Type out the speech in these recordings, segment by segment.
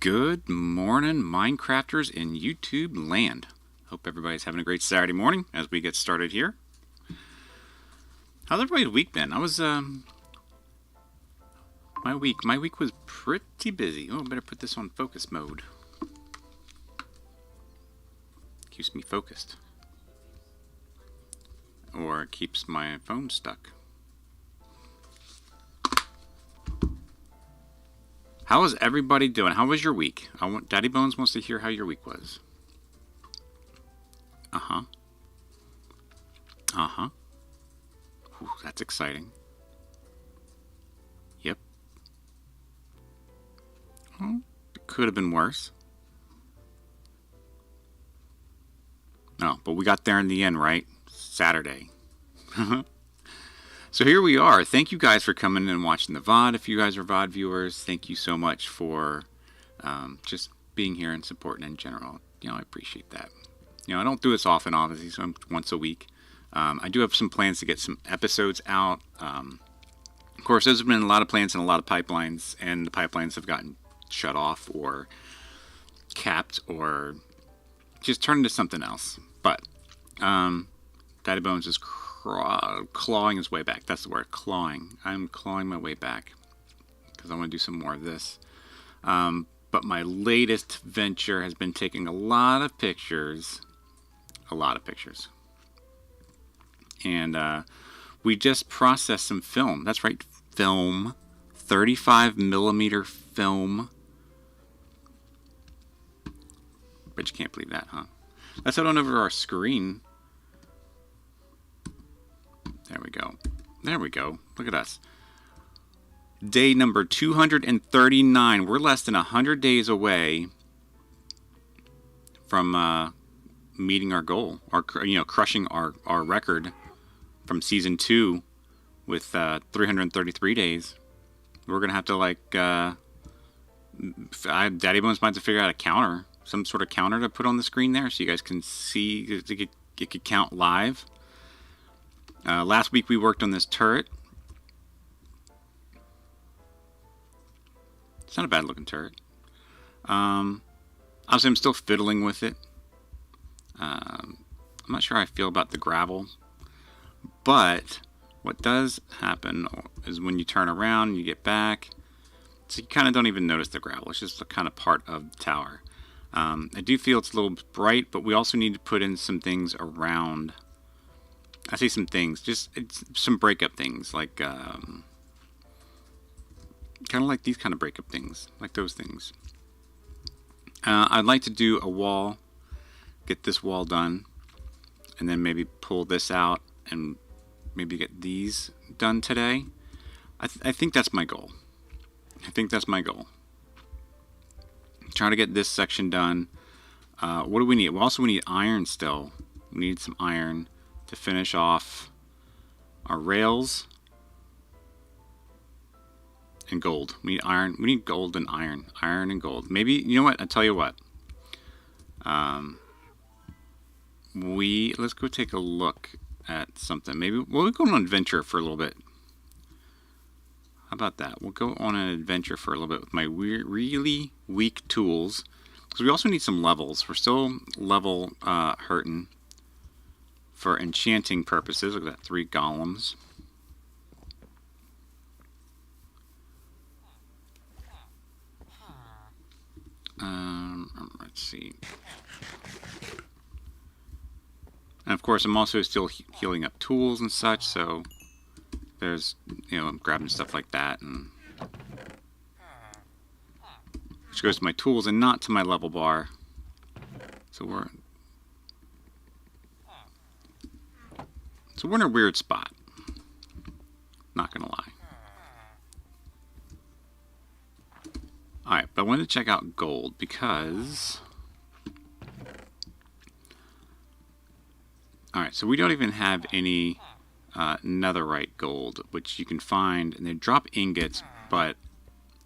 Good morning, Minecrafters in YouTube land. Hope everybody's having a great Saturday morning as we get started here. How's everybody's week been? My week was pretty busy. Oh, I better put this on focus mode. Keeps me focused. Or keeps my phone stuck. How is everybody doing? How was your week? Daddy Bones wants to hear how your week was. Ooh, that's exciting. Yep. Well, it could have been worse. No, but we got there in the end, right? Saturday. So here we are. Thank you guys for coming and watching the VOD. If you guys are VOD viewers, thank you so much for just being here and supporting in general. I appreciate that. I don't do this often, obviously, so once a week. I do have some plans to get some episodes out. Of course, there's been a lot of plans and a lot of pipelines, and the pipelines have gotten shut off or capped or just turned into something else. But Daddy Bones is clawing his way back. That's the word, clawing. I'm clawing my way back because I want to do some more of this. But my latest venture has been taking a lot of pictures. And we just processed some film. That's right, film. 35mm film. But you can't believe that, huh? Let's head on over to our screen. There we go. There we go. Look at us. Day number 239. We're less than 100 days away from meeting our goal, or crushing our record from season 2 with 333 days. We're gonna have to Daddy Bones might have to figure out a counter, some sort of counter to put on the screen there, so you guys can see. It could count live. Last week we worked on this turret. It's not a bad looking turret. Obviously I'm still fiddling with it. I'm not sure how I feel about the gravel. But what does happen is when you turn around and you get back, so you kind of don't even notice the gravel. It's just a kind of part of the tower. I do feel it's a little bright, but we also need to put in some things around. I see some things, just some breakup things, like kind of like these kind of breakup things, like those things. I'd like to do a wall, get this wall done, and then maybe pull this out and maybe get these done today. I think that's my goal. Trying to get this section done. What do we need? We need iron still. We need some iron to finish off our rails and gold. We need iron. We need gold and iron. Iron and gold. Maybe, you know what? I'll tell you what. Let's go take a look at something. Maybe we'll go on an adventure for a little bit. How about that? We'll go on an adventure for a little bit with my really weak tools. Because we also need some levels. We're still level hurting. For enchanting purposes, look at that, 3 golems. Let's see. And of course, I'm also still healing up tools and such, so there's, I'm grabbing stuff like that, and which goes to my tools and not to my level bar. So we're in a weird spot. Not gonna lie. Alright, but I wanted to check out gold because... Alright, so we don't even have any netherite gold, which you can find, and they drop ingots, but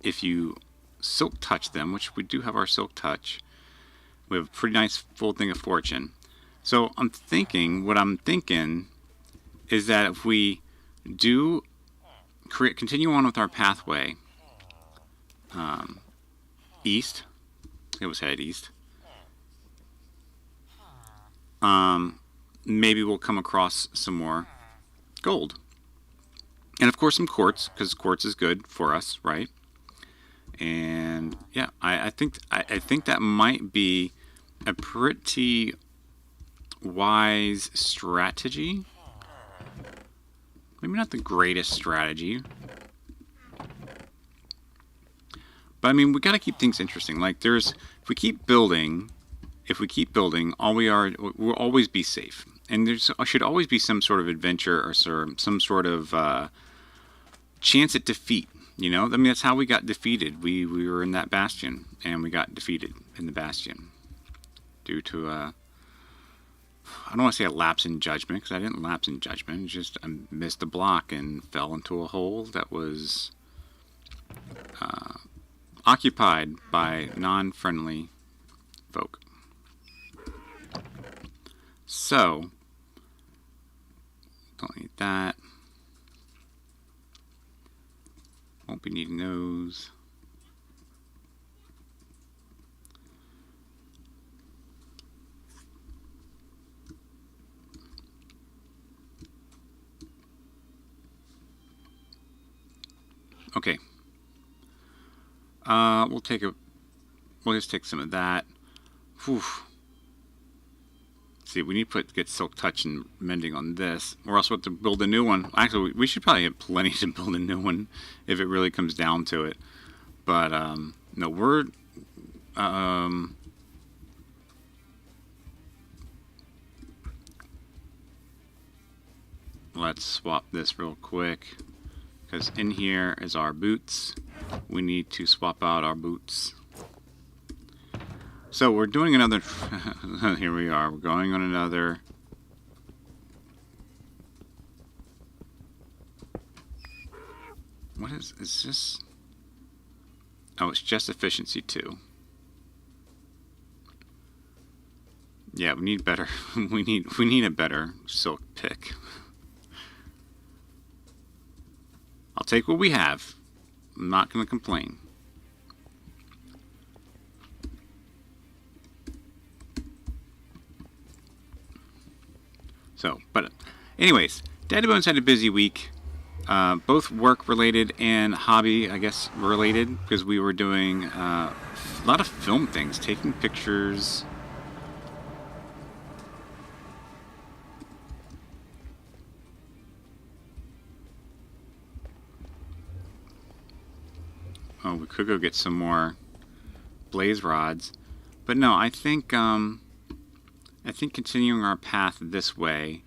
if you silk touch them, which we do have our silk touch, we have a pretty nice full thing of fortune. So what I'm thinking is that if we do continue on with our pathway east, It was headed east. Maybe we'll come across some more gold. And of course some quartz, because quartz is good for us, right? And yeah, I think that might be a pretty wise strategy. Maybe not the greatest strategy. But I mean, we got to keep things interesting. Like if we keep building, we'll always be safe. And there should always be some sort of adventure or some sort of chance at defeat. You know, I mean, that's how we got defeated. We were in that bastion, and we got defeated in the bastion due to I don't want to say a lapse in judgment, because I didn't lapse in judgment. It's just I missed a block and fell into a hole that was occupied by non-friendly folk. So, don't need that. Won't be needing those. Okay. We'll just take some of that. Whew. See, we need to get silk touch and mending on this, or else we'll have to build a new one. Actually, we should probably have plenty to build a new one if it really comes down to it. But no, we're let's swap this real quick, because in here is our boots. We need to swap out our boots. So we're doing another here we are, we're going on another what is this? Oh, it's just efficiency 2. Yeah, we need better we need a better silk pick. I'll take what we have. I'm not going to complain. So, but anyways, Daddy Bones had a busy week, both work-related and hobby, I guess, related, because we were doing a lot of film things, taking pictures. Oh, we could go get some more blaze rods, but no, I think continuing our path this way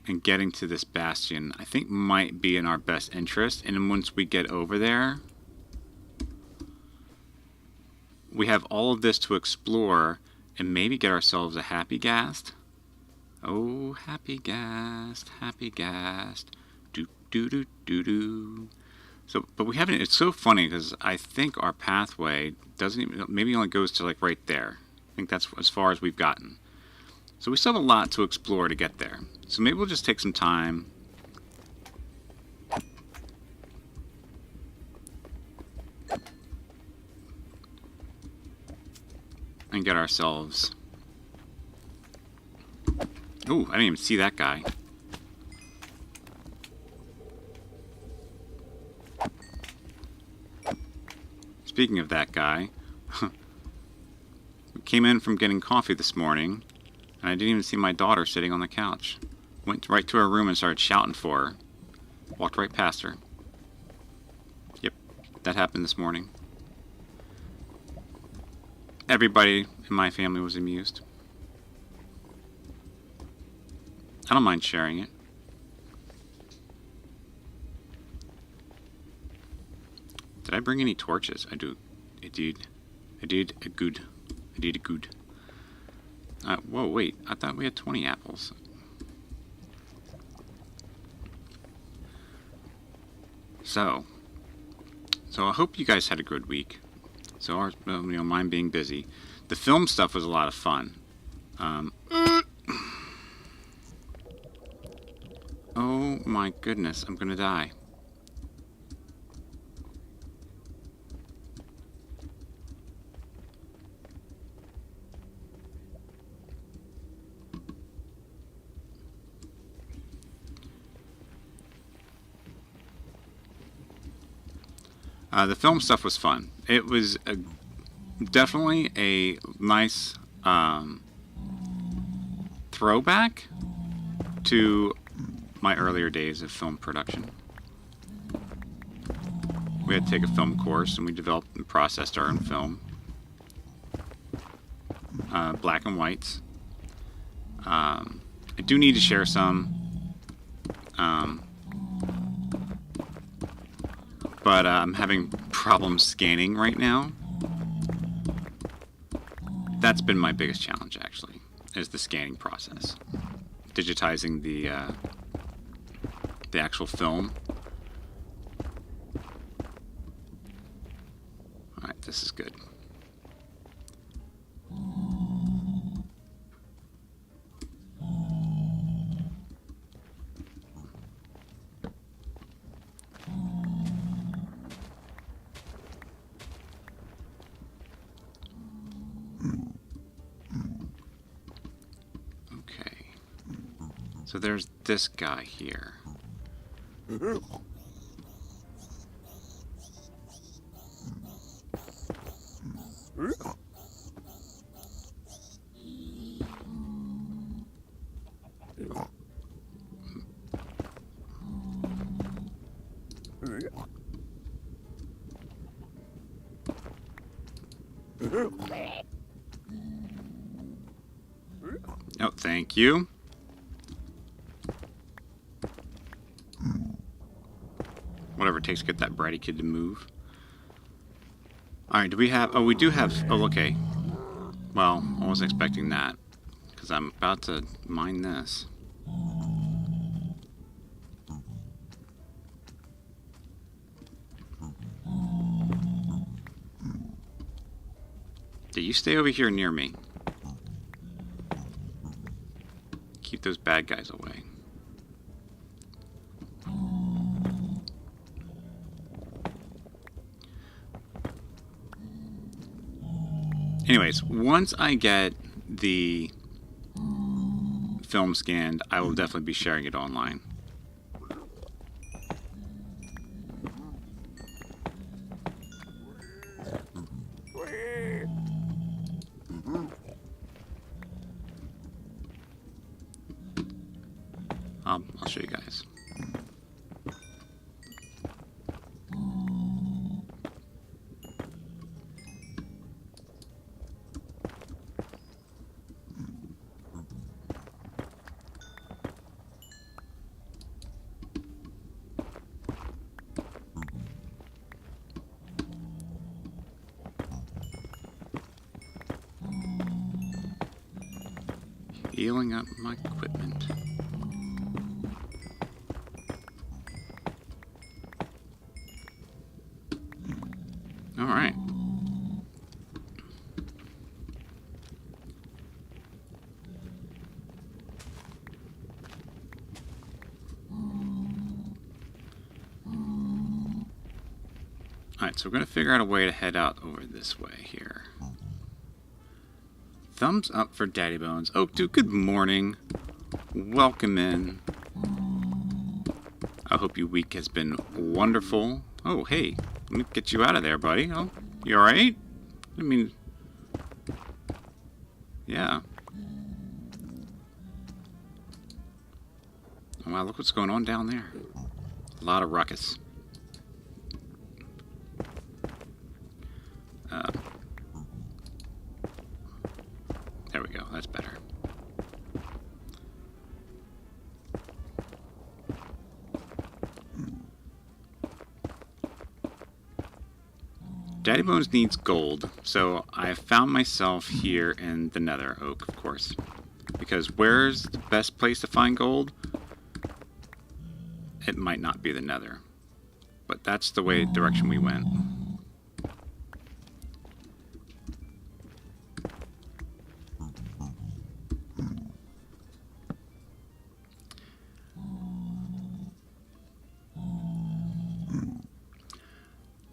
and getting to this bastion, I think might be in our best interest. And then once we get over there, we have all of this to explore and maybe get ourselves a happy ghast. Oh, happy ghast, happy ghast, do do do do do. So, but we haven't. It's so funny because I think our pathway doesn't even, maybe only goes to like right there. I think that's as far as we've gotten. So we still have a lot to explore to get there. So maybe we'll just take some time. And get ourselves... Ooh, I didn't even see that guy. Speaking of that guy, we came in from getting coffee this morning, and I didn't even see my daughter sitting on the couch. Went right to her room and started shouting for her. Walked right past her. Yep, that happened this morning. Everybody in my family was amused. I don't mind sharing it. Did I bring any torches? I did a good. Whoa, wait. I thought we had 20 apples. So I hope you guys had a good week. So mine being busy. The film stuff was a lot of fun. Oh my goodness, I'm gonna die. The film stuff was fun. It was definitely a nice throwback to my earlier days of film production. We had to take a film course, and we developed and processed our own film. Black and whites. I do need to share some. But I'm having problems scanning right now. That's been my biggest challenge, actually, is the scanning process. Digitizing the actual film. Alright, this is good. So there's this guy here. Oh, thank you. Whatever it takes to get that bratty kid to move. Alright, do we have... Oh, we do have... Oh, okay. Well, I wasn't expecting that. Because I'm about to mine this. Do you stay over here near me? Keep those bad guys away. Anyways, once I get the film scanned, I will definitely be sharing it online. I'll show you guys. Healing up my equipment. All right. All right, so we're going to figure out a way to head out over this way here. Thumbs up for Daddy Bones. Oh, dude, good morning. Welcome in. I hope your week has been wonderful. Oh, hey, let me get you out of there, buddy. Oh, you alright? I mean, yeah. Oh, wow, look what's going on down there. A lot of ruckus. There we go, that's better. Daddy Bones needs gold, so I found myself here in the Nether Oak, of course. Because where's the best place to find gold? It might not be the Nether. But that's the direction we went.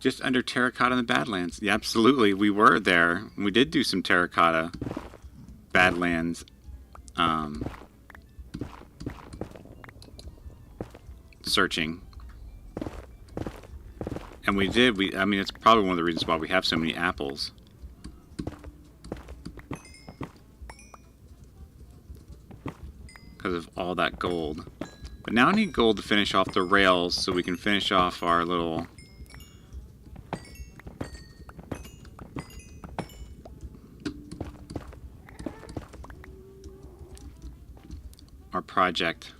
Just under terracotta in the Badlands. Yeah, absolutely, we were there. We did do some terracotta Badlands searching. And we did. I mean, it's probably one of the reasons why we have so many apples. Because of all that gold. But now I need gold to finish off the rails so we can finish off our little... our project.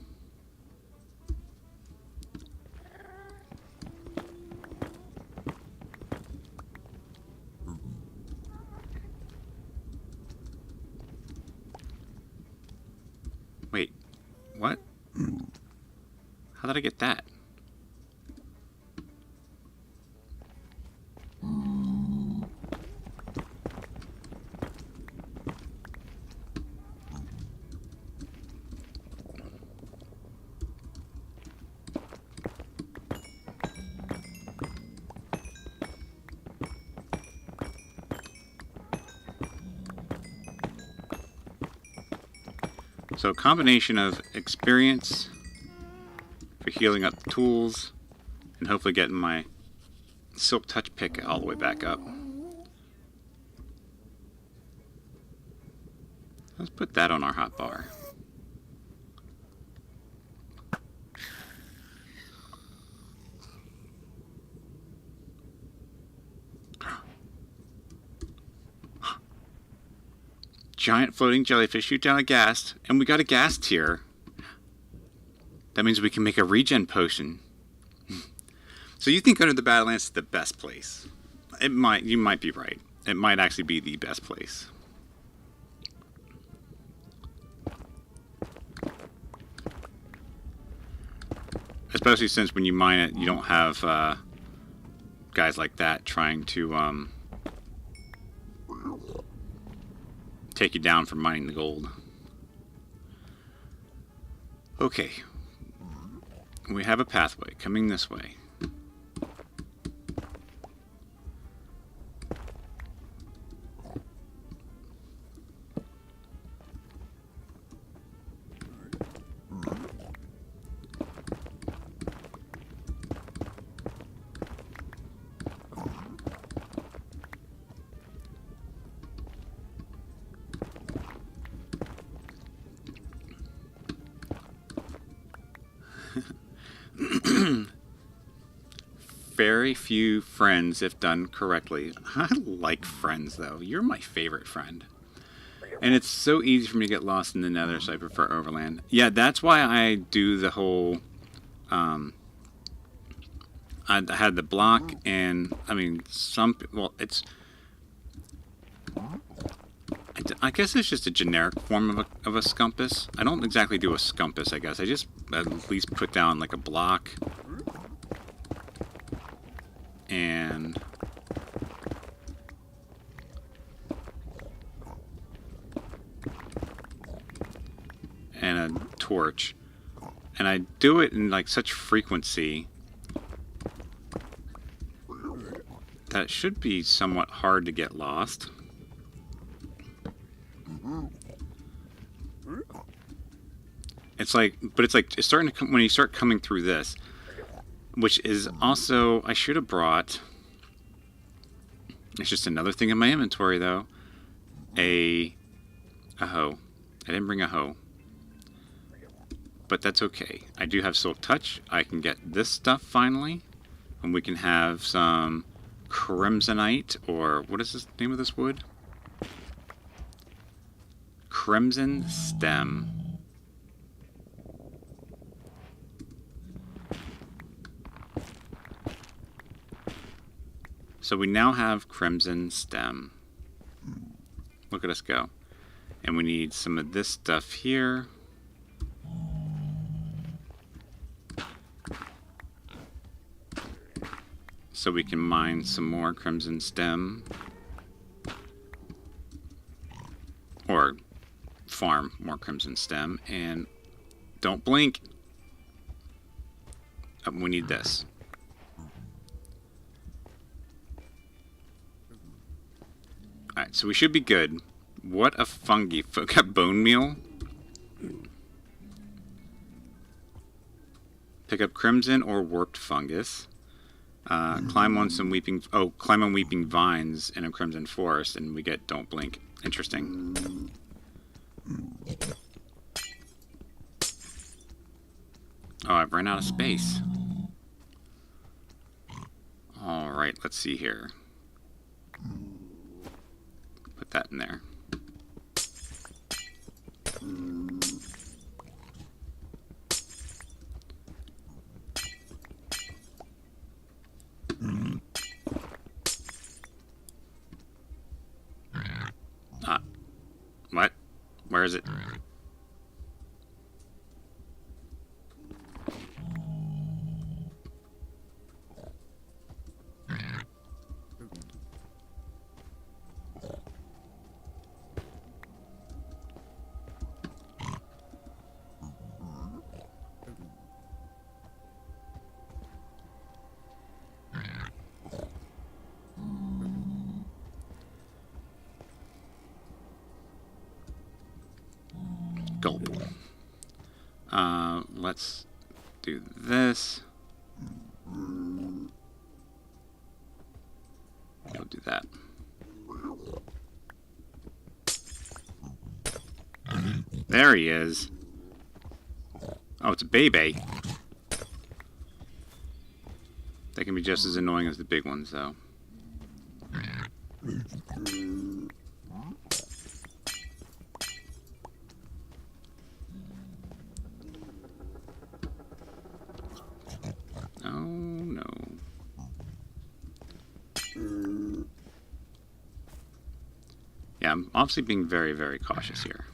Wait, what? How did I get that? So a combination of experience for healing up the tools and hopefully getting my silk touch pick all the way back up. Let's put that on our hotbar. Giant floating jellyfish shoot down a ghast, and we got a ghast here. That means we can make a regen potion. So you think Under the Badlands is the best place? You might be right. It might actually be the best place. Especially since when you mine it, you don't have guys like that trying to take you down for mining the gold. Okay. We have a pathway coming this way. Very few friends if done correctly. I like friends though. You're my favorite friend. And it's so easy for me to get lost in the nether, so I prefer overland. Yeah, that's why I do the whole I had the block, and I mean it's I guess it's just a generic form of a scumpus. I don't exactly do a scumpus, I guess. I just at least put down like a block and a torch, and I do it in like such frequency that it should be somewhat hard to get lost. It's starting to come when you start coming through this, which is also, I should have brought, it's just another thing in my inventory though, a hoe. I didn't bring a hoe, but that's okay. I do have silk touch. I can get this stuff finally, and we can have some crimsonite, or what is the name of this wood? Crimson stem. So we now have crimson stem. Look at us go. And we need some of this stuff here. So we can mine some more crimson stem. Or farm more crimson stem. And don't blink. We need this. Alright, so we should be good. What a fungi. Got bone meal. Pick up crimson or warped fungus. Climb on weeping vines in a crimson forest, and we get don't blink. Interesting. Oh, I've run out of space. Alright, let's see here. Put that in there. What? Where is it? Gulp. Let's do this. We'll do that. There he is. Oh, it's a baby. They can be just as annoying as the big ones, though. Oh, no. Yeah, I'm obviously being very, very cautious here.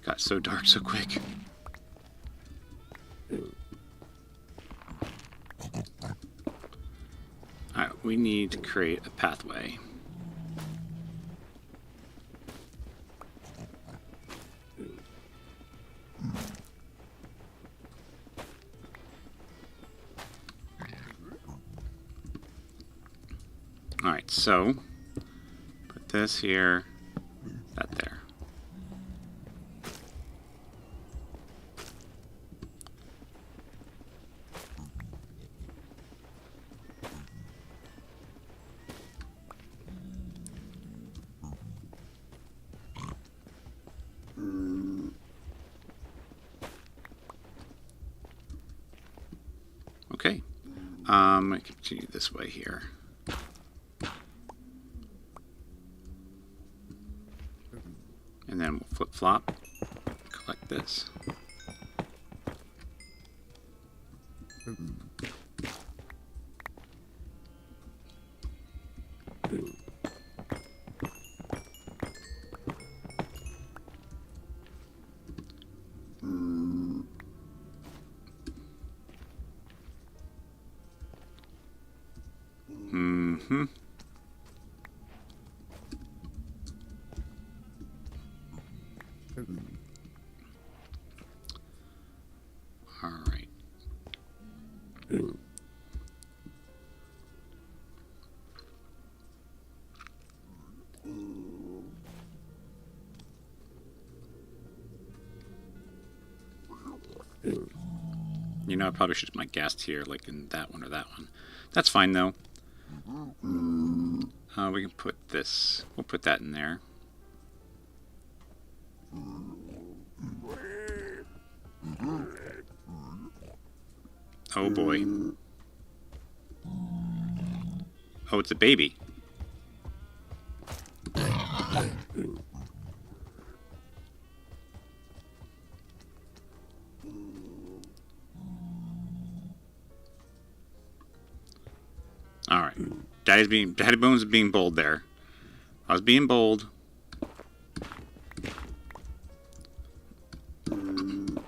Got so dark so quick. Alright, we need to create a pathway. Alright, so put this here, that there. Okay, I continue this way here. And then we'll flip-flop, collect this. Mm-hmm. All right. You know, I probably should have my guest here, like in that one or that one. That's fine, though. We can put this. We'll put that in there. Oh, boy. Oh, it's a baby. All right. Daddy Bones is being bold there. I was being bold. I'm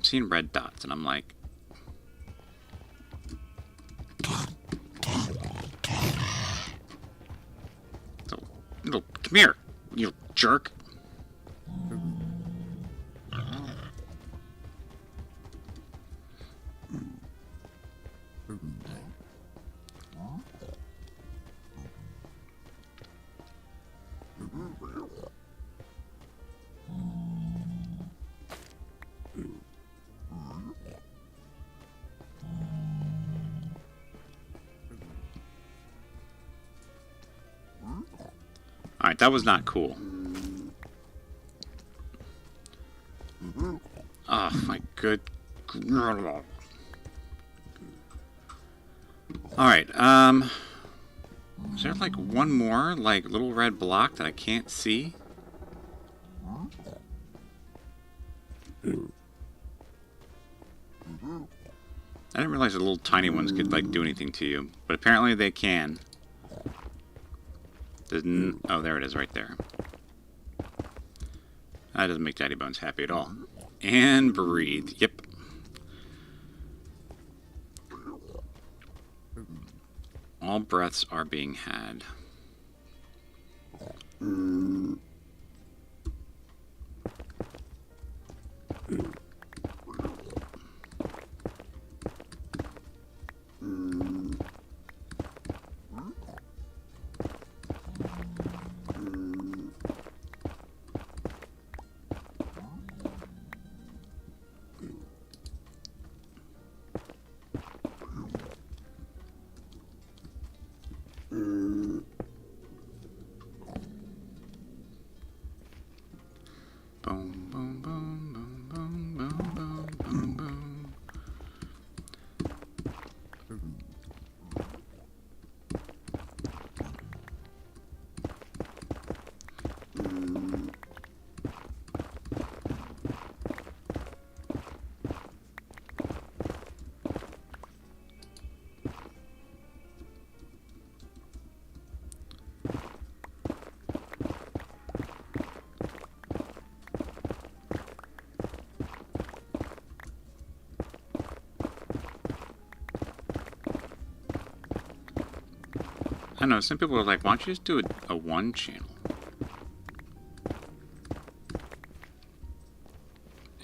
seeing red dots, and I'm like, come here, you jerk. Alright, that was not cool. Oh, my good... Alright, is there like one more, like, little red block that I can't see? I didn't realize the little tiny ones could, like, do anything to you, but apparently they can. Oh, there it is, right there. That doesn't make Daddy Bones happy at all. And breathe. Yep. All breaths are being had. Boom, boom, boom, boom, boom, boom, boom, boom, boom. I know, some people are like, why don't you just do a one channel?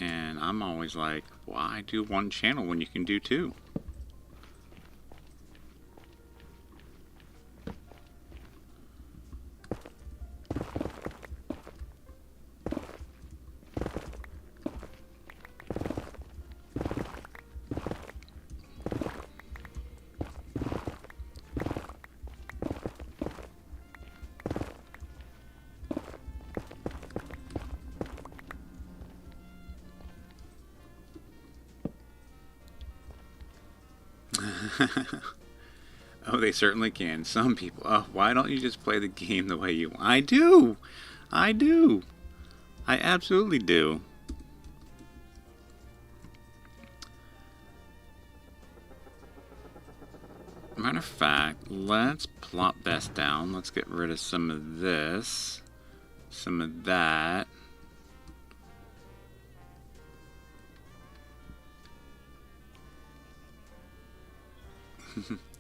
And I'm always like, why do one channel when you can do two? Oh, they certainly can. Some people. Oh, why don't you just play the game the way you want? I do. I do. I absolutely do. Matter of fact, let's plop this down. Let's get rid of some of this. Some of that.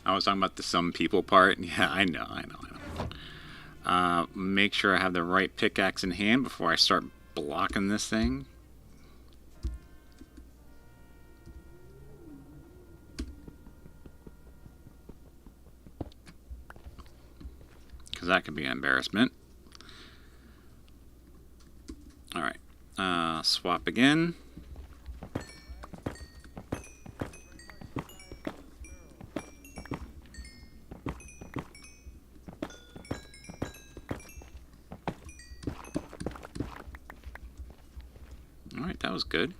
I was talking about the some people part. Yeah, I know. Make sure I have the right pickaxe in hand before I start blocking this thing. Because that can be an embarrassment. Alright. Swap again. Alright, that was good.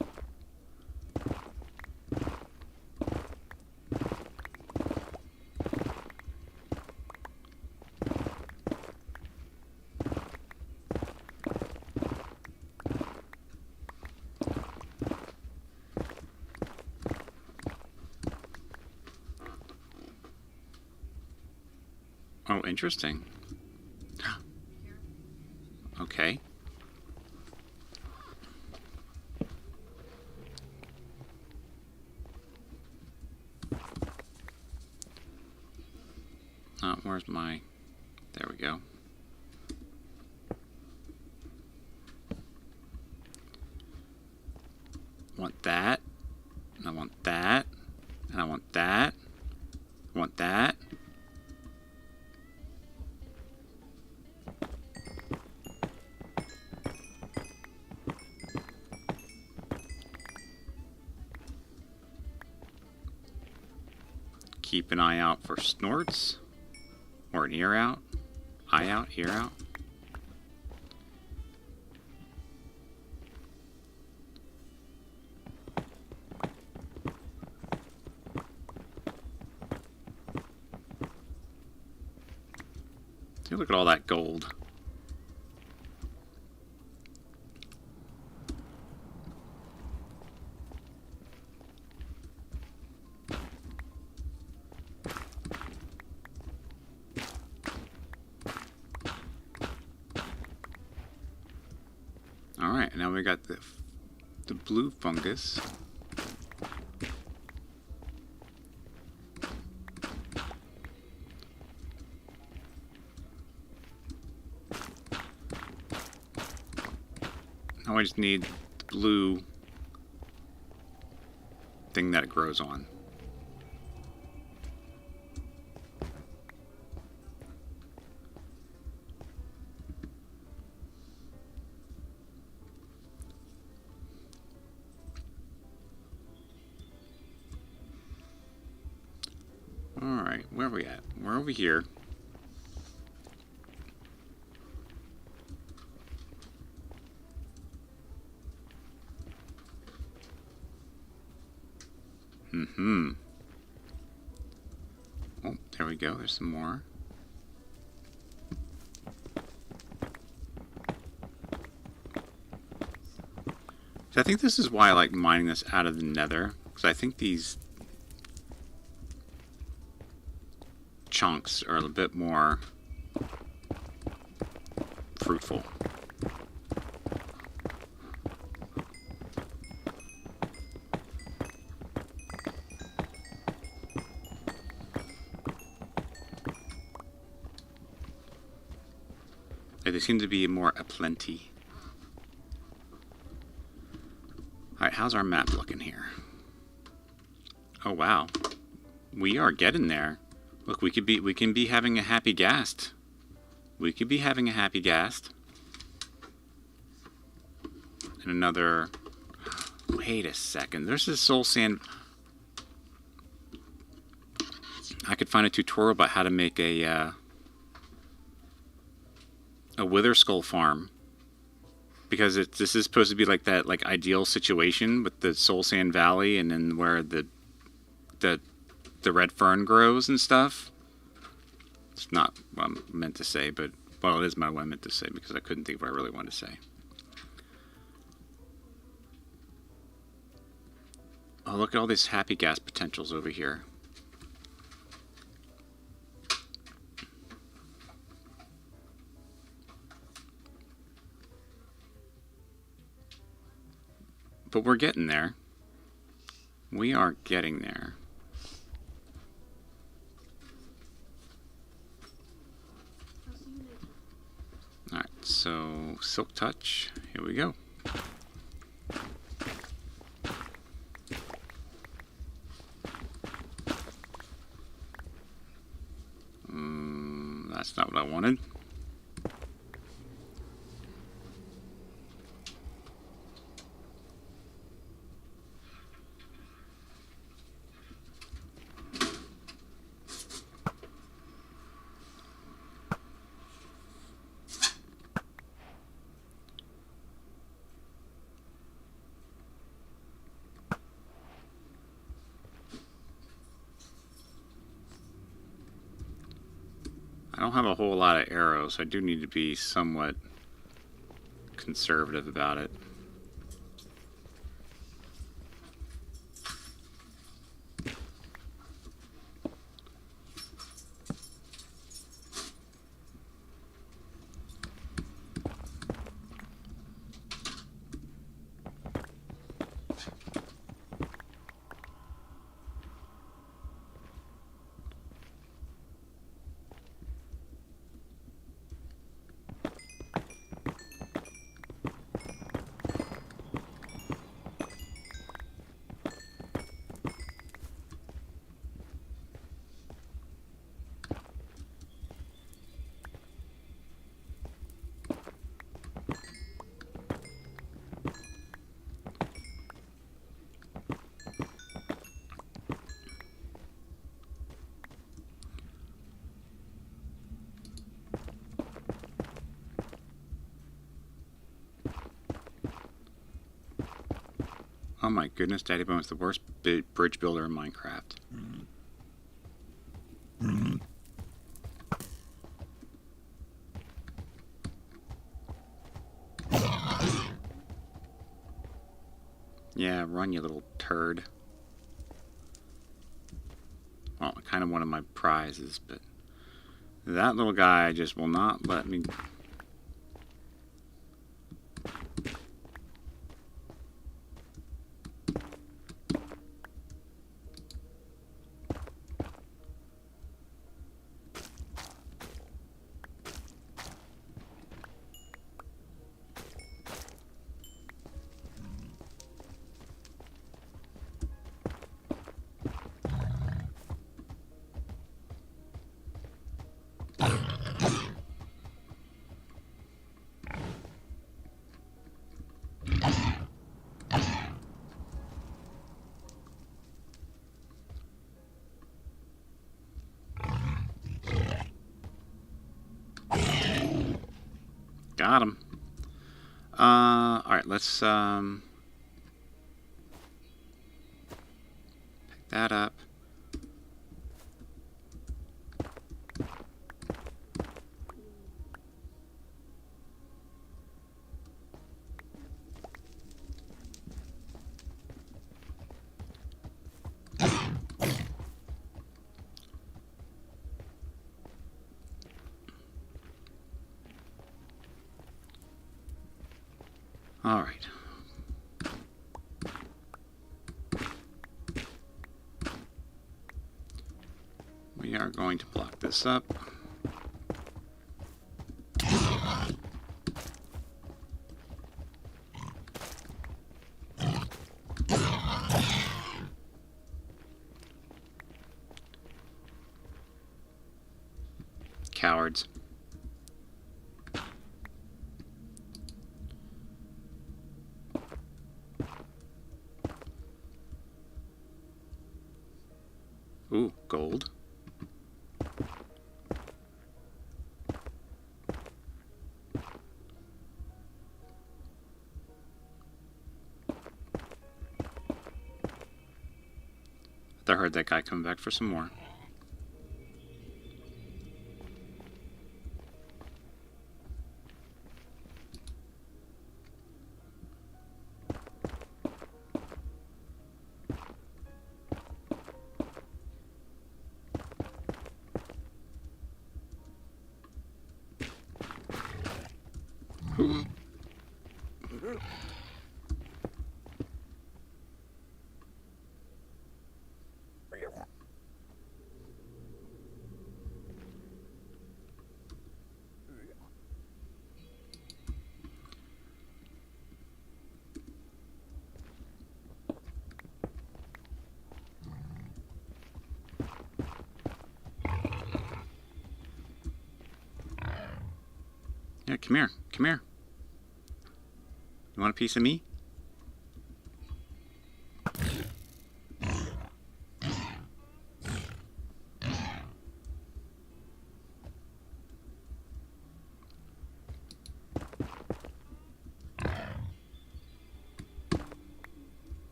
Oh, interesting. Okay. Where's my... There we go. Want that. And I want that. And I want that. I want that. Keep an eye out for snorts. Or an ear out. Eye out, ear out. See, look at all that gold. Alright, and now we got the blue fungus. Now I just need the blue thing that it grows on. Alright, where are we at? We're over here. Oh, there we go. There's some more. So I think this is why I like mining this out of the nether, because I think these chunks are a little bit more fruitful. They seem to be more aplenty. Alright, how's our map looking here? Oh wow. We are getting there. Look, we can be having a happy ghast. We could be having a happy ghast. And another... Wait a second. There's this soul sand... I could find a tutorial about how to make a wither skull farm, because this is supposed to be like that ideal situation with the soul sand valley, and then where the red fern grows and stuff. It's not what I meant to say, but well, it is what I meant to say, because I couldn't think of what I really wanted to say. Oh, look at all these happy gas potentials over here. But we're getting there. We are getting there. Alright, so Silk Touch, here we go. That's not what I wanted. I don't have a whole lot of arrows, so I do need to be somewhat conservative about it. Oh my goodness, Daddy Bones, the worst bridge builder in Minecraft. Yeah, run, you little turd. Well, kind of one of my prizes, but that little guy just will not let me. Got him. Alright, let's pick that up. All right. We are going to block this up. Cowards. Ooh, gold. I heard that guy coming back for some more. Yeah, come here. Come here. You want a piece of me?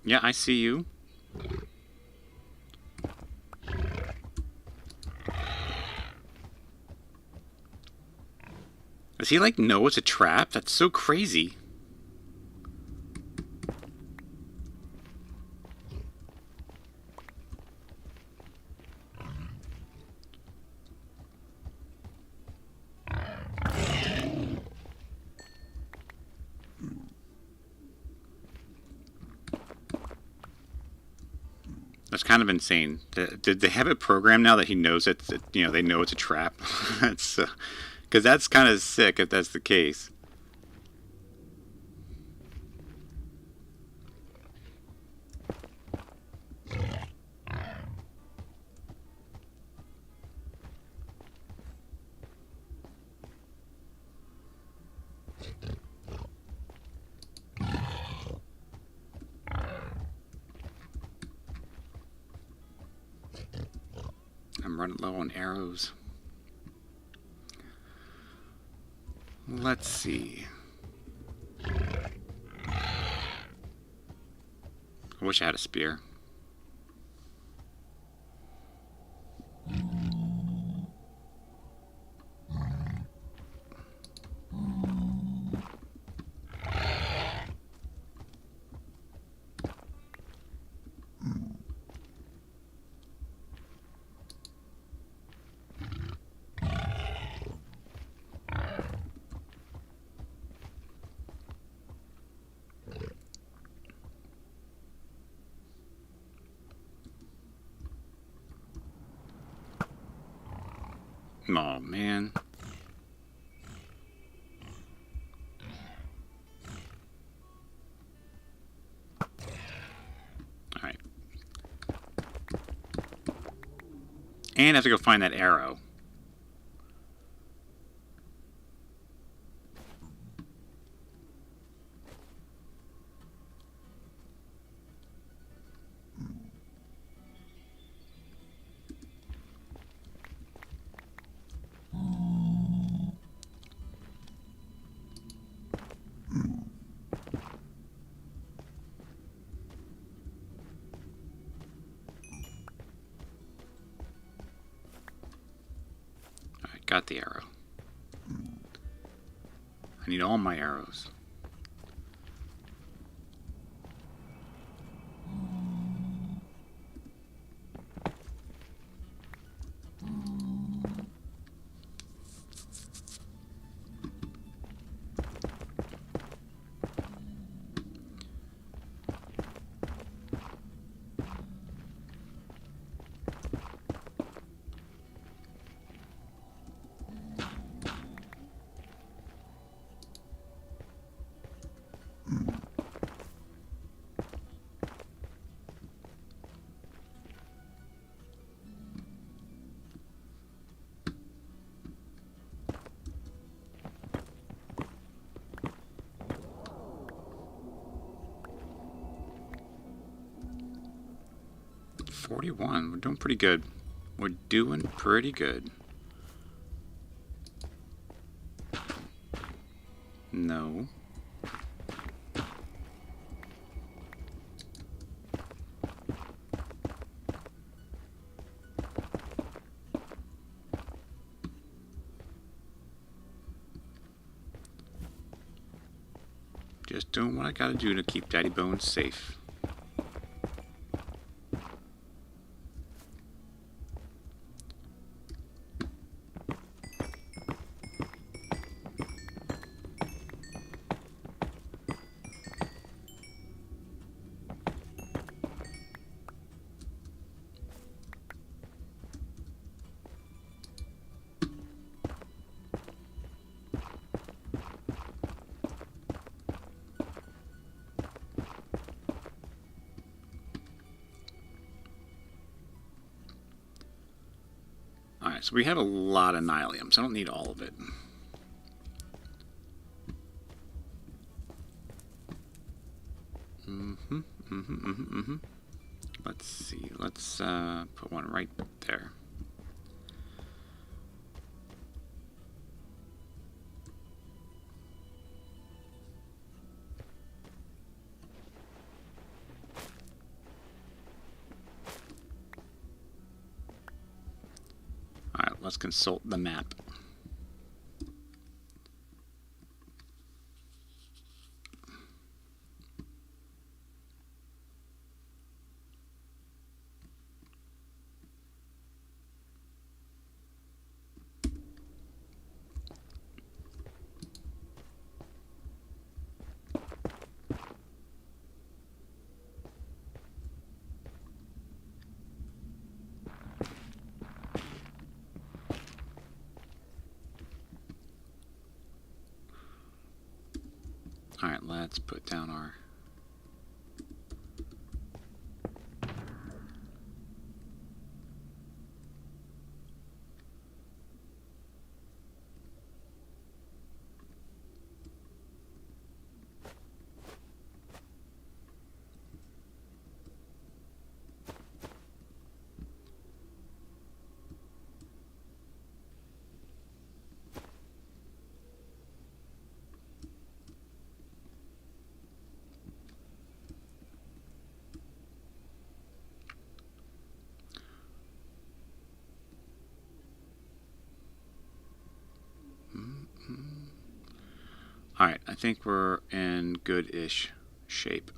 Yeah, I see you. Does he, like, know it's a trap? That's so crazy. That's kind of insane. Did they have it programmed now that he knows it? You know, they know it's a trap. That's because that's kind of sick if that's the case. I'm running low on arrows. Let's see. I wish I had a spear. Oh, man. Alright. And I have to go find that arrow. Alright, got the arrow. I need all my arrows. We're doing pretty good. We're doing pretty good. No. Just doing what I gotta do to keep Daddy Bones safe. Alright, so we have a lot of nylium, so I don't need all of it. Let's see, let's put one right there. Alright, let's consult the map. Alright, let's put down our... Alright, I think we're in good-ish shape.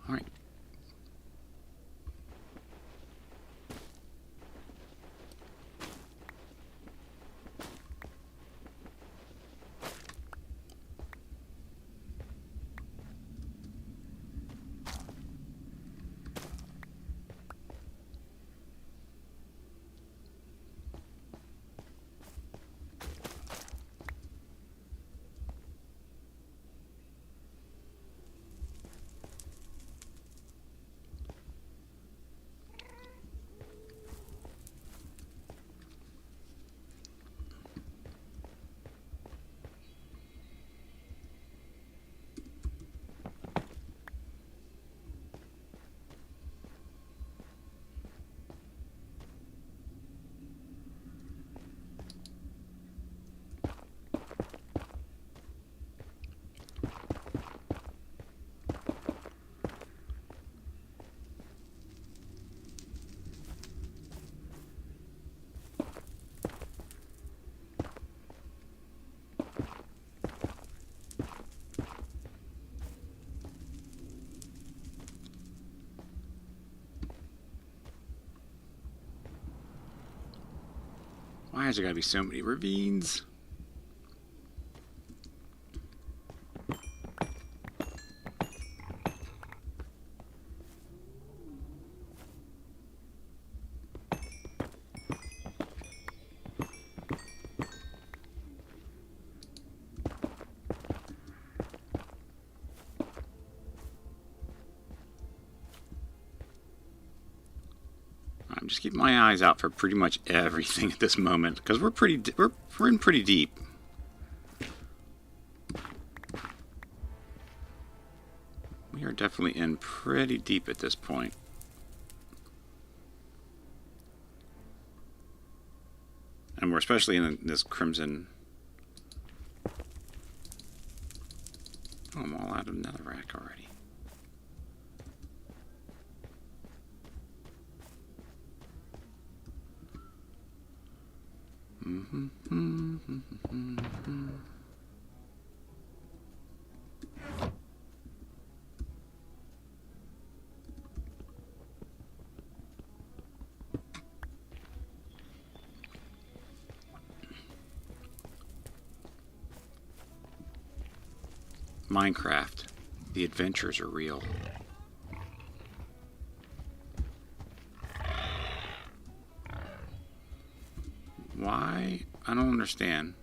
Alright. Why is there gotta be so many ravines? I'm just keeping my eyes out for pretty much everything at this moment because we're in pretty deep. We are definitely in pretty deep at this point. And we're especially in this crimson. Oh, I'm all out of netherrack already. Minecraft. The adventures are real. Why? I don't understand.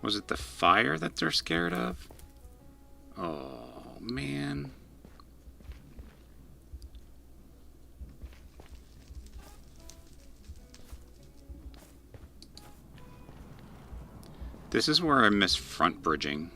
Was it the fire that they're scared of? Oh, man. This is where I miss front bridging.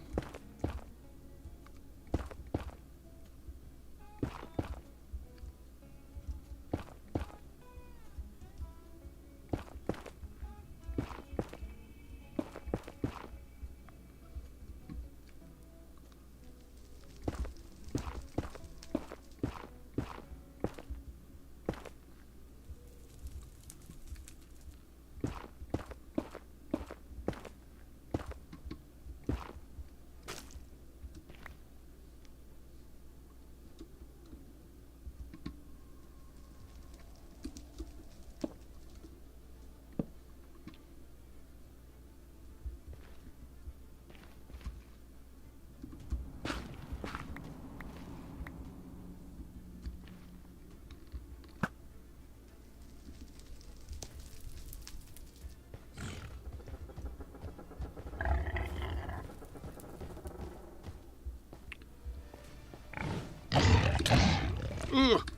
Ugh.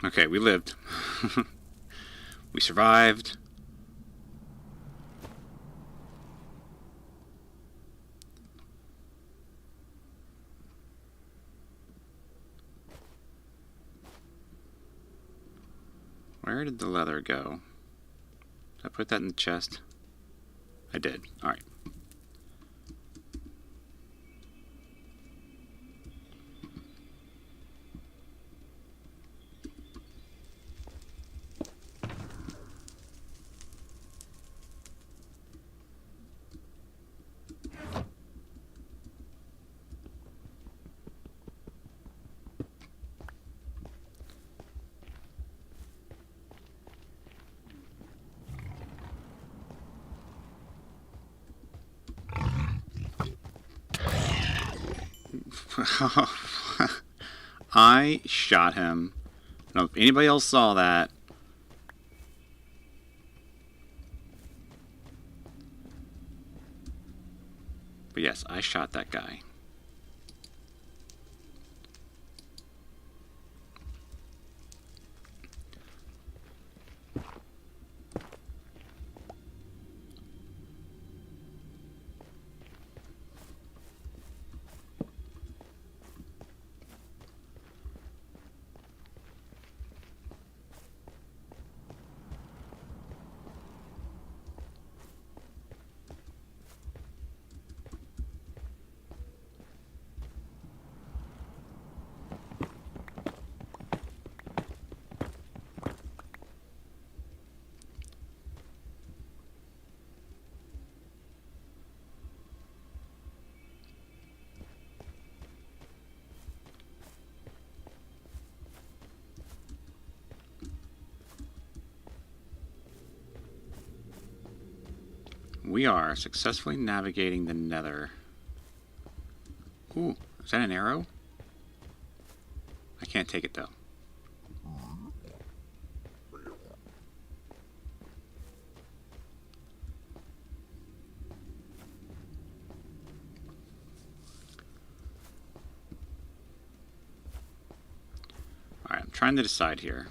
Okay, we lived. We survived. Where did the leather go? Did I put that in the chest? I did. Alright. I shot him. I don't know if anybody else saw that. But yes, I shot that guy. We are successfully navigating the nether. Ooh, is that an arrow? I can't take it though. Alright, I'm trying to decide here.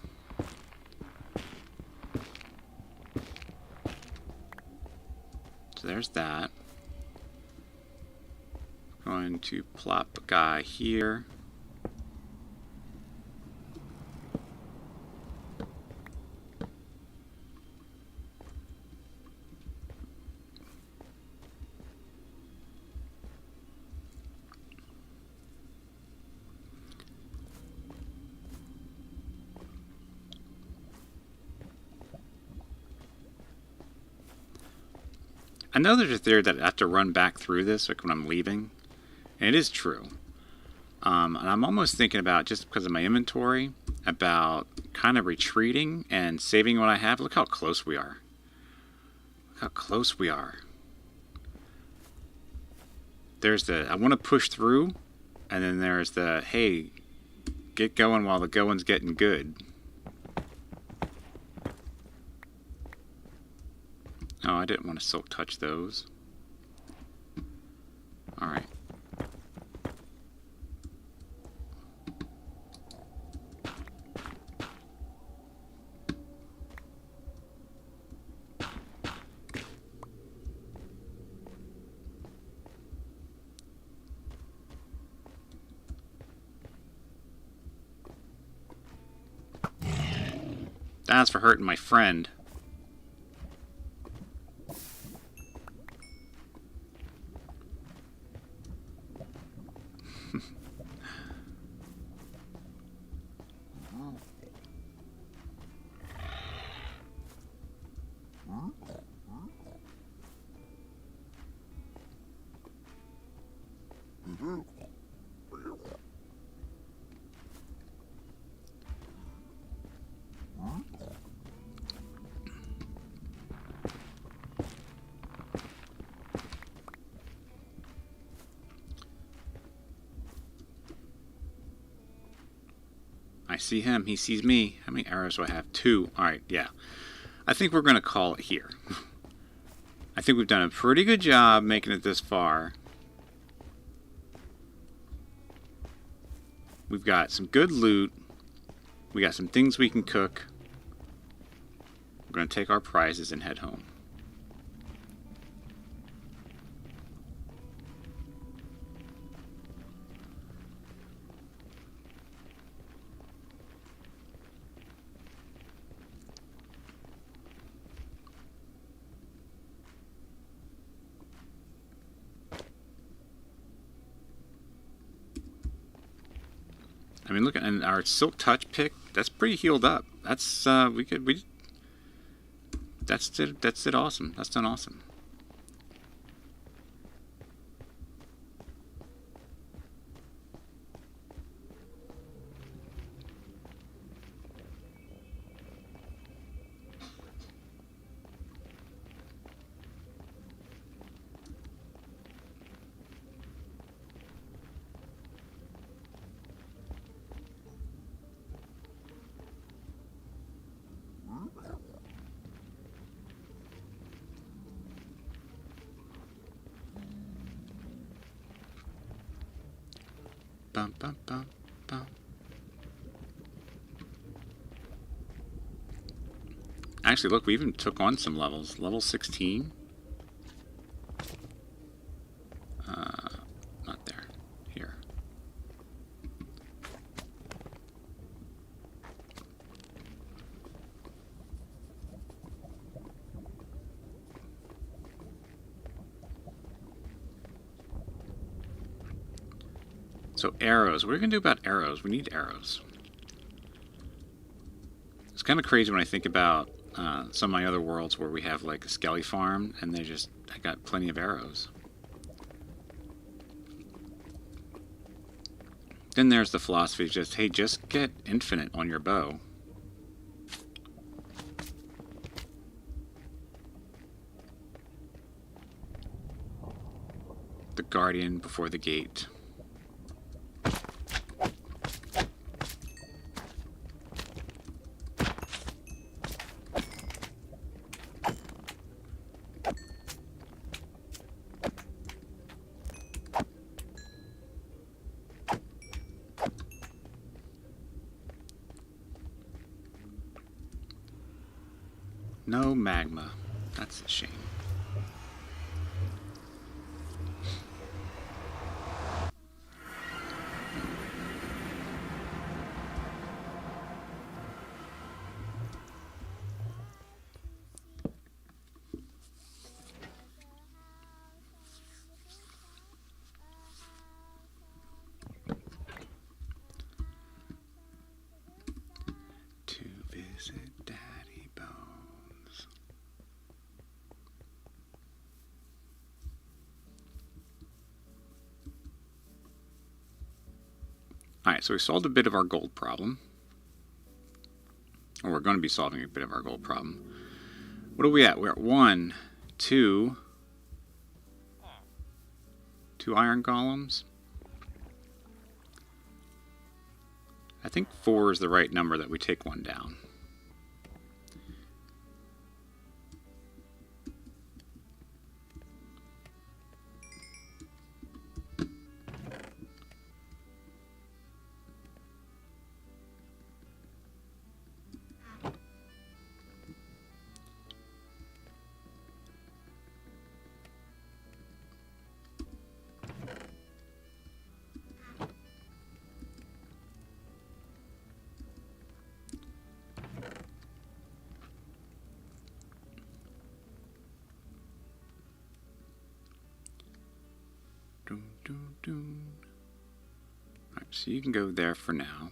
So there's that. Going to plop a guy here. I know there's a theory that I have to run back through this like when I'm leaving, and it is true. And I'm almost thinking about, just because of my inventory, about kind of retreating and saving what I have. Look how close we are. Look how close we are. There's the, I want to push through, and then there's the, hey, get going while the going's getting good. Oh, I didn't want to silk touch those. Alright. That's for hurting my friend. I see him. He sees me. How many arrows do I have? 2. Alright, yeah. I think we're going to call it here. I think we've done a pretty good job making it this far. We've got some good loot. We got some things we can cook. We're going to take our prizes and head home. I mean, look at and our silk touch pick. That's pretty healed up. That's that's it. Awesome. That's done awesome. Bum, bum, bum, bum. Actually, look, we even took on some levels. Level 16. Not there. Here. So arrows. What are we going to do about arrows? We need arrows. It's kind of crazy when I think about some of my other worlds where we have like a skelly farm and I got plenty of arrows. Then there's the philosophy of just, hey, just get infinite on your bow. The guardian before the gate. No magma. That's a shame. To visit Daddy Bones. Alright, so we solved a bit of our gold problem. Or we're going to be solving a bit of our gold problem. What are we at? We're at 1, 2 iron golems. I think 4 is the right number that we take one down. Alright, so you can go there for now.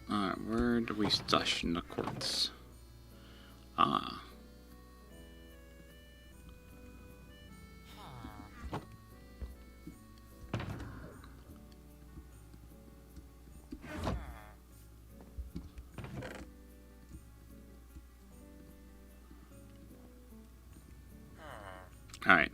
Alright, where do we stash in the quartz? Ah. Alright.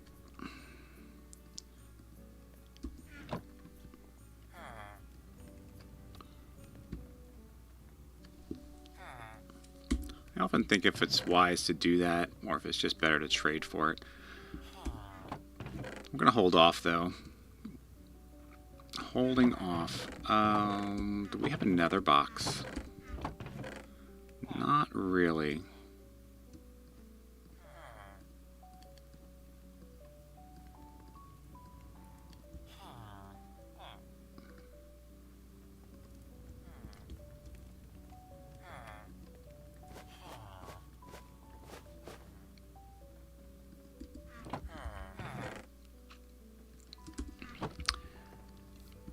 I often think if it's wise to do that, or if it's just better to trade for it. I'm going to hold off, though. Holding off. Do we have another box? Not really.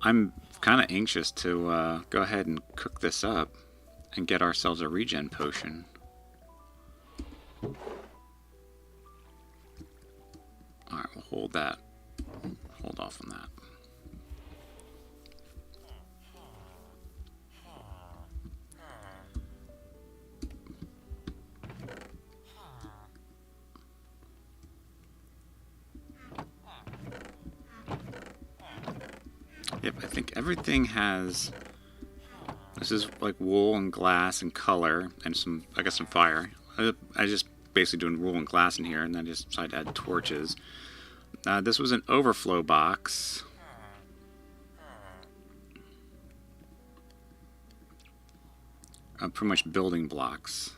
I'm kind of anxious to go ahead and cook this up and get ourselves a regen potion. Alright, we'll hold that. Hold off on that. Yep, I think everything has... This is like wool and glass and color and some, I guess, some fire. I just basically doing wool and glass in here, and then I just decided to add torches. This was an overflow box. Pretty much building blocks.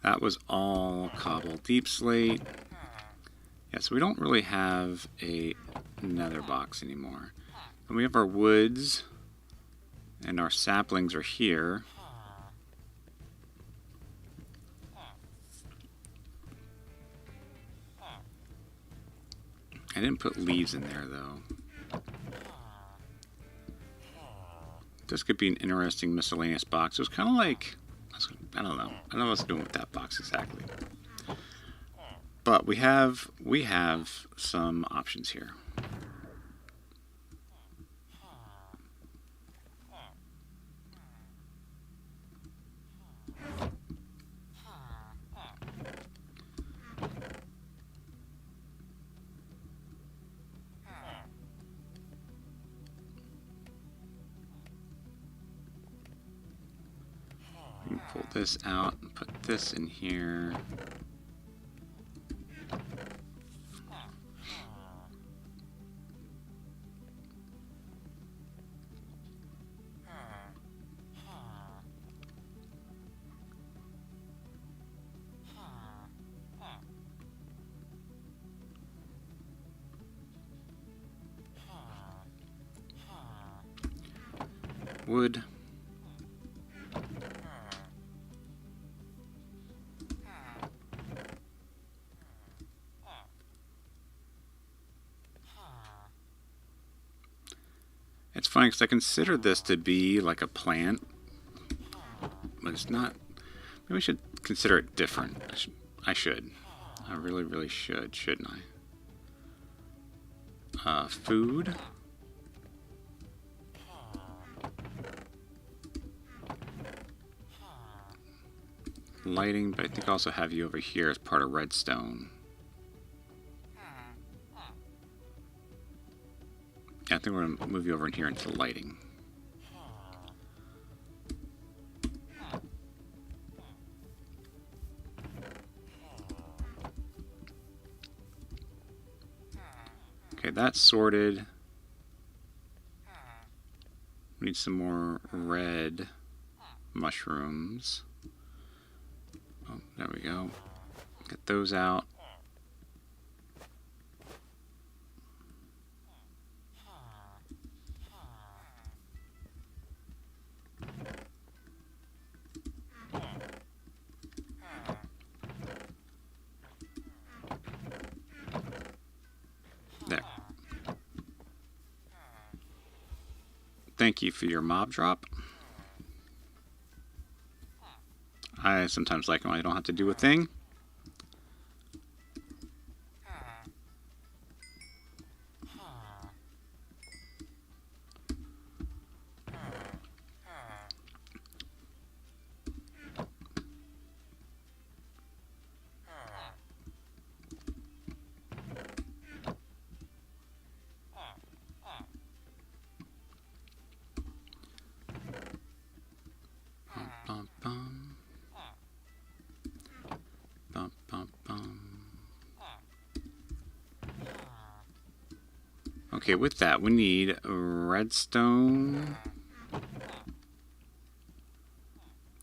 That was all cobble deep slate. Yeah, so we don't really have a nether box anymore. And we have our woods, and our saplings are here. I didn't put leaves in there, though. This could be an interesting miscellaneous box. It was kind of like, I don't know. I don't know what I was doing with that box exactly. But we have some options here. We can pull this out and put this in here. Wood. It's funny because I consider this to be like a plant, but it's not. Maybe we should consider it different. I should. I really, really should, shouldn't I? Food. Lighting, but I think I also have you over here as part of redstone. Yeah, I think we're going to move you over in here into lighting. Okay, that's sorted. We need some more red mushrooms. Oh, there we go. Get those out. There. Thank you for your mob drop. I sometimes like when I don't have to do a thing. Okay, with that, we need redstone.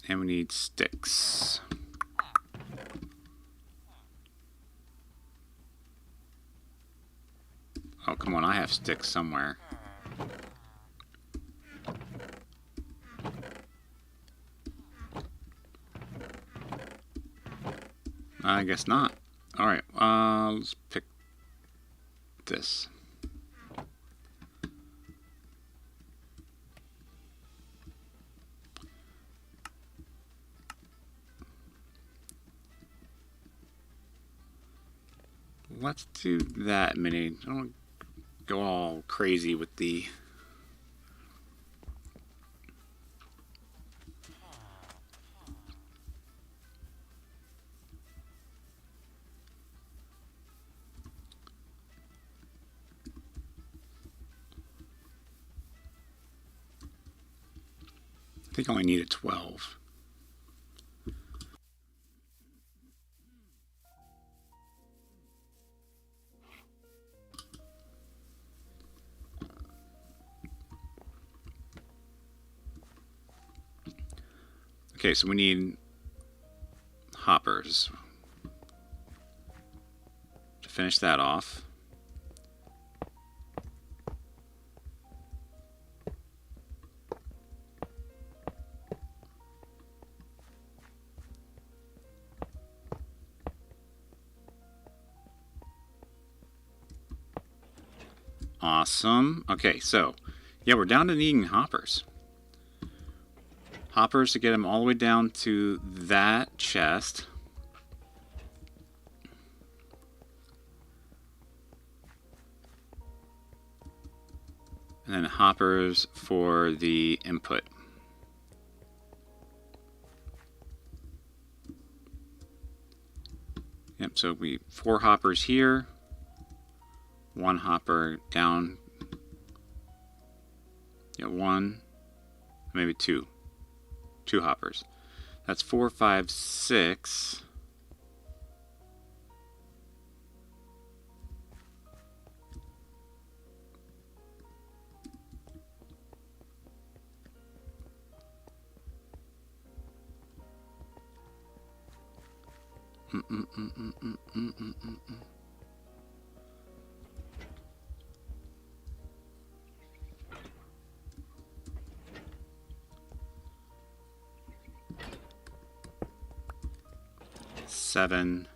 And we need sticks. Oh, come on, I have sticks somewhere. I guess not. Alright, let's pick this. Let's do that mini. Don't go all crazy with the... I think I only needed 12. Okay, so we need hoppers to finish that off. Awesome. Okay, so yeah, we're down to needing hoppers. Hoppers to get them all the way down to that chest. And then hoppers for the input. Yep, so we 4 hoppers here. 1 hopper down. Yeah, 1, maybe 2. 2 hoppers. That's 4, 5, 6. Seven.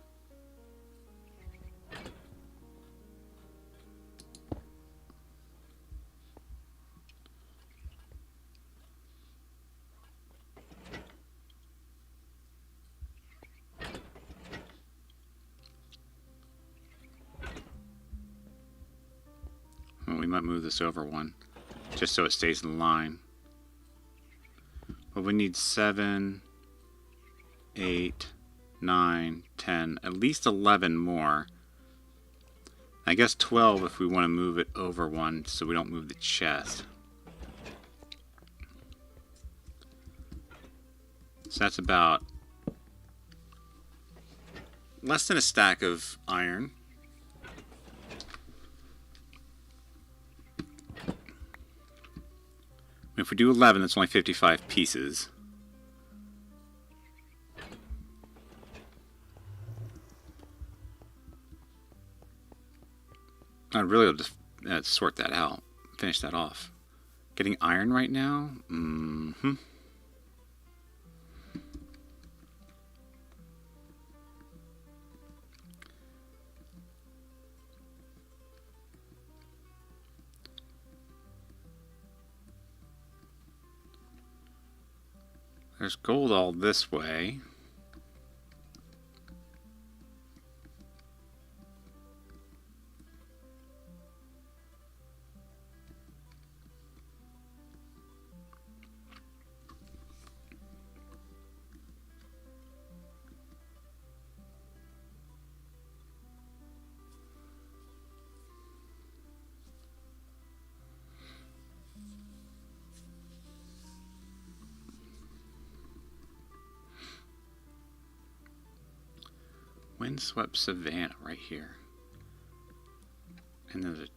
Well, we might move this over 1, just so it stays in line. But we need 7, 8, 9, 10, at least 11 more. I guess 12 if we want to move it over 1 so we don't move the chest. So that's about less than a stack of iron. If we do 11, that's only 55 pieces. I really will just sort that out, finish that off. Getting iron right now? There's gold all this way. Windswept savanna right here. And there's a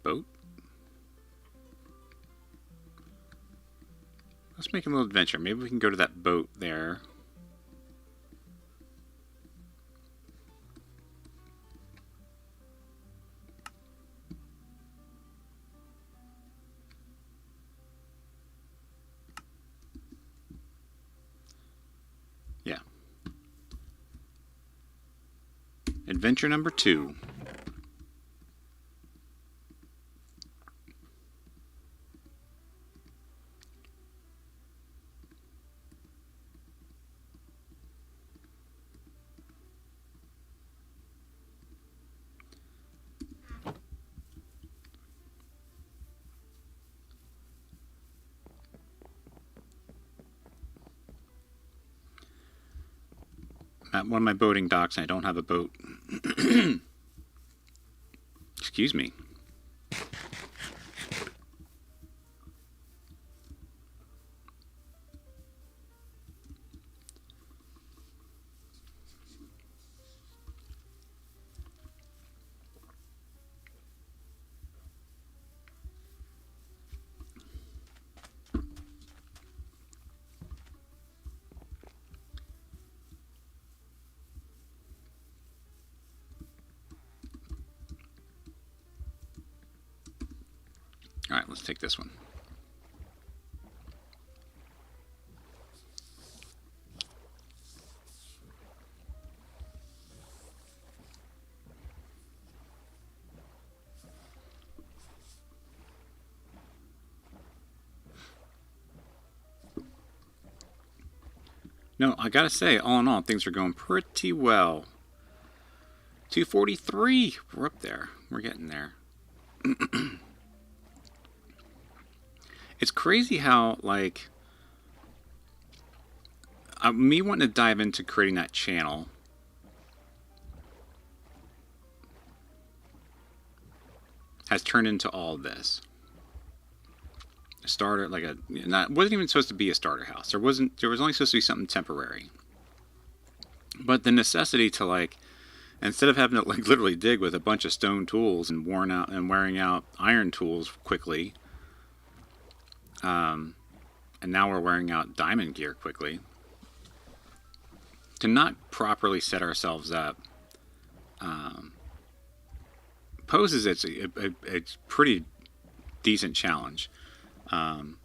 boat. Let's make a little adventure. Maybe we can go to that boat there. Yeah. Adventure number 2. At one of my boating docks, and I don't have a boat. Excuse me. All right, let's take this one. No, I gotta say, all in all, things are going pretty well. 243. We're up there. We're getting there. It's crazy how, like, me wanting to dive into creating that channel has turned into all this. A starter, like wasn't even supposed to be a starter house. There was only supposed to be something temporary. But the necessity to, like, instead of having to, like, literally dig with a bunch of stone tools and wearing out iron tools quickly, and now we're wearing out diamond gear quickly, to not properly set ourselves up poses it's a pretty decent challenge. I'm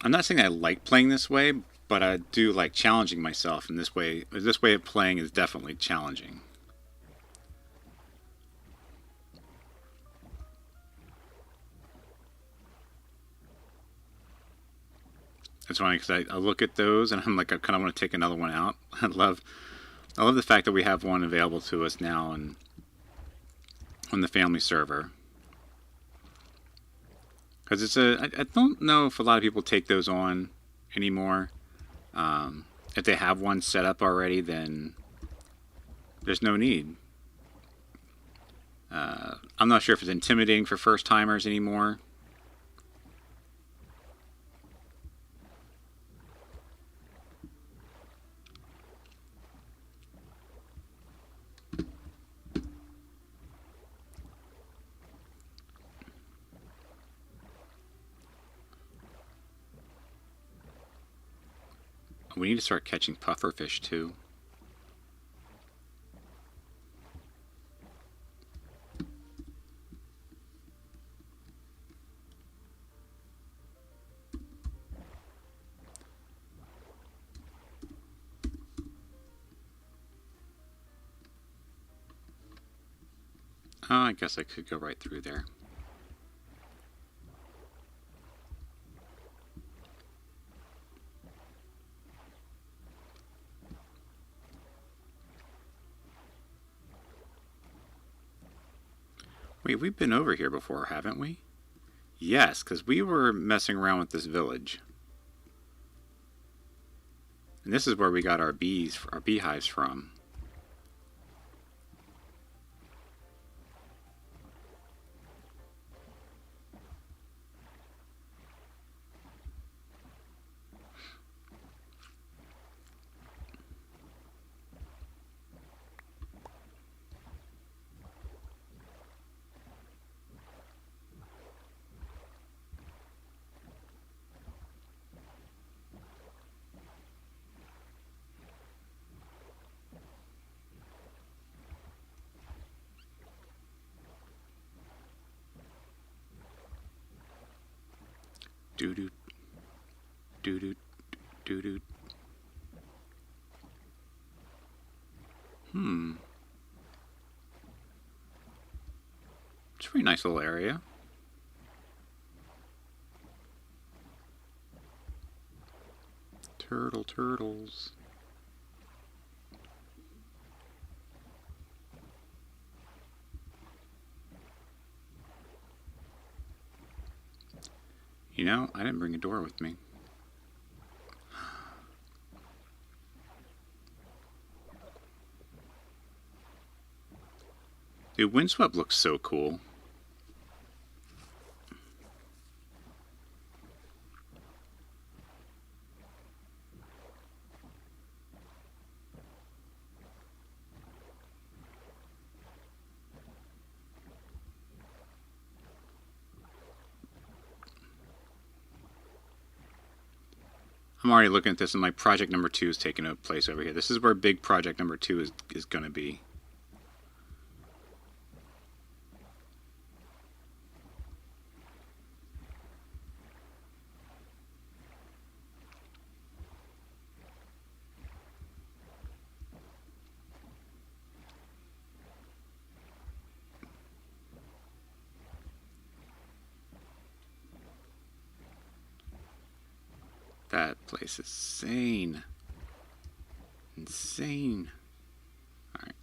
not saying I like playing this way, but I do like challenging myself in this way. This way of playing is definitely challenging. It's funny because I look at those and I'm like, I kind of want to take another one out. I love the fact that we have one available to us now on the family server. Because I don't know if a lot of people take those on anymore. If they have one set up already, then there's no need. I'm not sure if it's intimidating for first timers anymore. We need to start catching pufferfish too. Oh, I guess I could go right through there. Wait, we've been over here before, haven't we? Yes, because we were messing around with this village. And this is where we got our beehives from. Doo doo. Doo doo. Doo doo. It's a pretty nice little area. Turtles. You know, I didn't bring a door with me. Dude, Windswept looks so cool. I'm already looking at this, and my project number 2 is taking a place over here. This is where big project number 2 is going to be. That place is insane. Insane. Alright.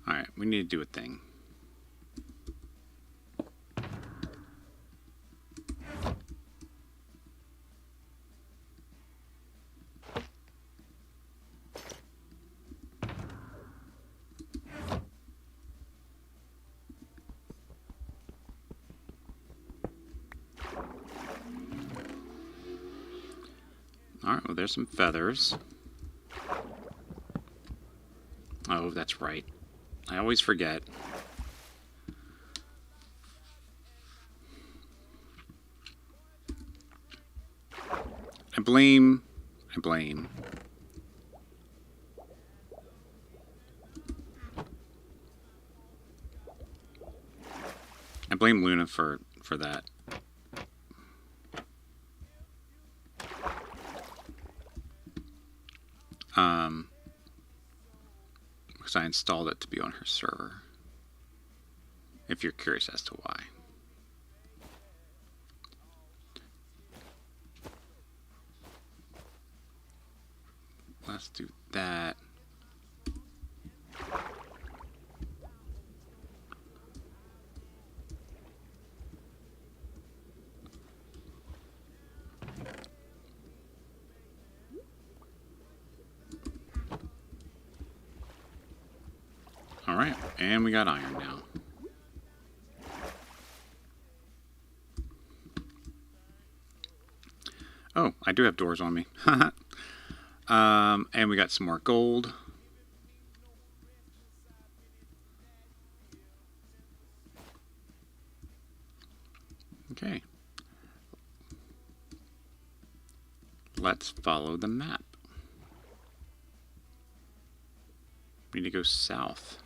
Alright, we need to do a thing. Alright, well, there's some feathers. Oh, that's right. I always forget. I blame. I blame Luna for that. Because I installed it to be on her server. If you're curious as to why. Let's do that. Alright, and we got iron now. Oh, I do have doors on me. And we got some more gold. Okay. Let's follow the map. We need to go south.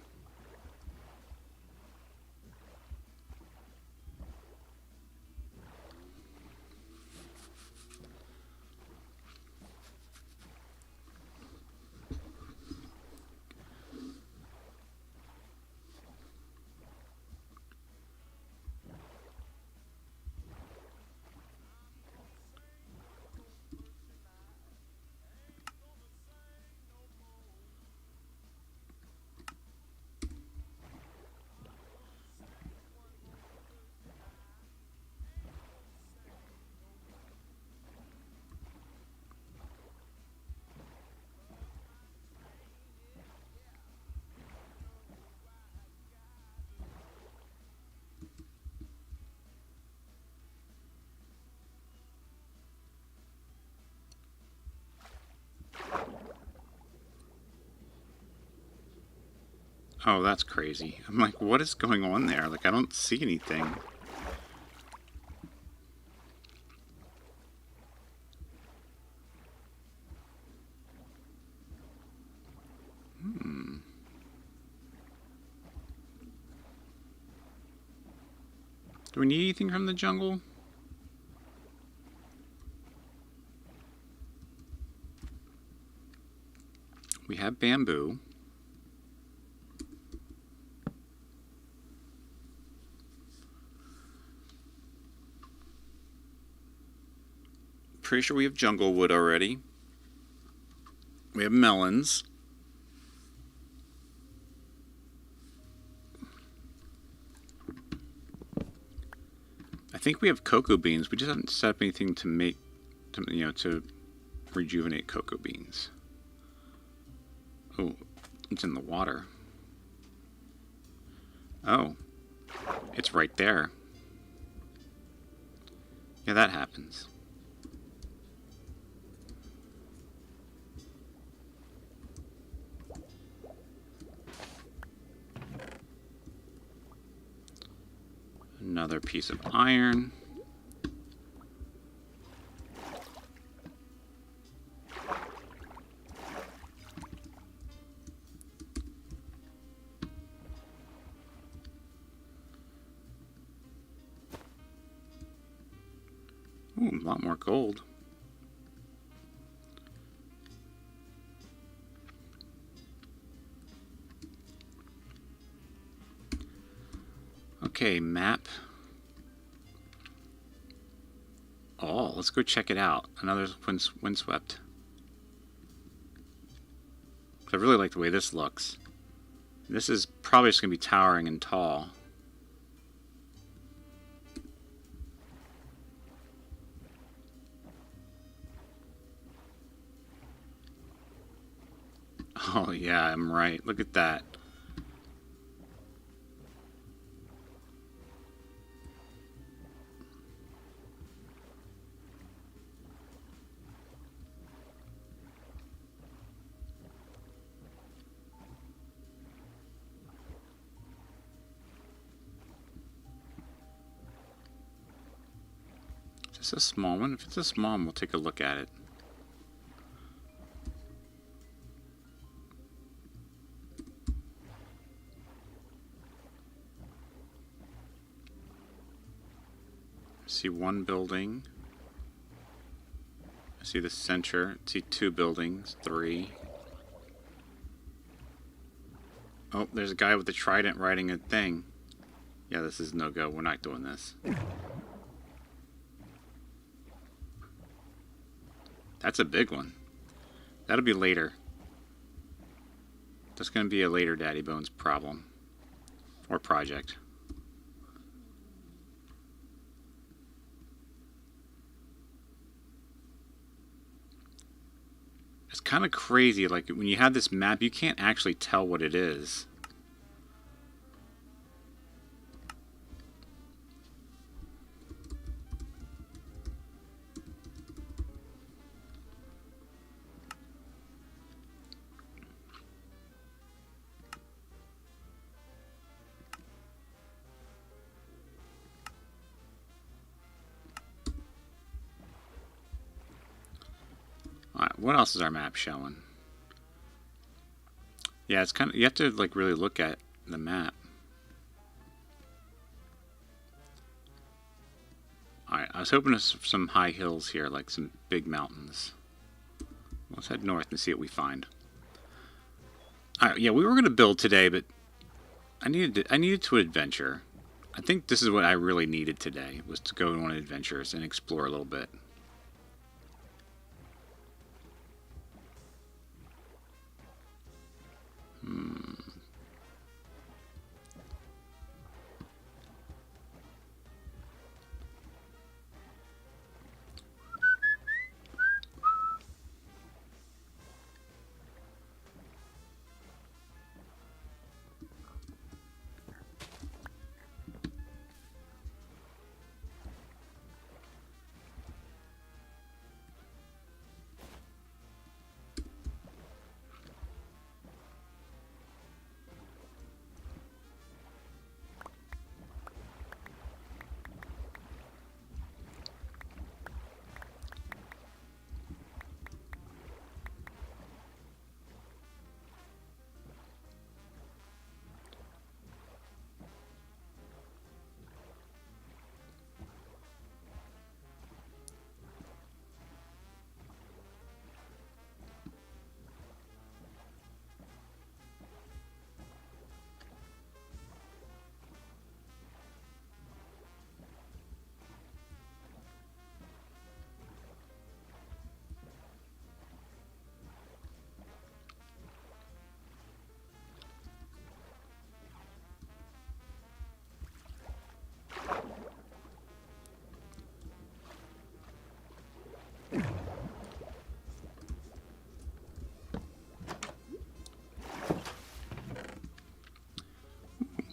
Oh, that's crazy. I'm like, what is going on there? Like, I don't see anything. Do we need anything from the jungle? We have bamboo. Pretty sure we have jungle wood already. We have melons. I think we have cocoa beans. We just haven't set up anything to make, to rejuvenate cocoa beans. Oh, it's in the water. Oh, it's right there. Yeah, that happens. Another piece of iron. Ooh, a lot more gold. Okay, map. Oh, let's go check it out. Another windswept. I really like the way this looks. This is probably just going to be towering and tall. Oh yeah, I'm right. Look at that. Is this a small one? If it's a small one, we'll take a look at it. I see one building. I see the center. I see two buildings. 3. Oh, there's a guy with a trident riding a thing. Yeah, this is no go. We're not doing this. That's a big one. That'll be later. That's going to be a later Daddy Bones problem. Or project. It's kind of crazy. Like, when you have this map, you can't actually tell what it is. Alright, what else is our map showing? Yeah, it's kind of, you have to like really look at the map. Alright, I was hoping for some high hills here, like some big mountains. Let's head north and see what we find. Alright, yeah, we were going to build today, but I needed to adventure. I think this is what I really needed today, was to go on adventures and explore a little bit.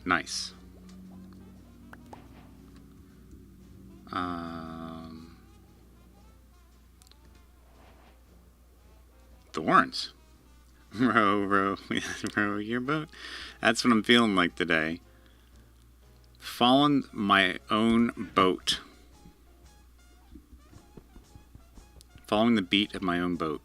Nice. Thorns. Row, row, row your boat. That's what I'm feeling like today. Fallen my own boat. Following the beat of my own boat.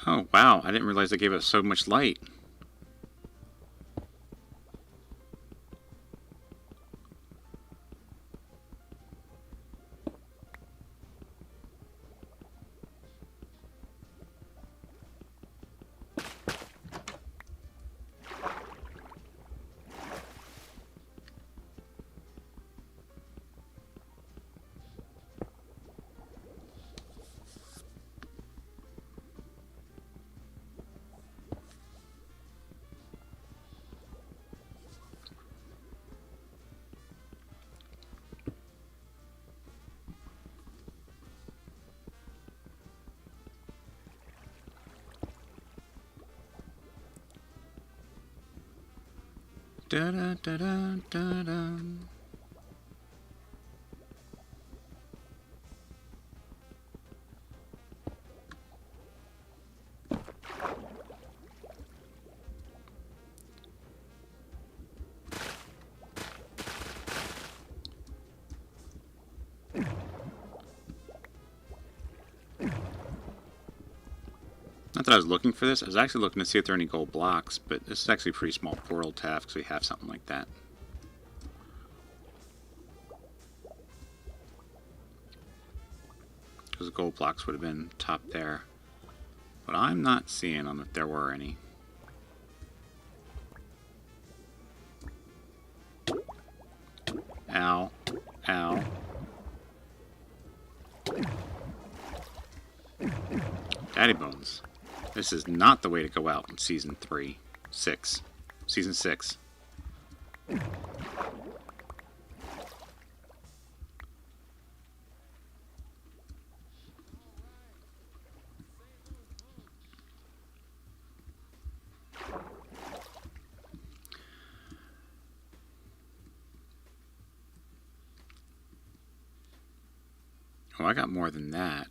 Oh, wow. I didn't realize they gave us so much light. Da da da da da da. Not that I was looking for this. I was actually looking to see if there are any gold blocks, but this is actually a pretty small portal to have because we have something like that. Because the gold blocks would have been top there. But I'm not seeing them if there were any. Ow. Ow. Daddy bones. This is not the way to go out in season 6. Season 6. Oh, I got more than that.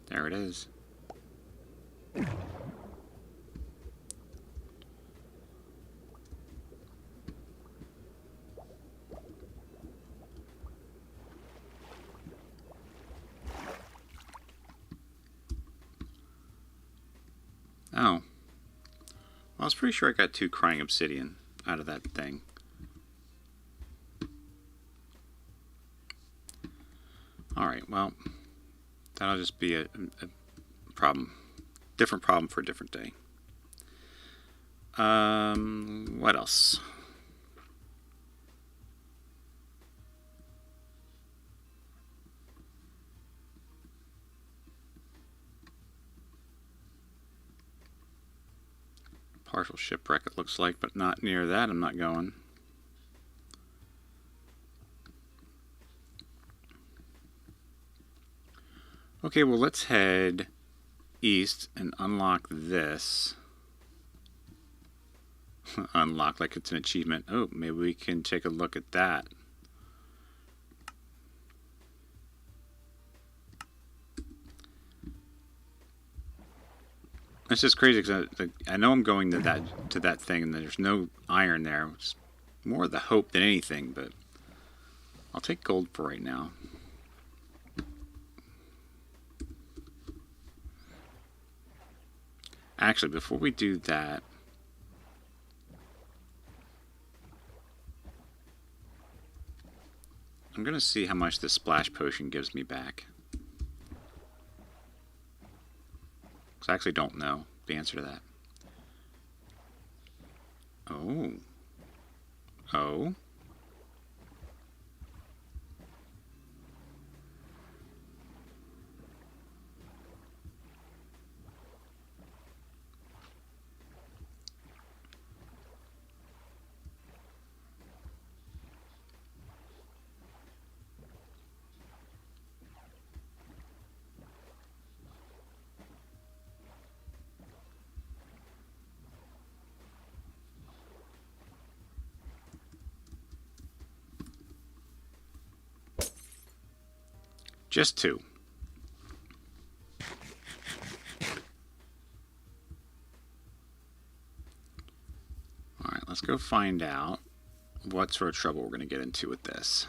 There it is. Oh. Well, I was pretty sure I got 2 crying obsidian out of that thing. Alright, well, that'll just be a problem. Different problem for a different day. What else? Partial shipwreck it looks like, but not near that I'm not going. Okay, well let's head east and unlock this. Unlock like it's an achievement. Oh, maybe we can take a look at that. It's just crazy because I know I'm going to that thing and there's no iron there. Which more the hope than anything, but I'll take gold for right now. Actually, before we do that, I'm going to see how much the splash potion gives me back. Because I actually don't know the answer to that. Oh. Oh. Just 2. Alright, let's go find out what sort of trouble we're going to get into with this.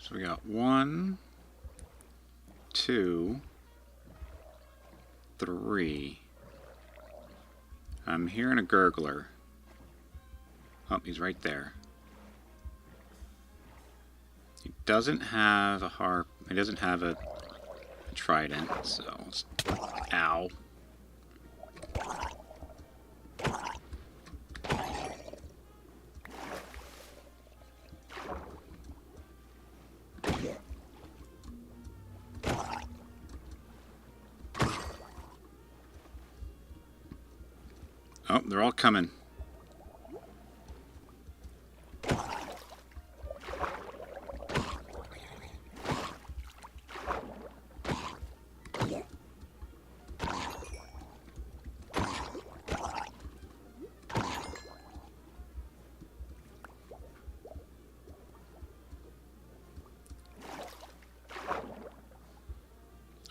So we got 1, 2, 3. I'm hearing a gurgler. Oh, he's right there. He doesn't have a harp. He doesn't have a trident, so... Ow. Oh, they're all coming.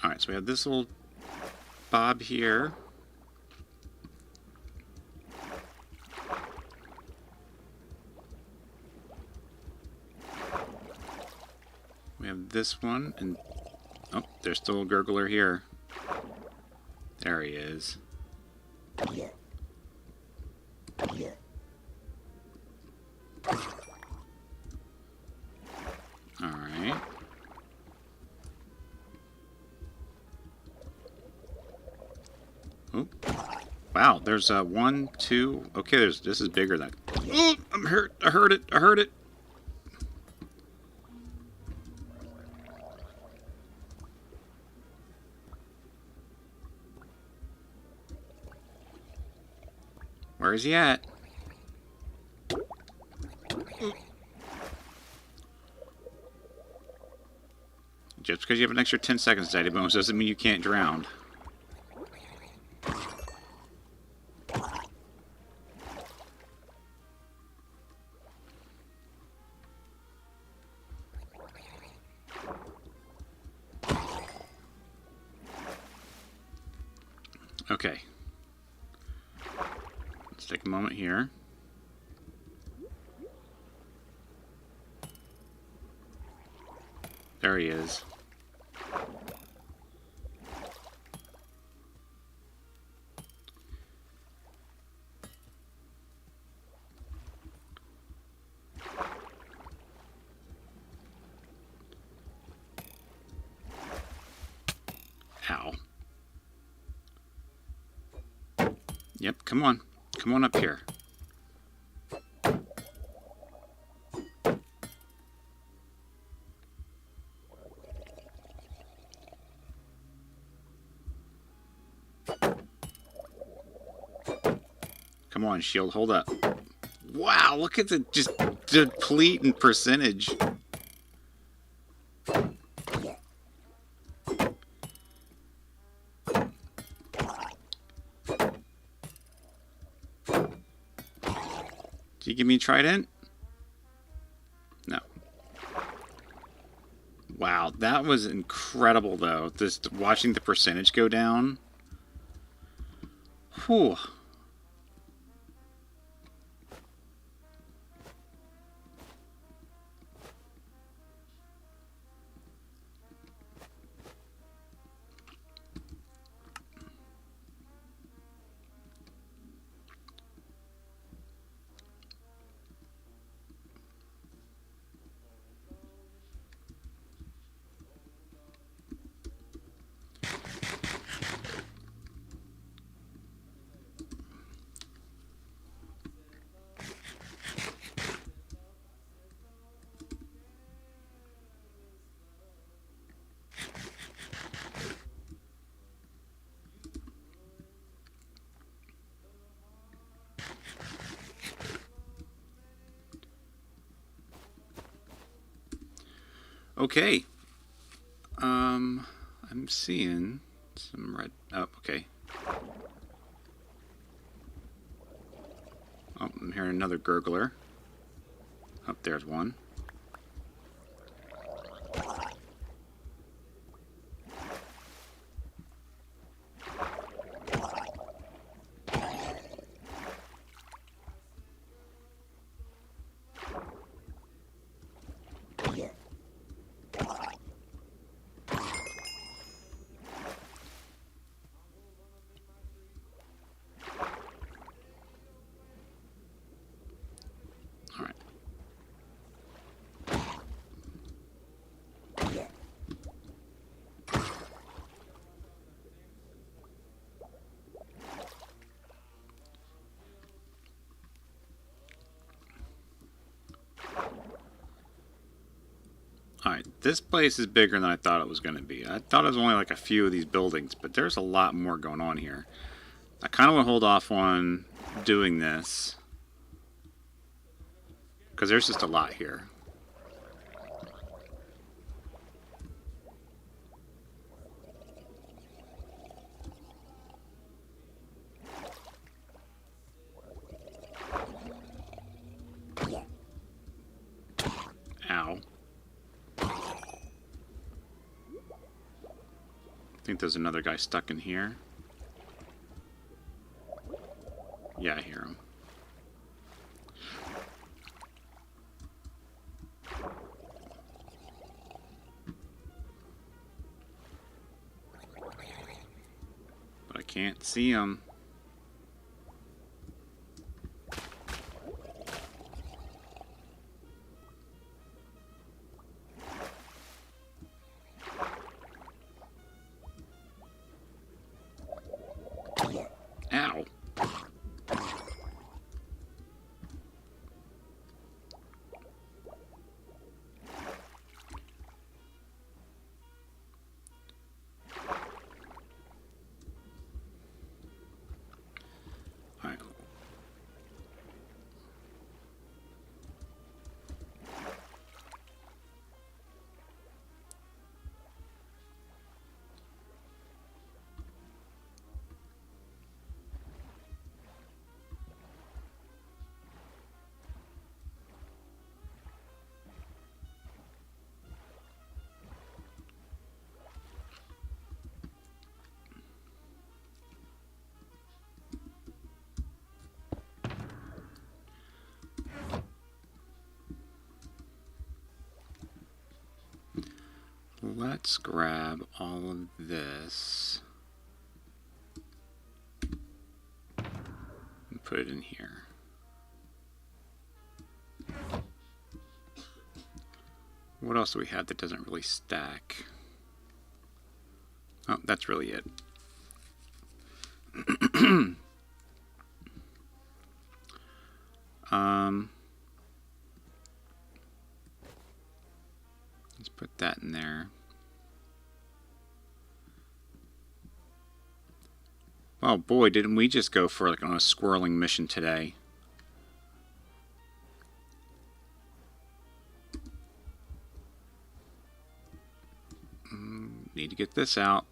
Alright, so we have this little bob here. We have this one, and oh, there's still a gurgler here. There he is. Alright. Oh. Wow, there's 1, 2. Okay, this is bigger than. Oh, I'm hurt. I heard it. I heard it. Where is he at? Just because you have an extra 10 seconds, Daddy Bones, doesn't mean you can't drown. Okay. Let's take a moment here. There he is. Ow. Yep, come on. Come on up here. Come on, shield, hold up. Wow, look at the just depleting percentage. Did you give me a trident? No. Wow, that was incredible though. Just watching the percentage go down. Whew. Okay. I'm seeing some red. Oh, okay. Oh, I'm hearing another gurgler. Oh, there's one. Alright, this place is bigger than I thought it was going to be. I thought it was only like a few of these buildings, but there's a lot more going on here. I kind of want to hold off on doing this, because there's just a lot here. Ow. I think there's another guy stuck in here. Yeah, I hear him. But I can't see him. Ow. let's grab all of this and put it in here. What else do we have that doesn't really stack? Oh, that's really it. Let's put that in there. Oh boy, didn't we just go for like on a squirreling mission today. Need to get this out.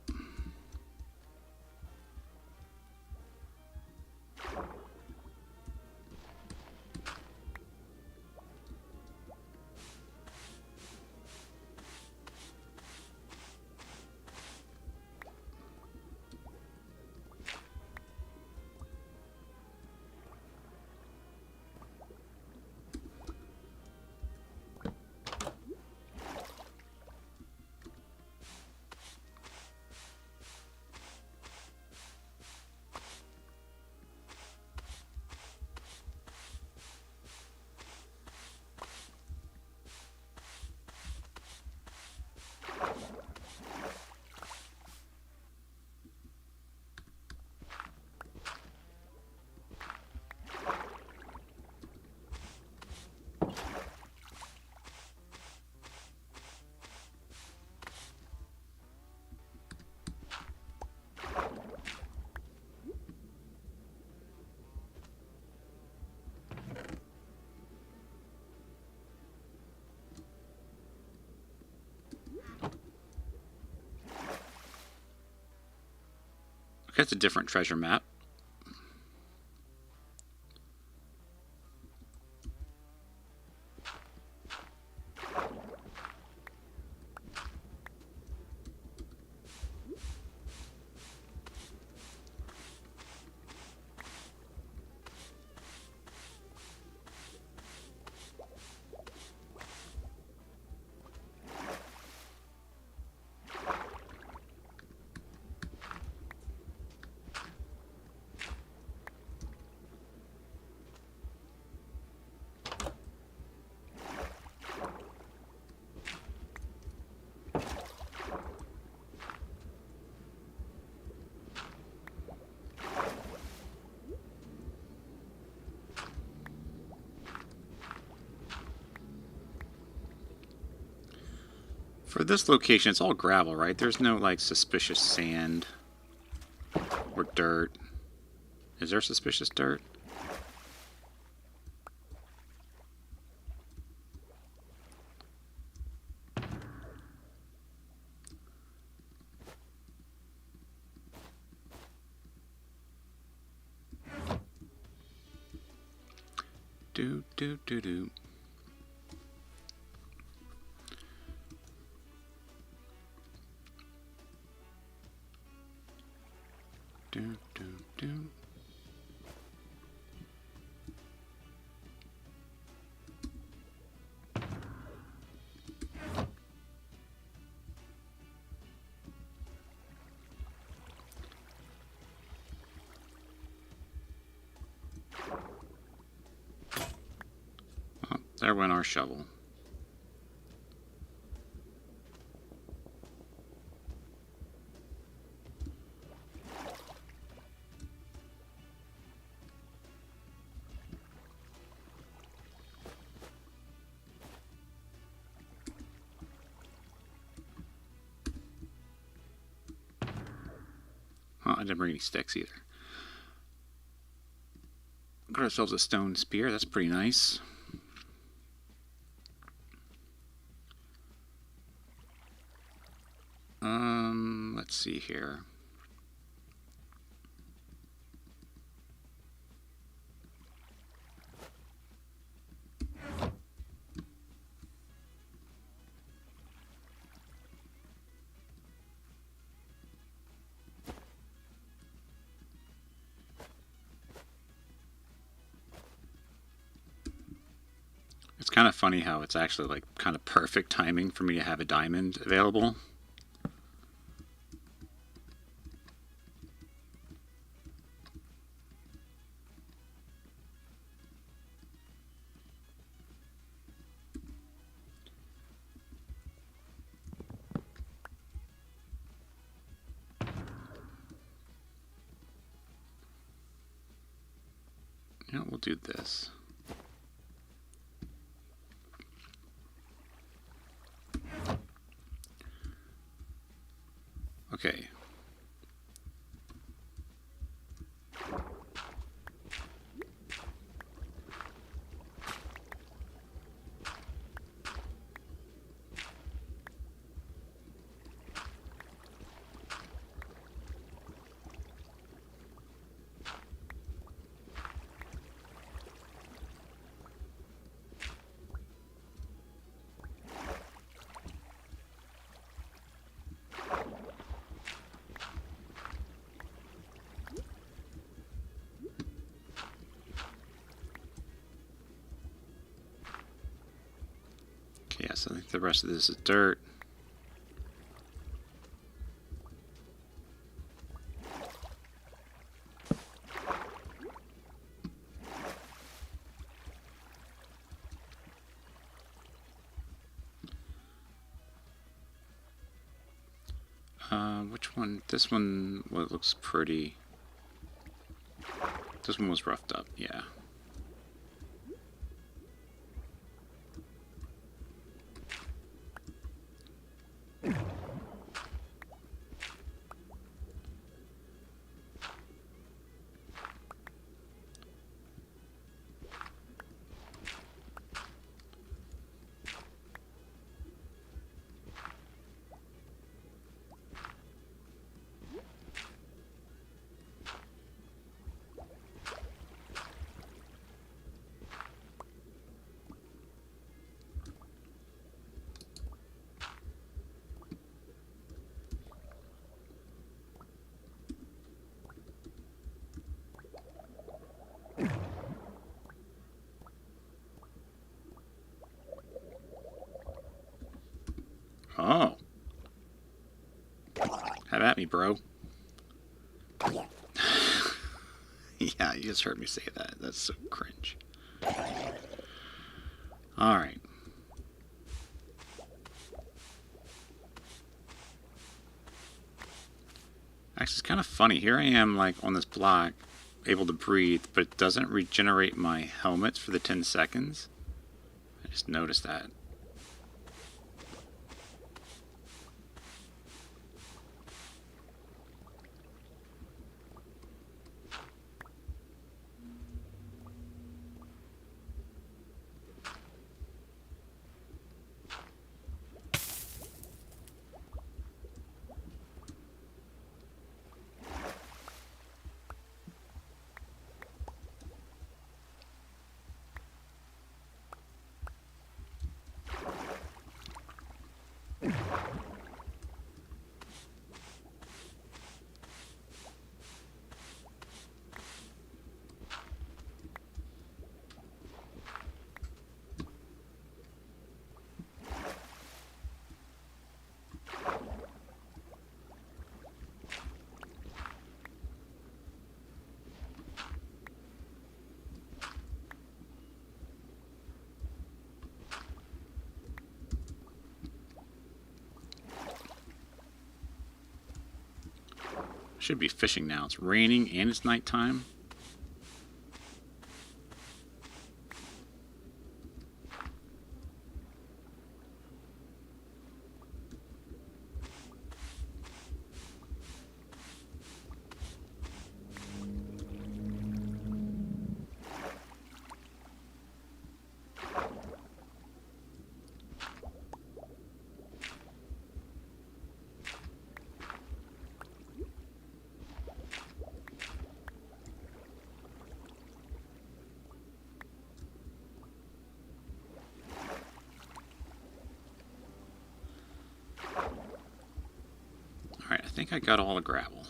That's a different treasure map. For this location, it's all gravel, right? There's no, like, suspicious sand or dirt. Is there suspicious dirt? Do. Oh, there went our shovel. I didn't bring any sticks either. Got ourselves a stone spear. That's pretty nice. Let's see here. It's kind of funny how it's actually like kind of perfect timing for me to have a diamond available. You know, we'll do this. Okay. Okay, yes, I think the rest of this is dirt. Which one? This one, well, it looks pretty. This one was roughed up, yeah. Oh. Have at me, bro. Yeah, you just heard me say that. That's so cringe. Alright. Actually, it's kind of funny. Here I am, like, on this block, able to breathe, but it doesn't regenerate my helmets for the 10 seconds. I just noticed that. Should be fishing now. It's raining and it's nighttime. Alright, I think I got all the gravel.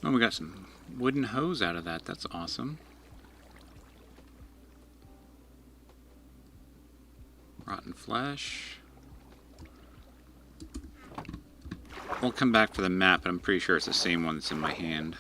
Oh, we got some wooden hose out of that. That's awesome. Rotten flesh. We'll come back for the map, but I'm pretty sure it's the same one that's in my hand.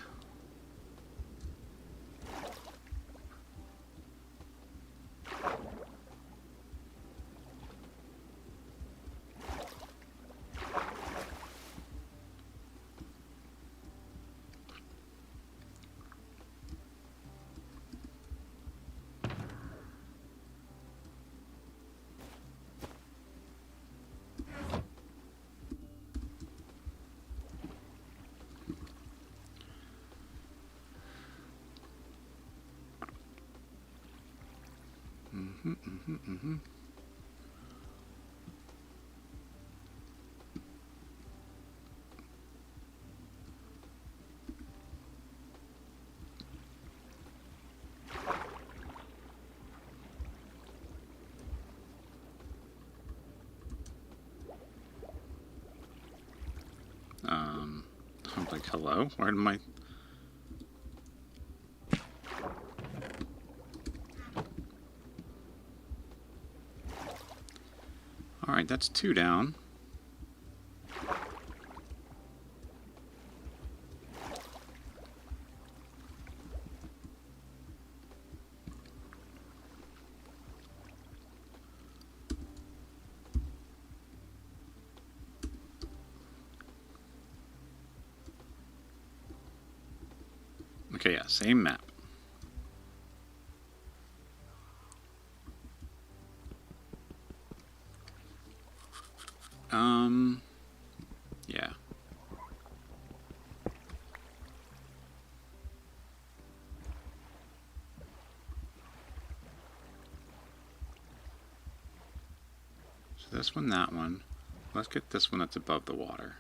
I'm like, hello? Where am I? Alright, that's 2 down. Okay, yeah, same map. Yeah. So this one, that one. Let's get this one that's above the water.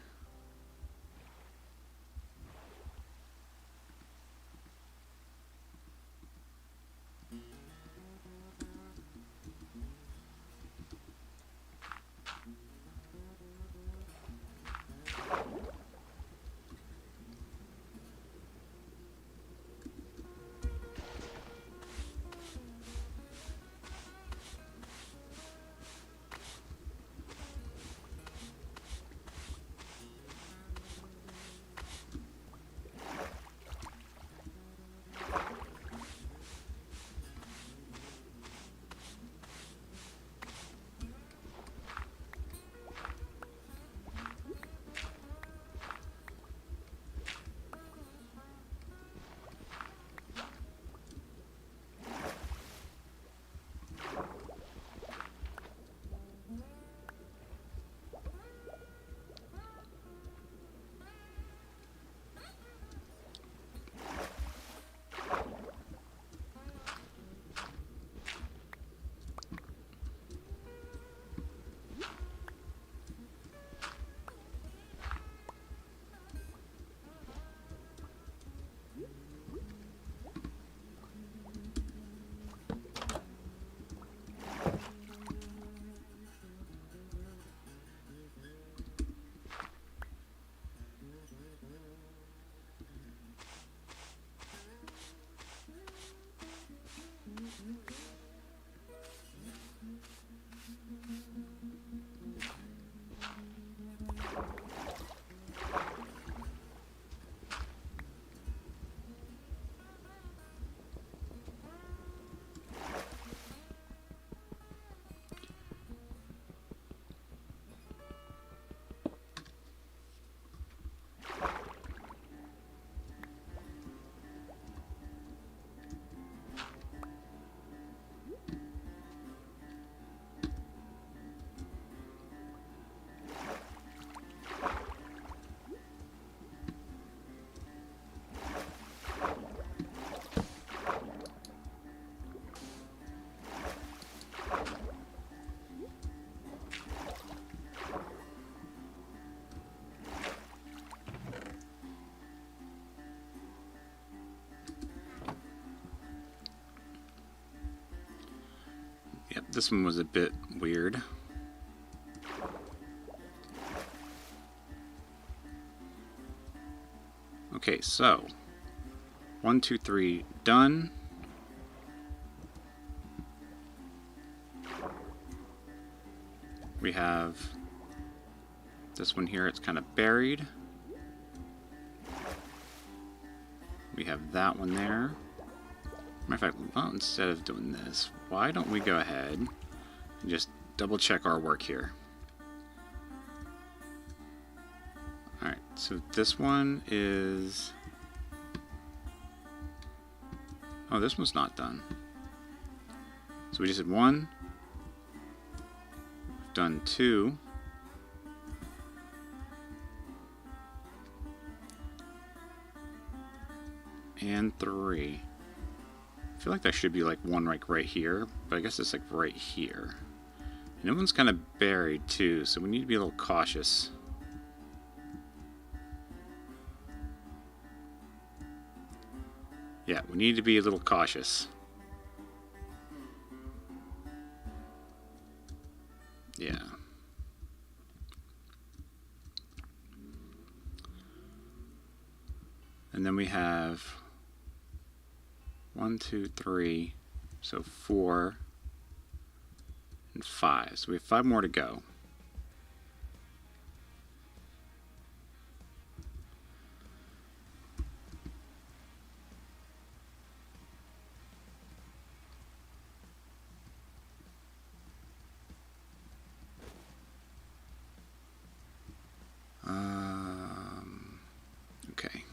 Yep, this one was a bit weird. Okay, so 1, 2, 3, done. We have This one here, it's kind of buried. We have that one there. Matter of fact, well, instead of doing this, why don't we go ahead and just double check our work here. Alright, so this one is... Oh, this one's not done. So we just did 1. We've done 2. And 3. I feel like that should be like one like right here, but I guess it's like right here. And that one's kind of buried too, so we need to be a little cautious. Yeah, we need to be a little cautious. Yeah. And then we have 1, 2, 3, so 4 and 5. So we have 5 more to go. Okay.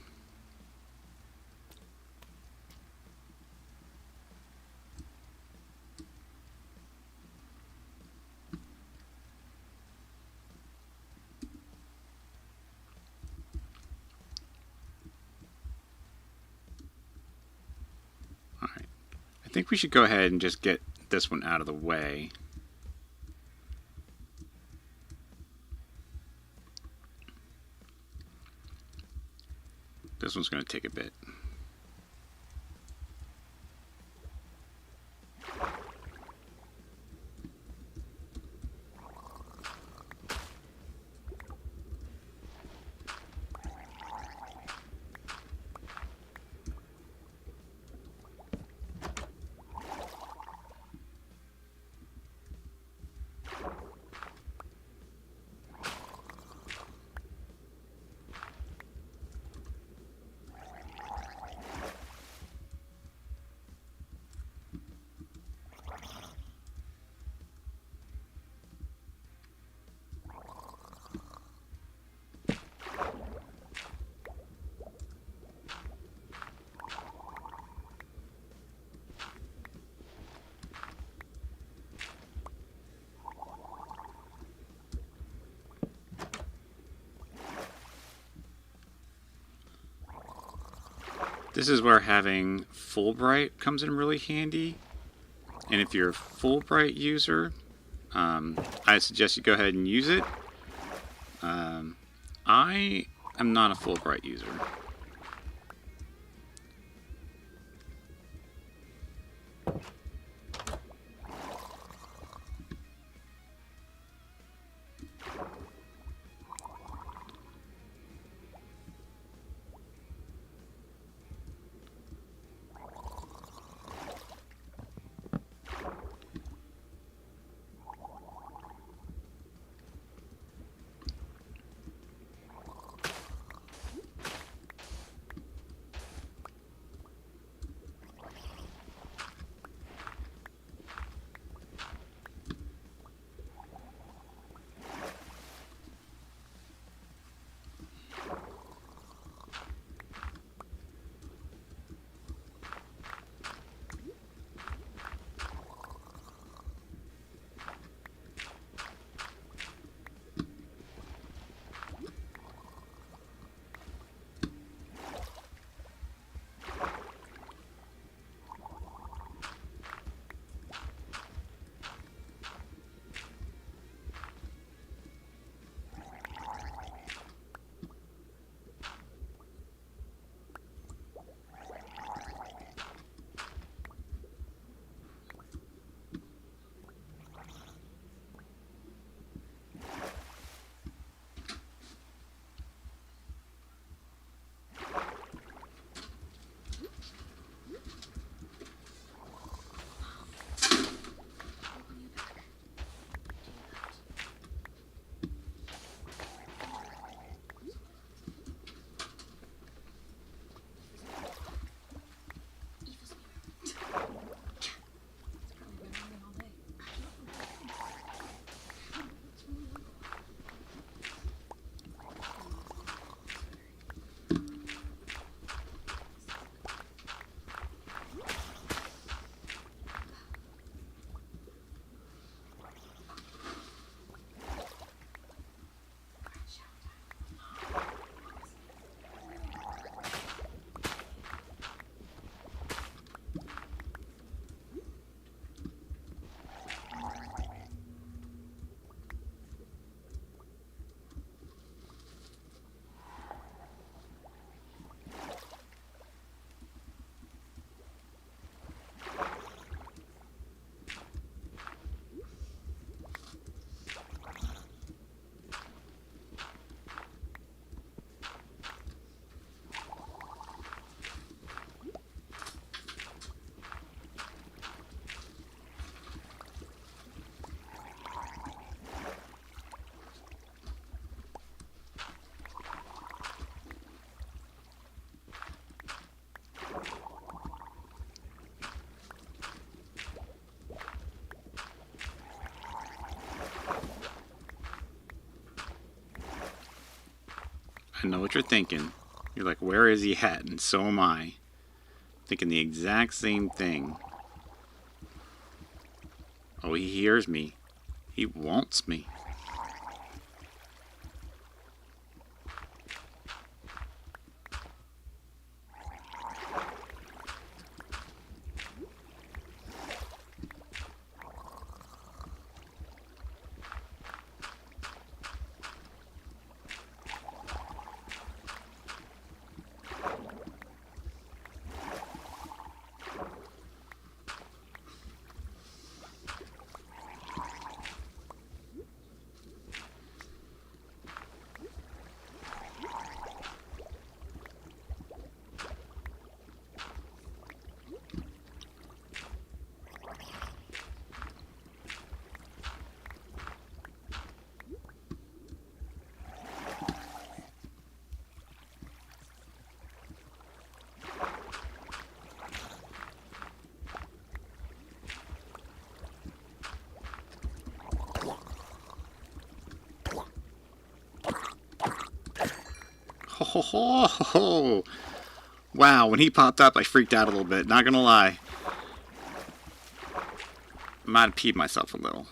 All right. I think we should go ahead and just get this one out of the way. This one's going to take a bit. This is where having Fulbright comes in really handy. And if you're a Fulbright user, I suggest you go ahead and use it. I am not a Fulbright user. I know what you're thinking. You're like, where is he at? And so am I. Thinking the exact same thing. Oh, he hears me. He wants me. Ho ho ho ho! Wow, when he popped up, I freaked out a little bit. Not gonna lie. I might have peed myself a little.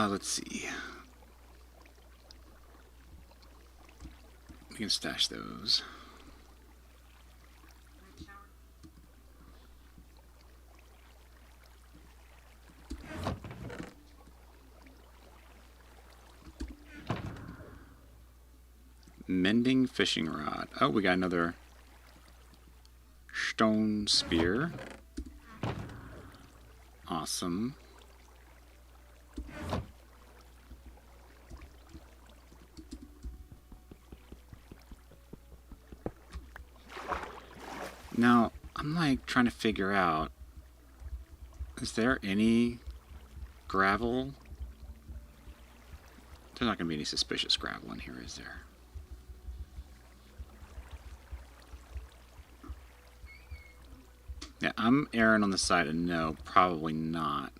Let's see. We can stash those. Mending fishing rod. Oh, we got another stone spear. Awesome. Now, I'm like trying to figure out, is there any gravel? There's not going to be any suspicious gravel in here, is there? Yeah, I'm erring on the side of no, probably not.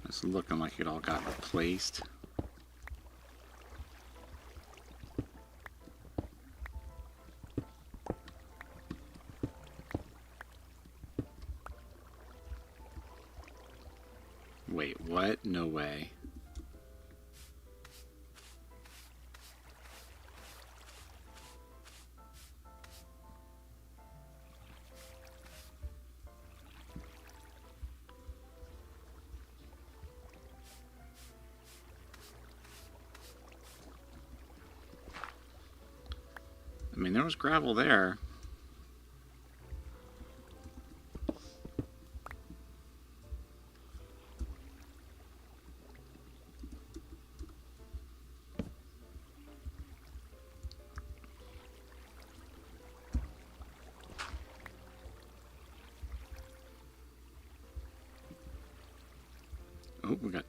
It's looking like it all got replaced. Wait, what? No way. I mean, there was gravel there. Oh, we got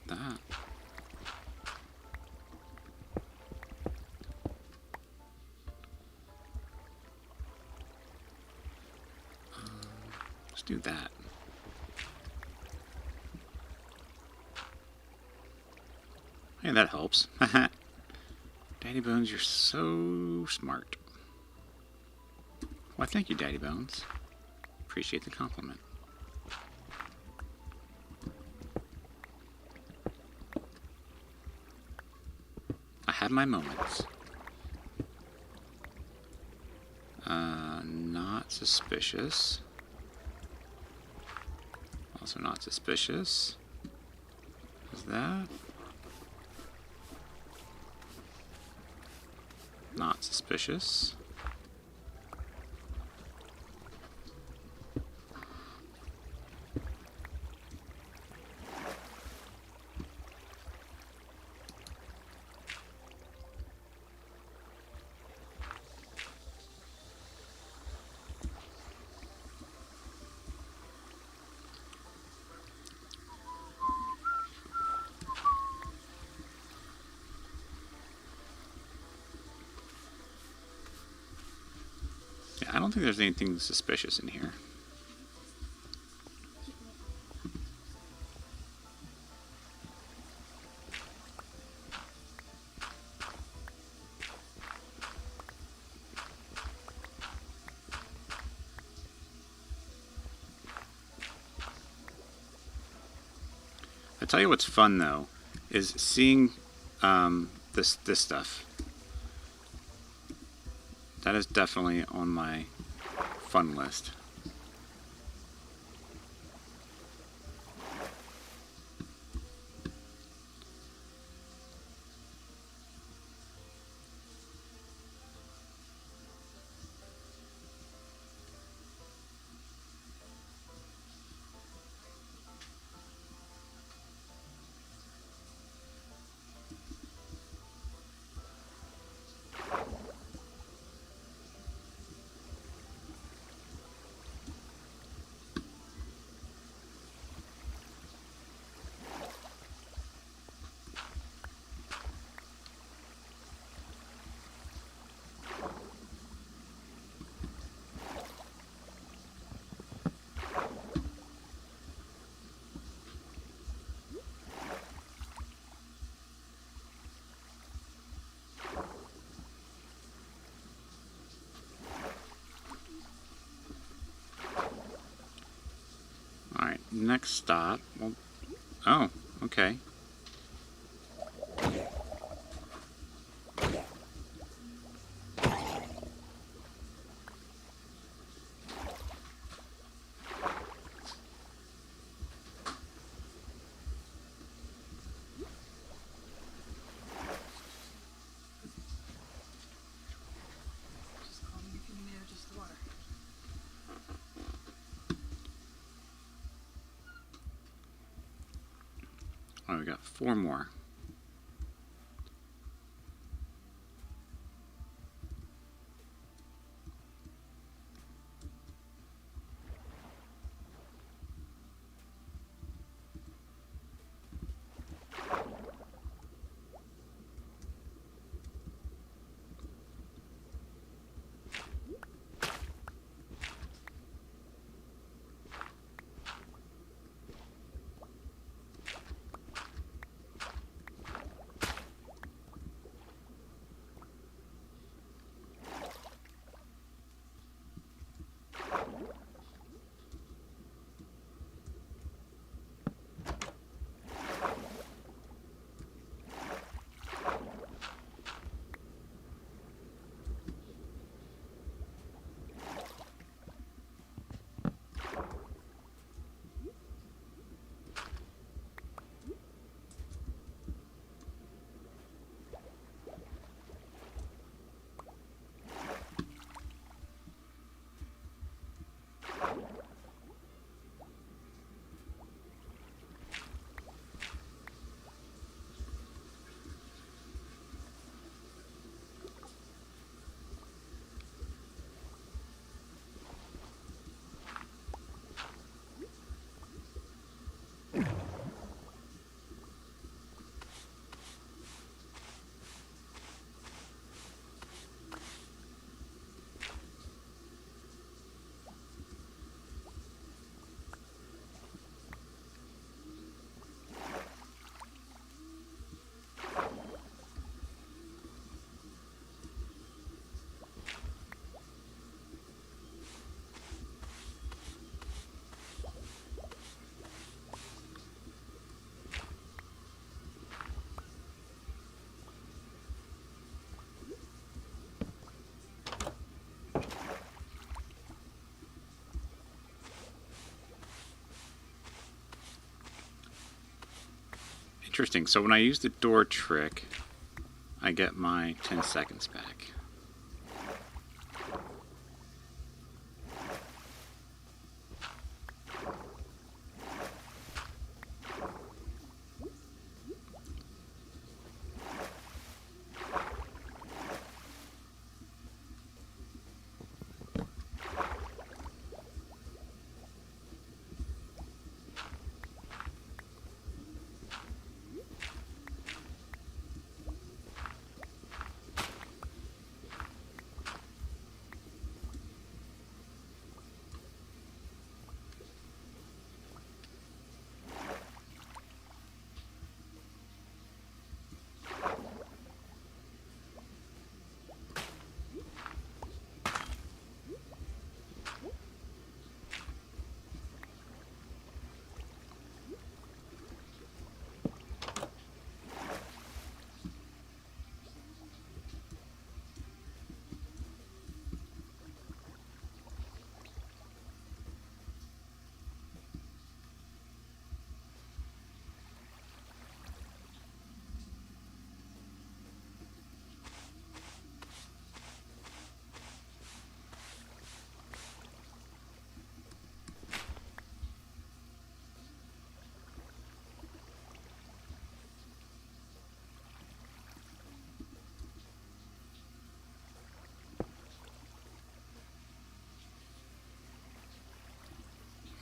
that. Let's do that. Hey, that helps. Daddy Bones, you're so smart. Why, thank you, Daddy Bones. Appreciate the compliment. I have my moments. Not suspicious. Also not suspicious. Is that? Not suspicious. I don't think there's anything suspicious in here. I tell you what's fun though, is seeing this stuff. That is definitely on my fun list. Alright, next stop. Well, oh, okay. Oh, we got 4 more. Interesting. So when I use the door trick, I get my 10 seconds back.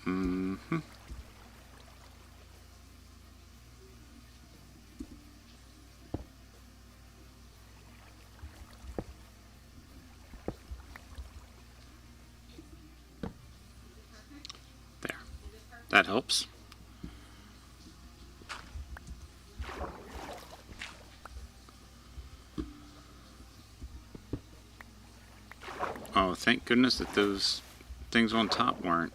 Mm-hmm. There. That helps. Oh, thank goodness that those things on top weren't.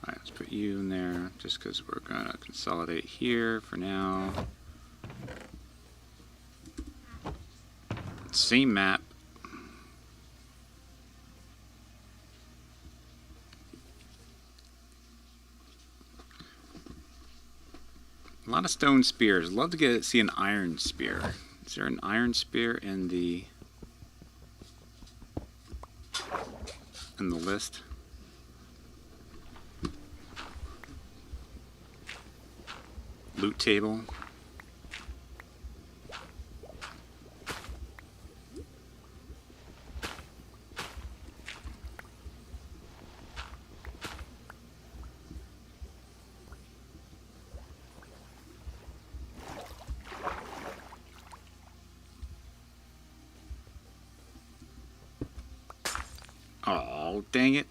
Alright, let's put you in there just because we're going to consolidate here for now. Same map. A lot of stone spears. I'd love to see an iron spear. Is there an iron spear in the list? Loot table. Oh, dang it.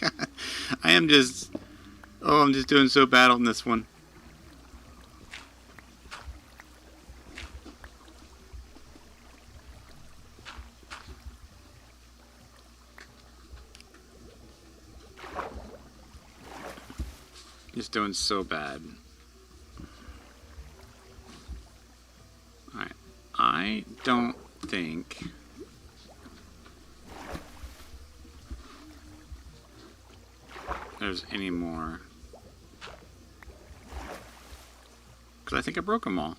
God. I'm just doing so bad on this one. Just doing so bad. Alright. I don't think there's any more. Because I think I broke them all.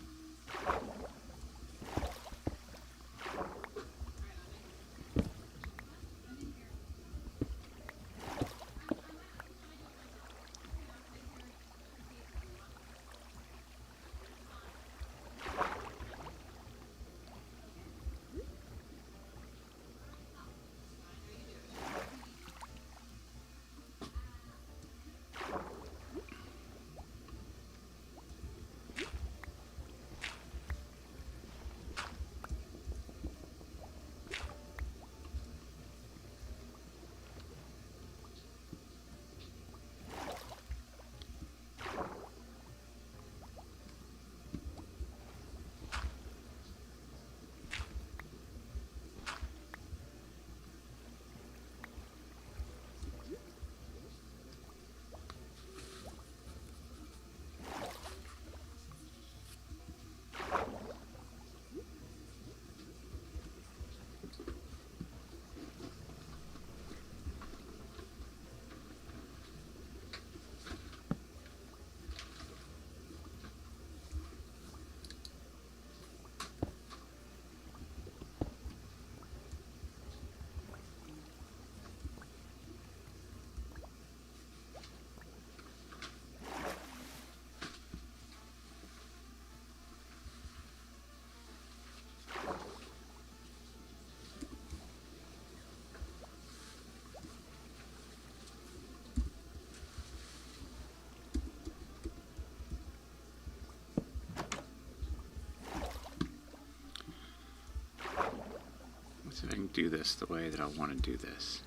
Let's see if I can do this the way that I want to do this.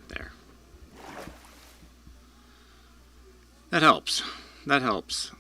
There. That helps. That helps.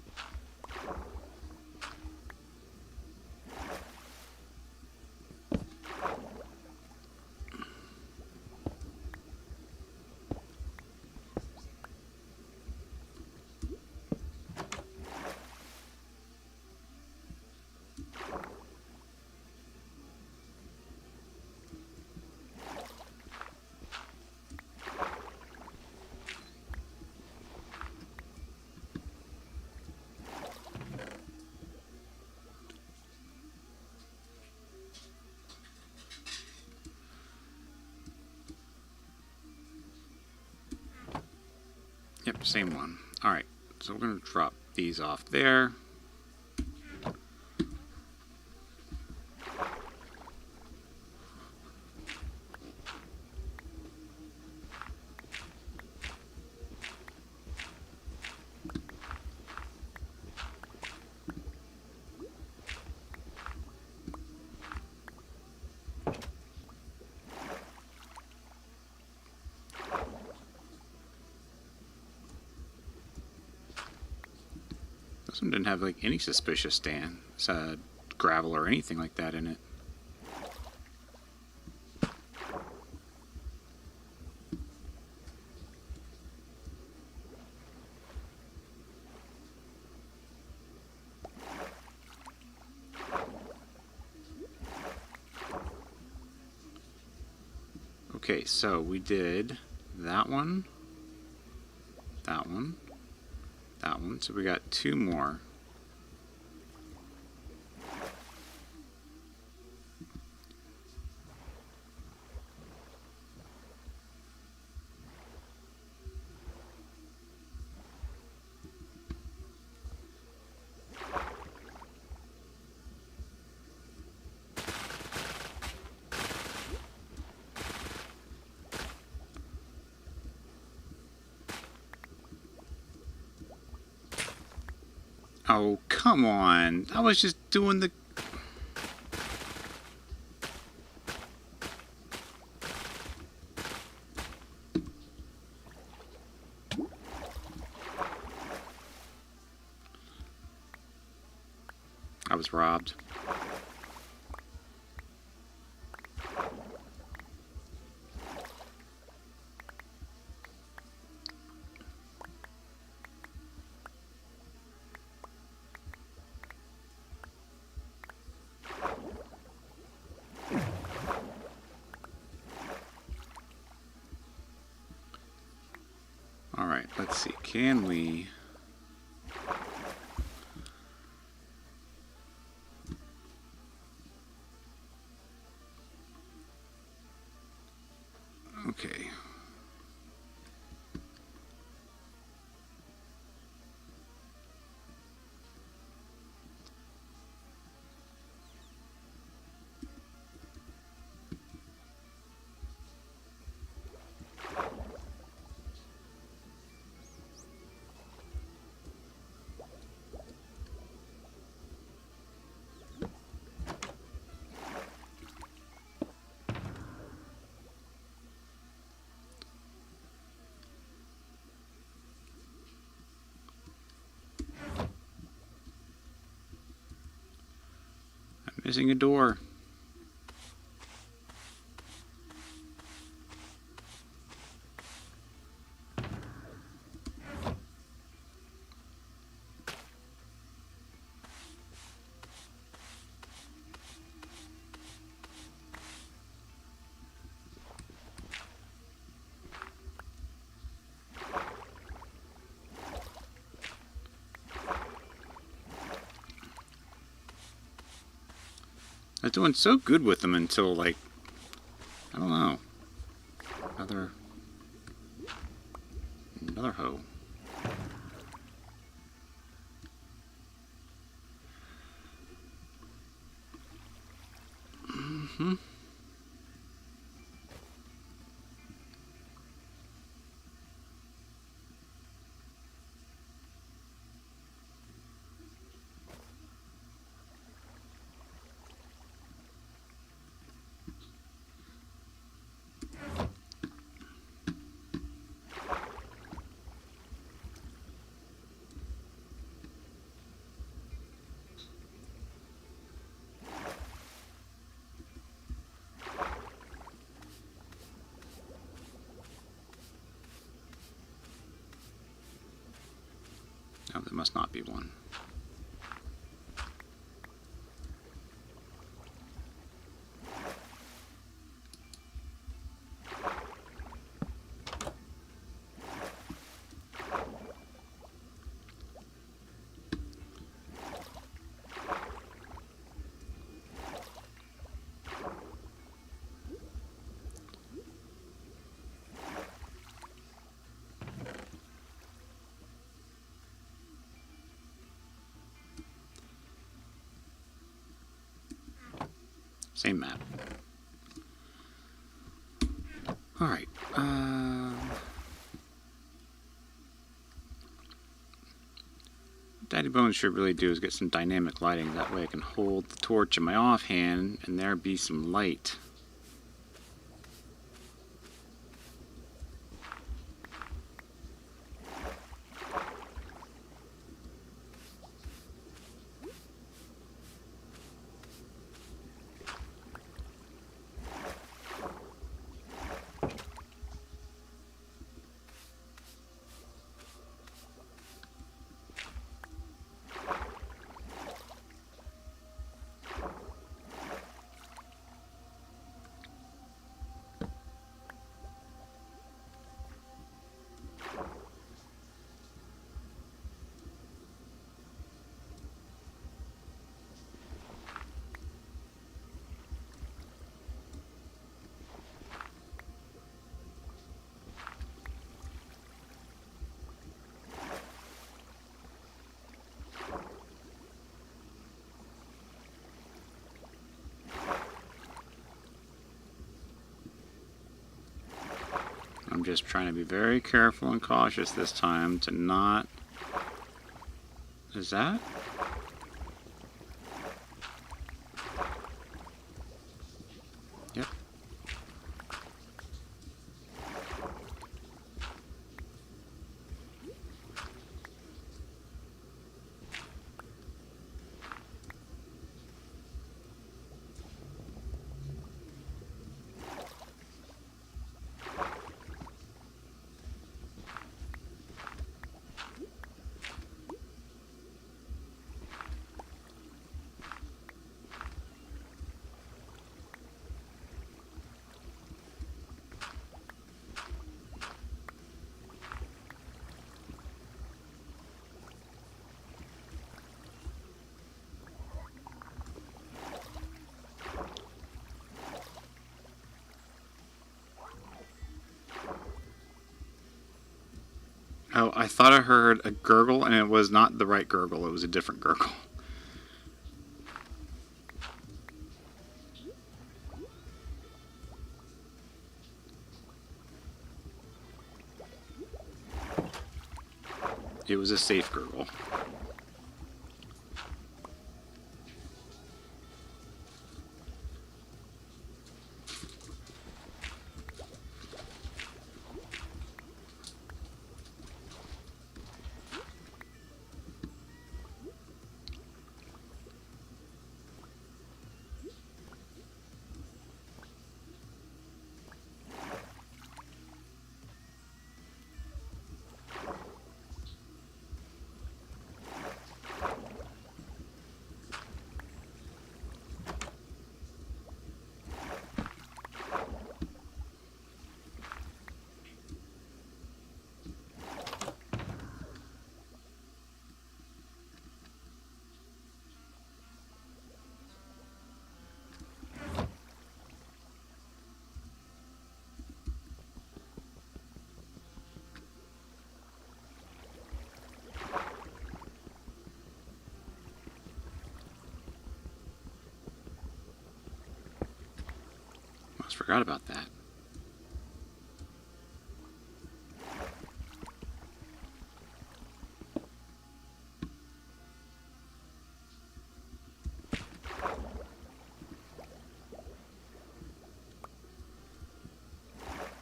Yep, same one. Alright, so we're going to drop these off there. This one didn't have like any suspicious gravel or anything like that in it. Okay, so we did that one, that one, that one. So we got two more. Oh, come on. I was just doing the... was robbed. Alright, let's see. Can we... Okay. Missing a door. I was doing so good with them until, like, I don't know. Another hoe. Mm-hmm. Oh, there must not be one. Same map. Alright. Daddy Bones should really do is get some dynamic lighting. That way I can hold the torch in my offhand and there be some light. I'm just trying to be very careful and cautious this time to not... Is that? Yep. Oh, I thought I heard a gurgle, and it was not the right gurgle. It was a different gurgle. It was a safe gurgle. Almost forgot about that.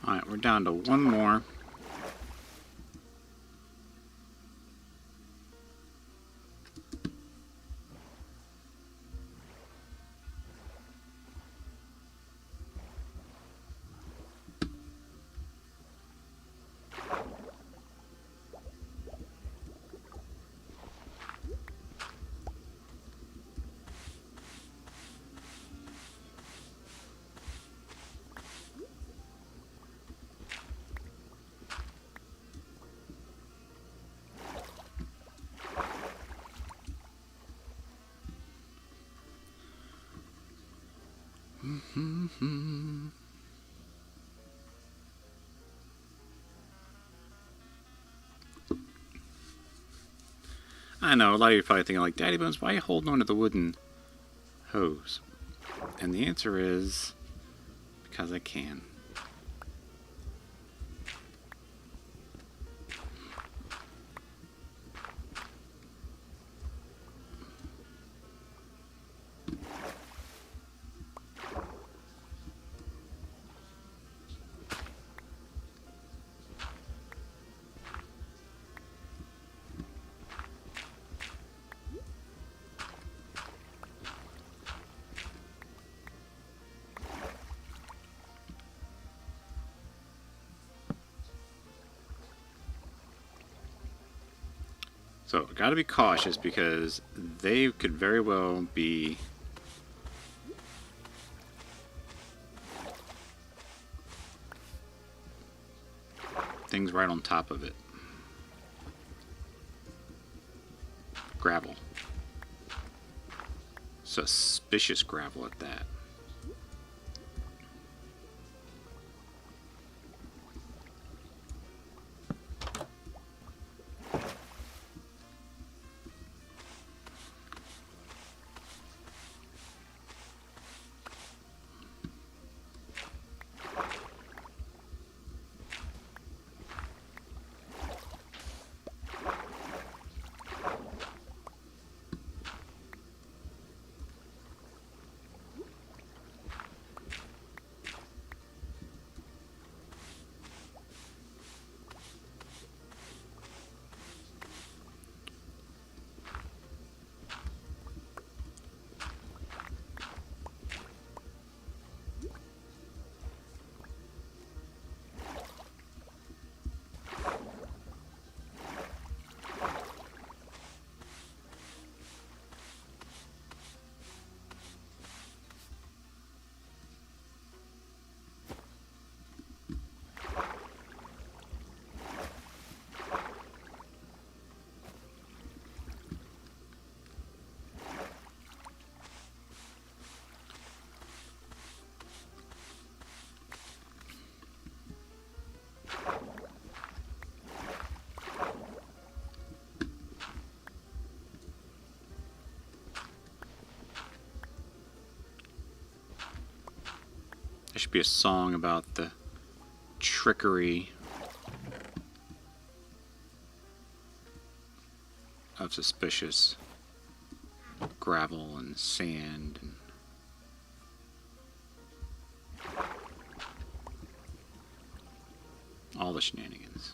Alright, we're down to one more. I know, a lot of you are probably thinking like, Daddy Bones, why are you holding on to the wooden hose? And the answer is, because I can. So, gotta be cautious because they could very well be things right on top of it. Gravel. Suspicious gravel at that. should be a song about the trickery of suspicious gravel and sand and all the shenanigans.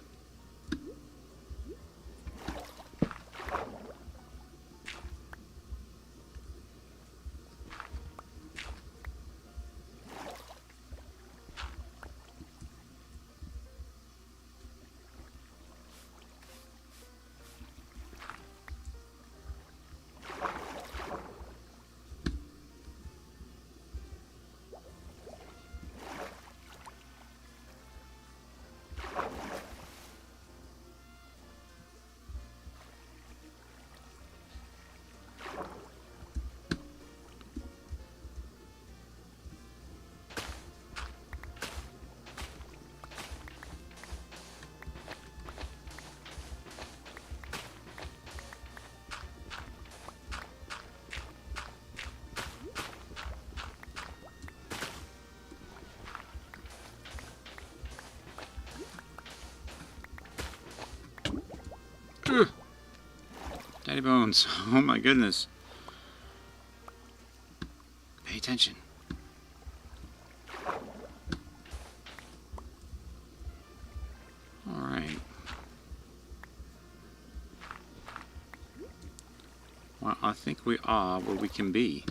Ugh. Daddy Bones, oh my goodness. Pay attention. Alright. Well, I think we are where we can be.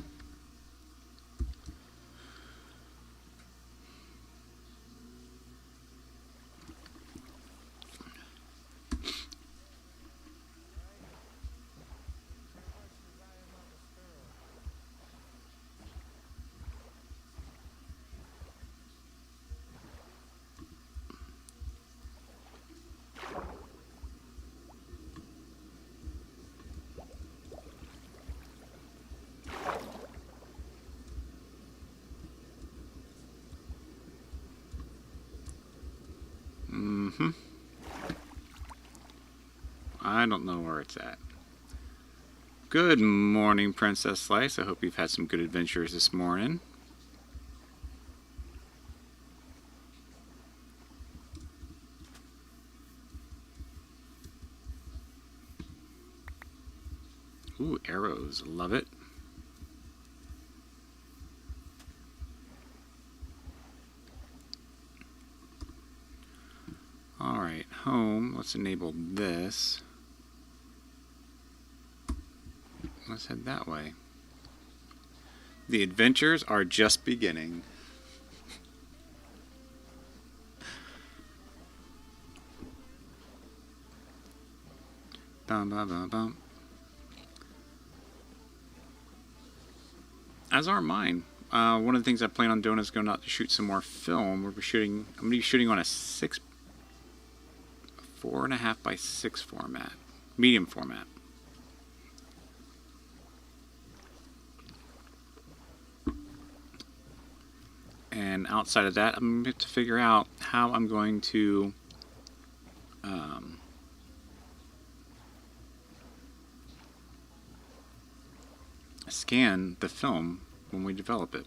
I don't know where it's at. Good morning, Princess Slice. I hope you've had some good adventures this morning. Ooh, arrows. Love it. Alright, home. Let's enable this. Let's head that way. The adventures are just beginning. Bum, bum, bum, bum. As are mine. One of the things I plan on doing is going out to shoot some more film. I'm going to be shooting on a 4.5 by 6 format, medium format. And outside of that, I'm going to have to figure out how I'm going to scan the film when we develop it.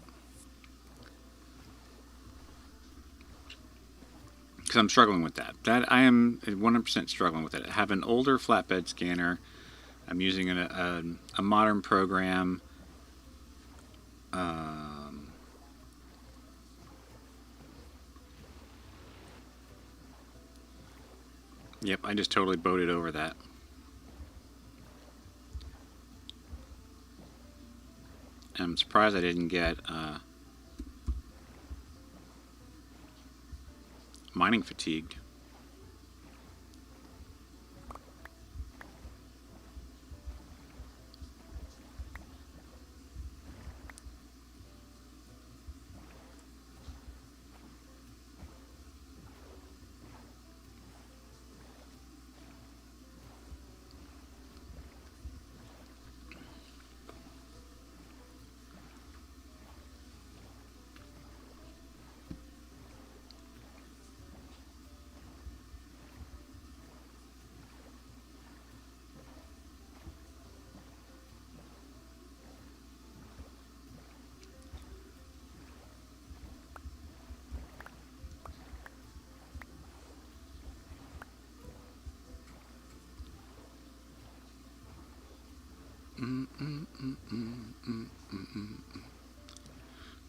Because I'm struggling with that. I am 100% struggling with it. I have an older flatbed scanner. I'm using a modern program. Yep, I just totally boated over that. I'm surprised I didn't get mining fatigued.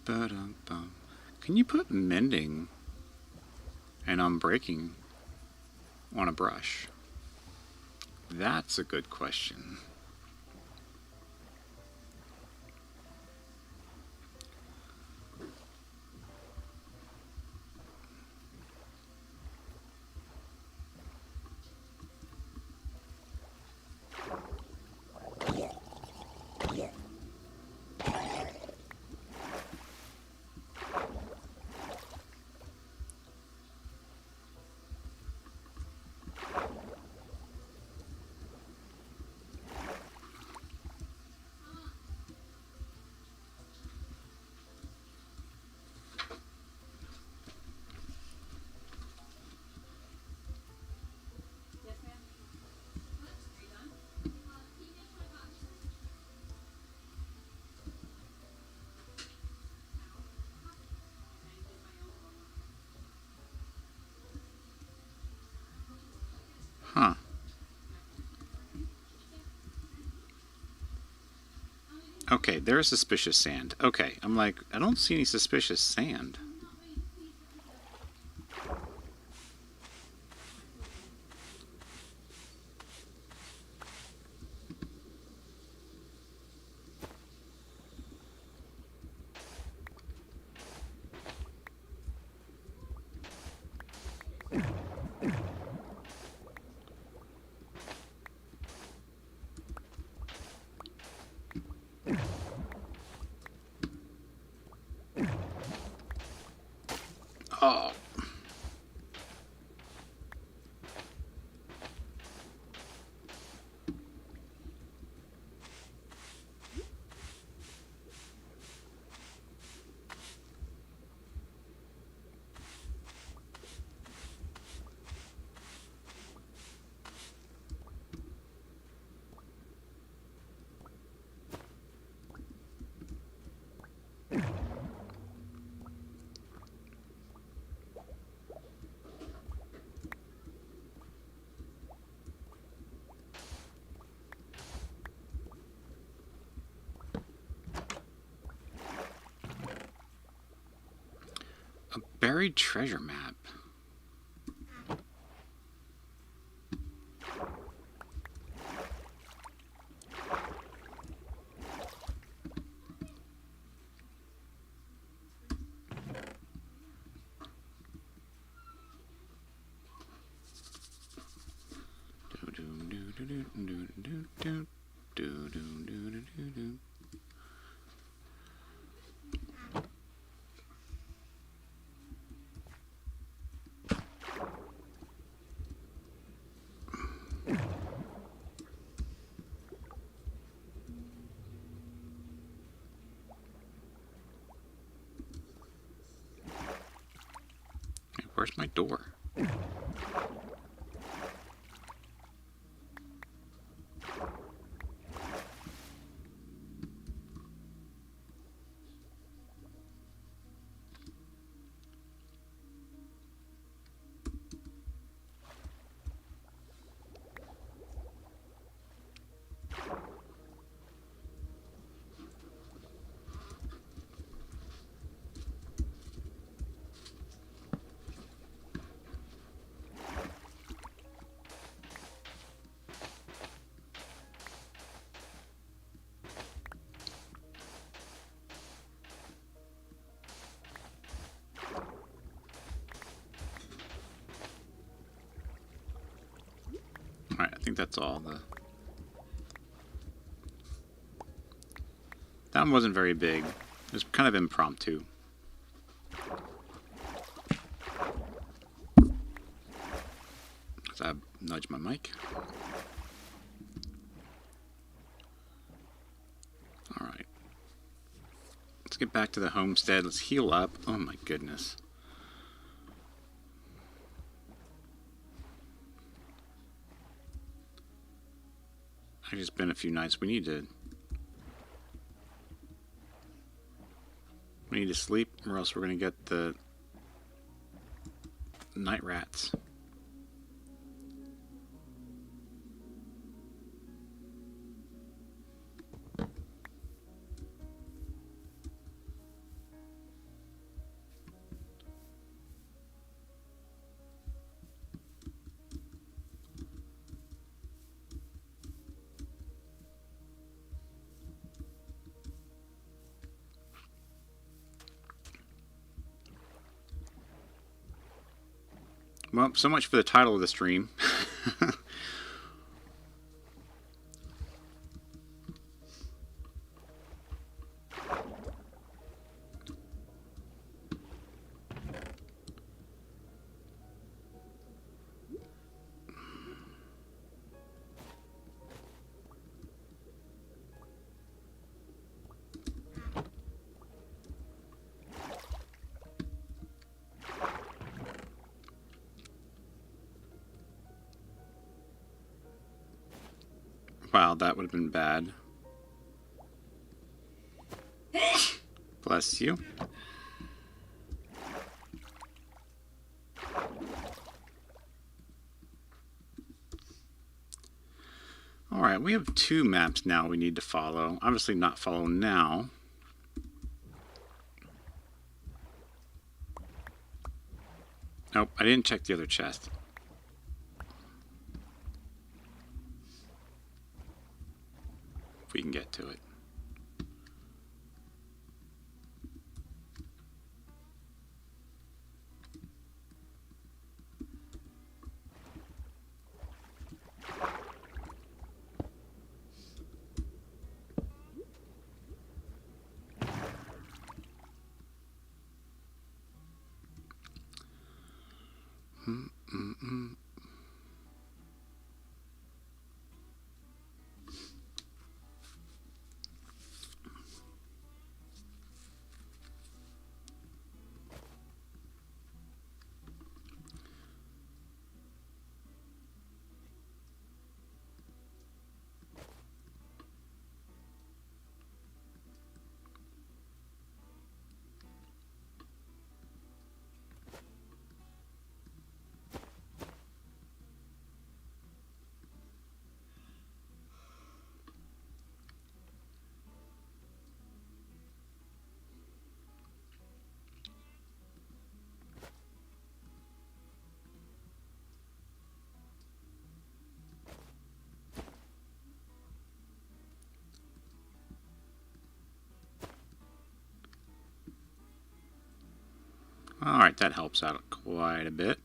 Ba-dum-bum. Can you put mending and unbreaking on a brush? That's a good question. Huh. Okay, there's suspicious sand. Okay, I'm like, I don't see any suspicious sand. Oh. A buried treasure map. Where's my door? Alright, I think that's all. That one wasn't very big. It was kind of impromptu. So I nudge my mic. Alright. Let's get back to the homestead. Let's heal up. Oh my goodness. I just been a few nights. We need to sleep, or else we're gonna get the night rats. Well, so much for the title of the stream. Wow, that would have been bad. Bless you. Alright, we have 2 maps now we need to follow. Obviously not follow now. Nope, I didn't check the other chest. If we can get to it. Alright, that helps out quite a bit.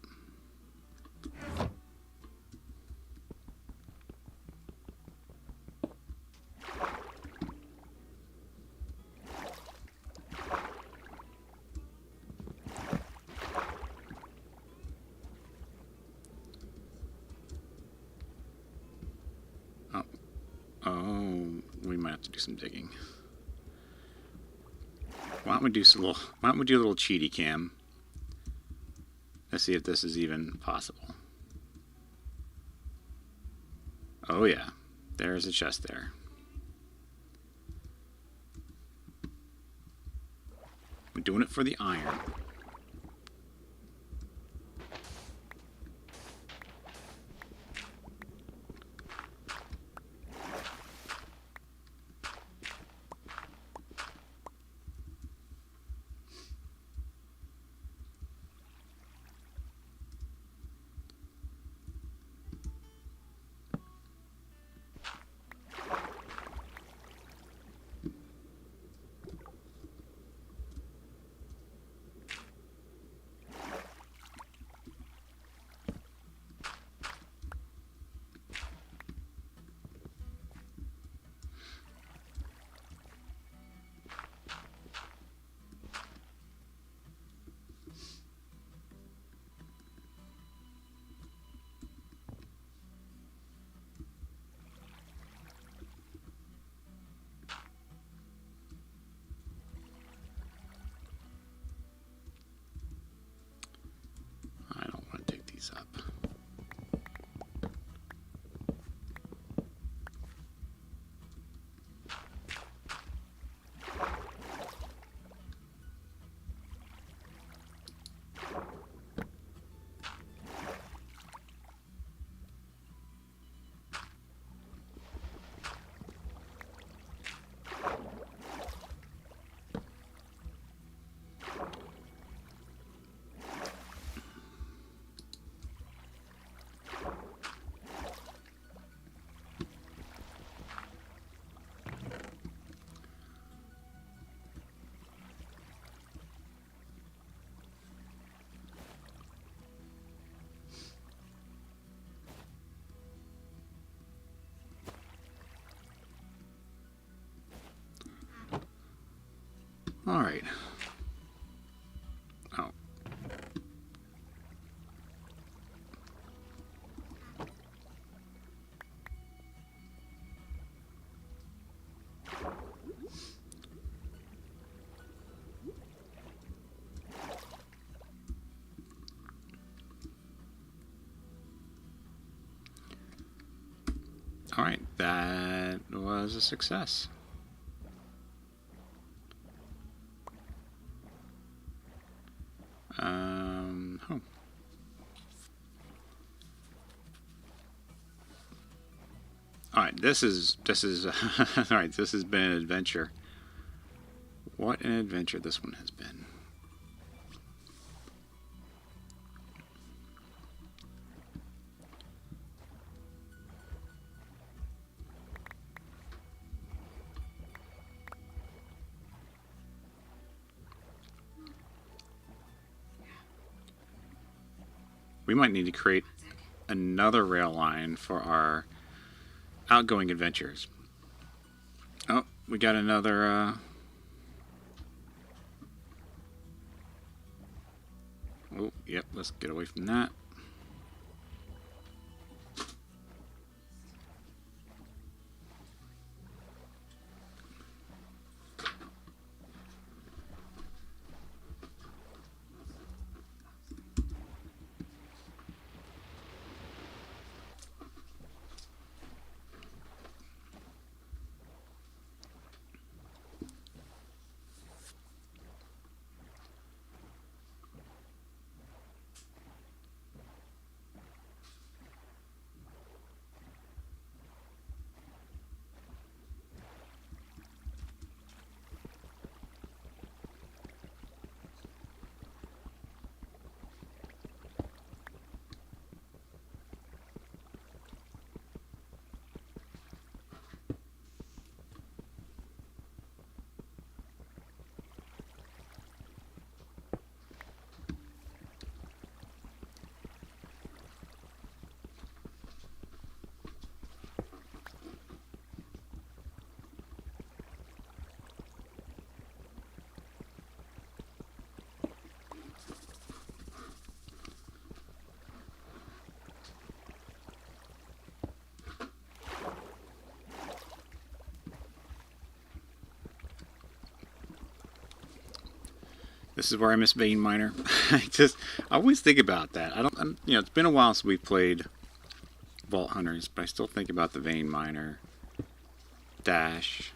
Oh, we might have to do some digging. Why don't we do a little cheaty cam? Let's see if this is even possible. Oh yeah, there's a chest there. We're doing it for the iron. right. Oh. Alright, that was a success. Oh. Alright, this is alright, this has been an adventure. What an adventure this one has been. We might need to create another rail line for our outgoing adventures. Oh, we got another oh, yep, let's get away from that. This is where I miss Vein Miner. I always think about that. You know, it's been a while since we've played Vault Hunters, but I still think about the Vein Miner dash.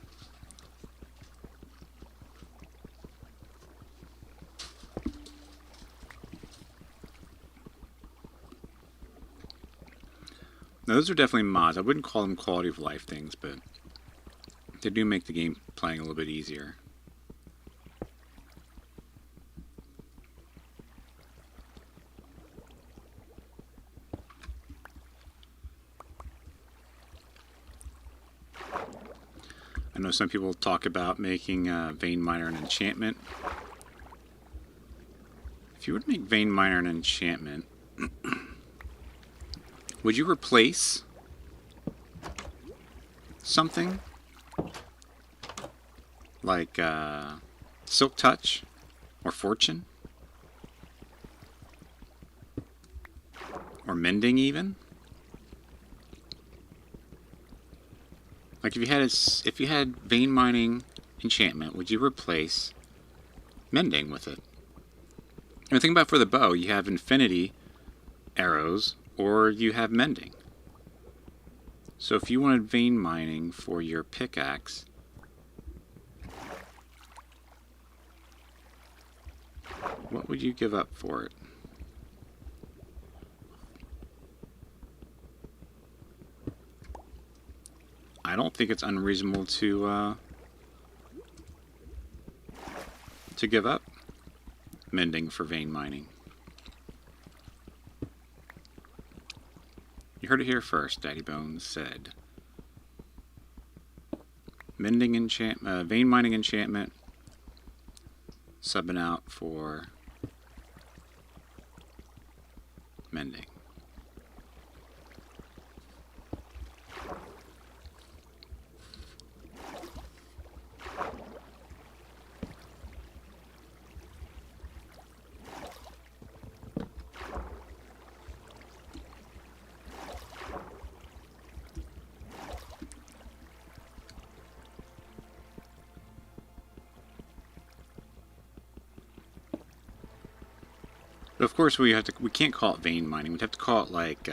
Now, those are definitely mods. I wouldn't call them quality of life things, but they do make the game playing a little bit easier. I know some people talk about making Vein Miner an enchantment. If you were to make Vein Miner an enchantment, would you replace something like Silk Touch or Fortune? Or Mending even? Like if you had Vein Mining enchantment, would you replace Mending with it? And think about for the bow, you have Infinity arrows or you have Mending. So if you wanted Vein Mining for your pickaxe, what would you give up for it? I don't think it's unreasonable to give up Mending for Vein Mining. You heard it here first. Daddy Bones said, Mending Vein Mining enchantment, subbing out for Mending. But of course, we can't call it vein mining. We'd have to call it like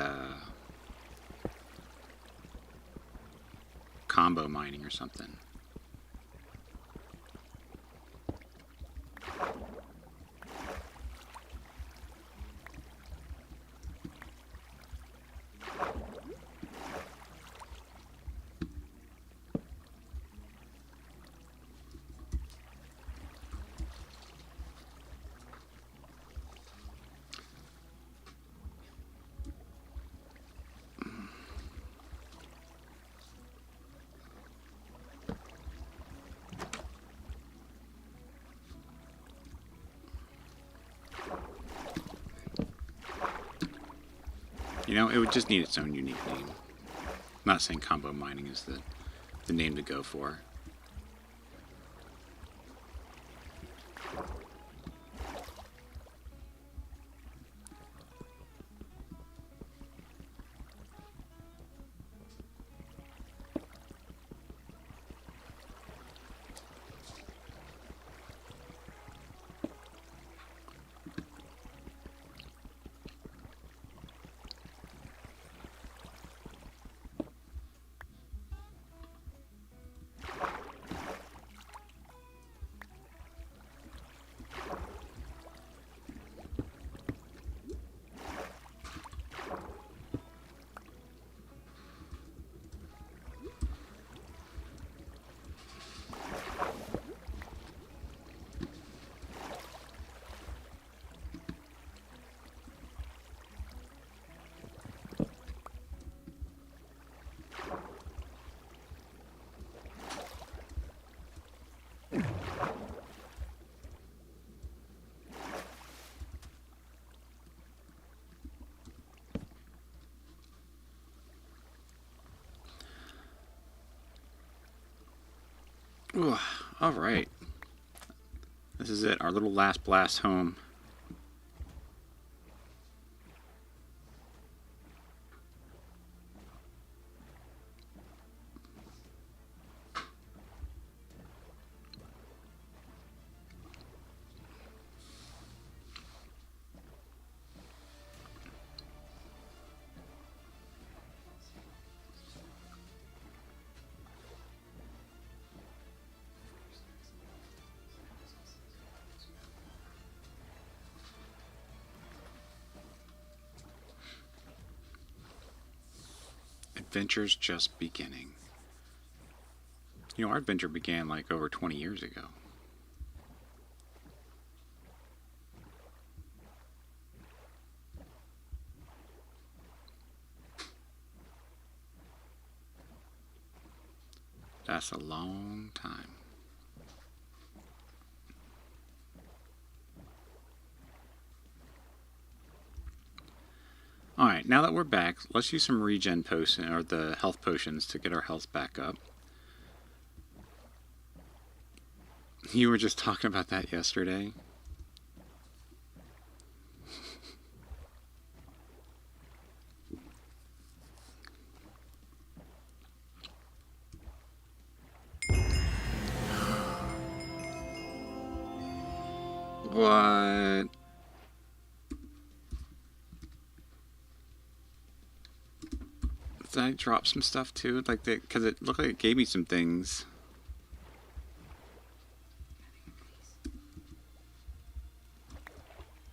combo mining or something. You know, it would just need its own unique name. I'm not saying combo mining is the name to go for. Ooh, all right. This is it, our little last blast home. Adventure's just beginning. You know, our adventure began like over 20 years ago. That's a long time. Alright, now that we're back, let's use some regen potions, or the health potions, to get our health back up. You were just talking about that yesterday. What? Did I drop some stuff too? Like, because it looked like it gave me some things.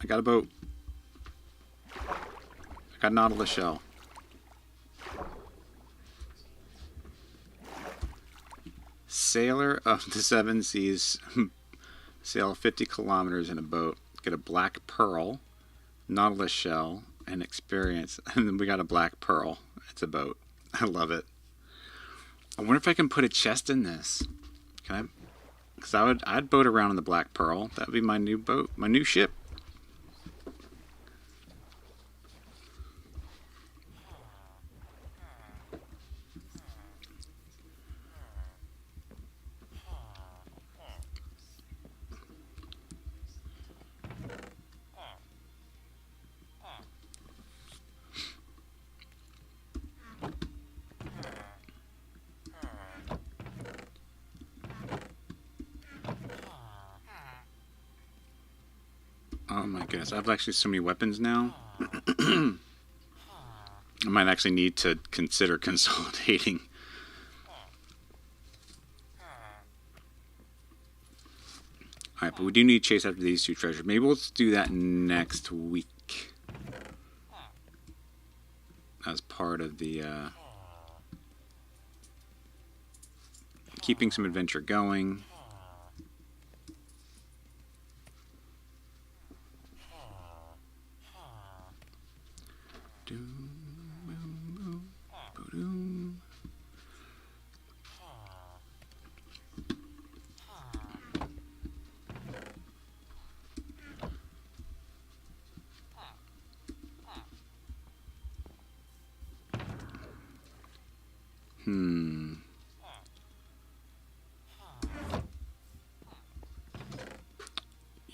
I got a boat. I got Nautilus shell. Sailor of the Seven Seas. Sail 50 kilometers in a boat. Get a black pearl, Nautilus shell, and experience. And then we got a black pearl. It's a boat. I love it. I wonder if I can put a chest in this. Can I? Because I'd boat around in the black pearl. That would be my new boat, my new ship. Oh my goodness, I have actually so many weapons now. I might actually need to consider consolidating. Alright, but we do need to chase after these two treasures. Maybe we'll do that next week. As part of the keeping some adventure going.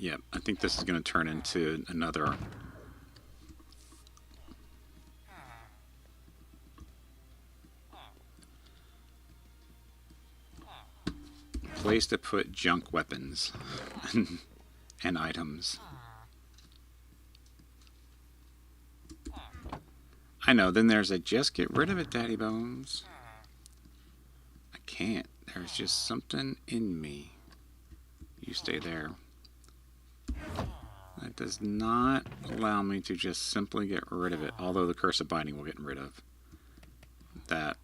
Yep, I think this is going to turn into another place to put junk weapons and items. I know, then there's a just get rid of it, Daddy Bones. I can't. There's just something in me. You stay there. That does not allow me to just simply get rid of it, although the curse of binding will get rid of that.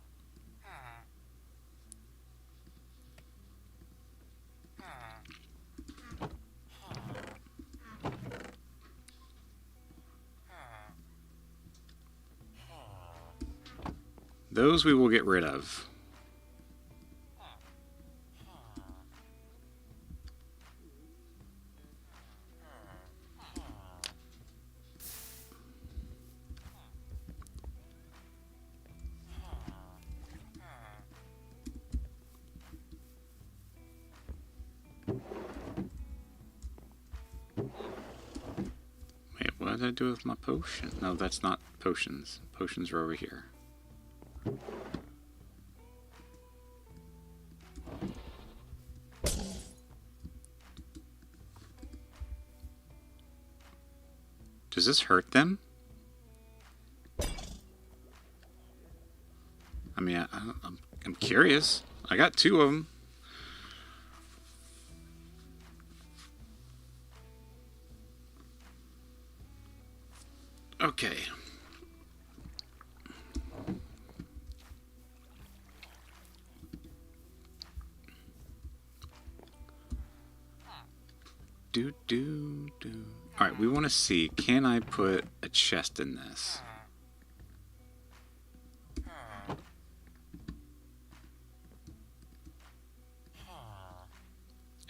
Those we will get rid of. Wait, what did I do with my potion? No, that's not potions. Potions are over here. Does this hurt them? I mean, I'm curious. I got 2 of them. Okay. Alright, we want to see, can I put a chest in this?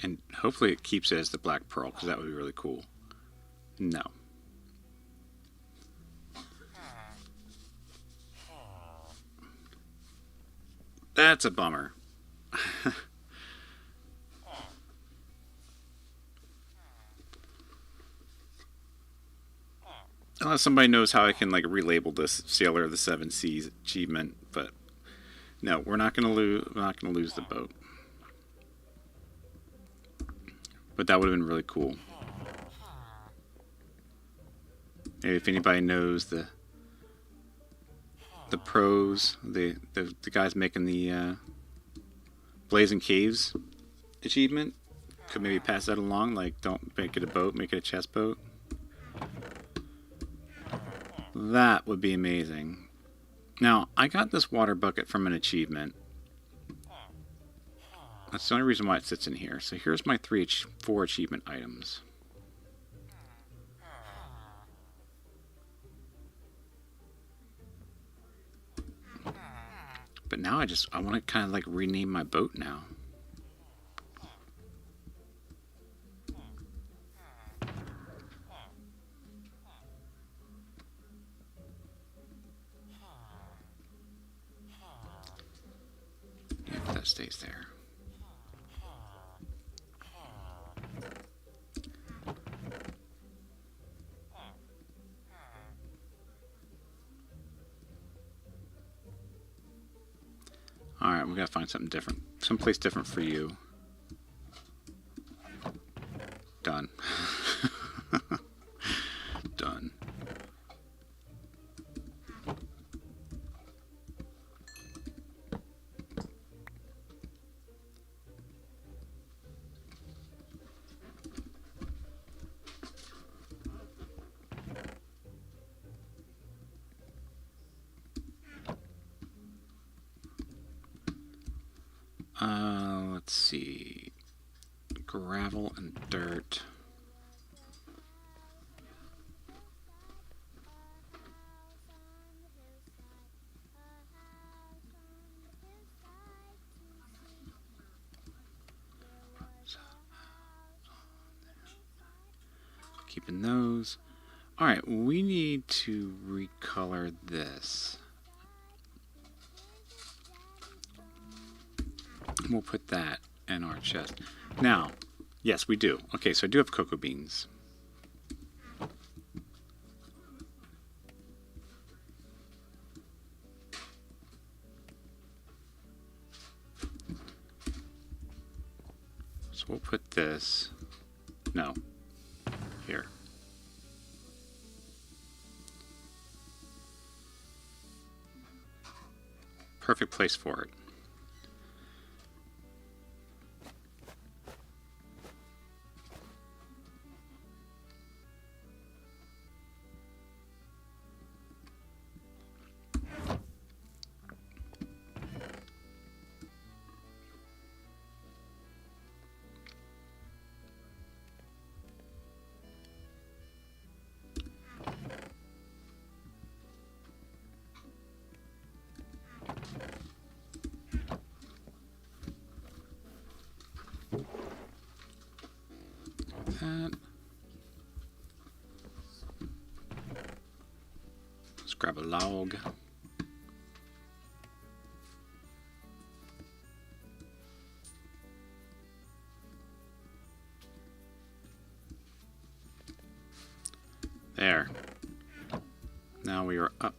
And hopefully it keeps it as the black pearl, because that would be really cool. No. That's a bummer. Unless somebody knows how I can like relabel this Sailor of the Seven Seas achievement, but no, we're not gonna lose. We're not gonna lose the boat. But that would have been really cool. Maybe if anybody knows the pros, the guys making the Blazing Caves achievement, could maybe pass that along. Like, don't make it a boat, make it a chest boat. That would be amazing. Now, I got this water bucket from an achievement. That's the only reason why it sits in here. So here's my 4 achievement items. But now I want to kind of like rename my boat now. If that stays there. Alright, we gotta find something different. Someplace different for you. Done. Let's see. Gravel and dirt. Keeping those. Alright, we need to recolor this. We'll put that in our chest. Now, yes, we do. Okay, so I do have cocoa beans. So we'll put this. No. Here. Perfect place for it. That. Let's grab a log. There. Now we are up.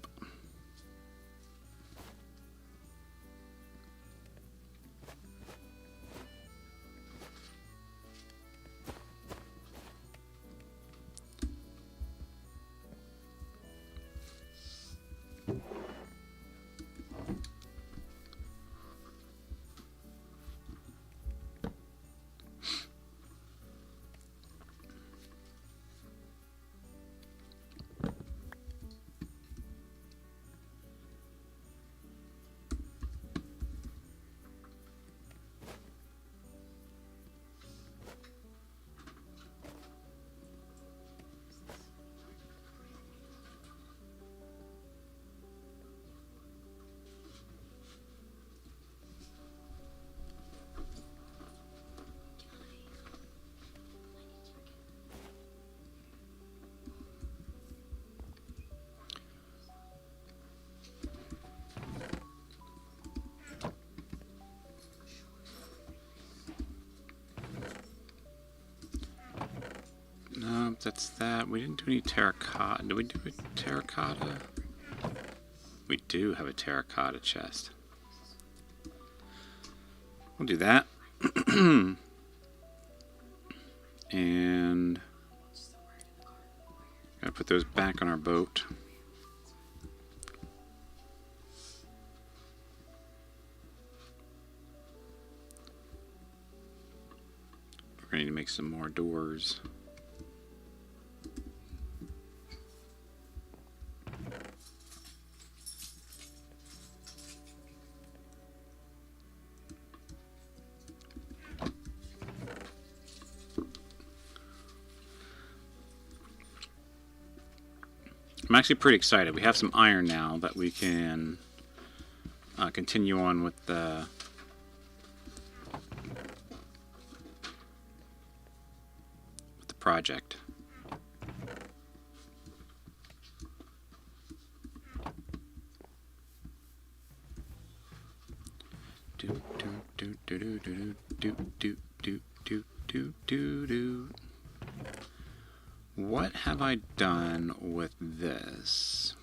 No, that's that. We didn't do any terracotta. Did we do a terracotta? We do have a terracotta chest. We'll do that. And gotta put those back on our boat. We're gonna need to make some more doors. I'm actually pretty excited. We have some iron now that we can continue on with the project. Do do do do do do do do do do do do do. What have I done with this?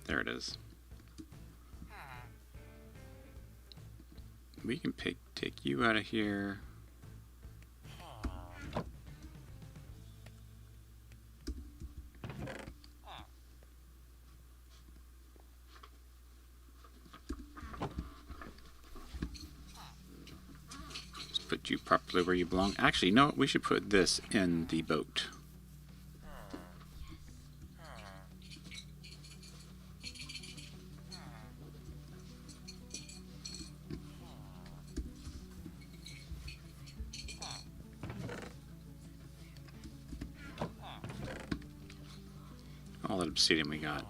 There it is. We can take you out of here. Put you properly where you belong. Actually, no, we should put this in the boat. all that obsidian we got.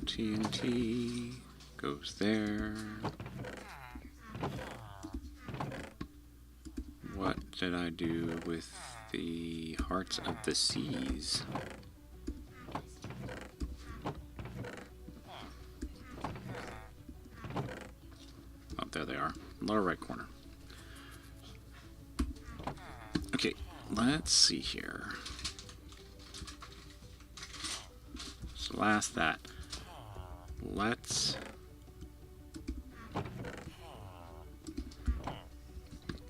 TNT goes there. What did I do with the hearts of the seas? Oh, there they are. Lower right corner. Okay, let's see here. So last that. Let's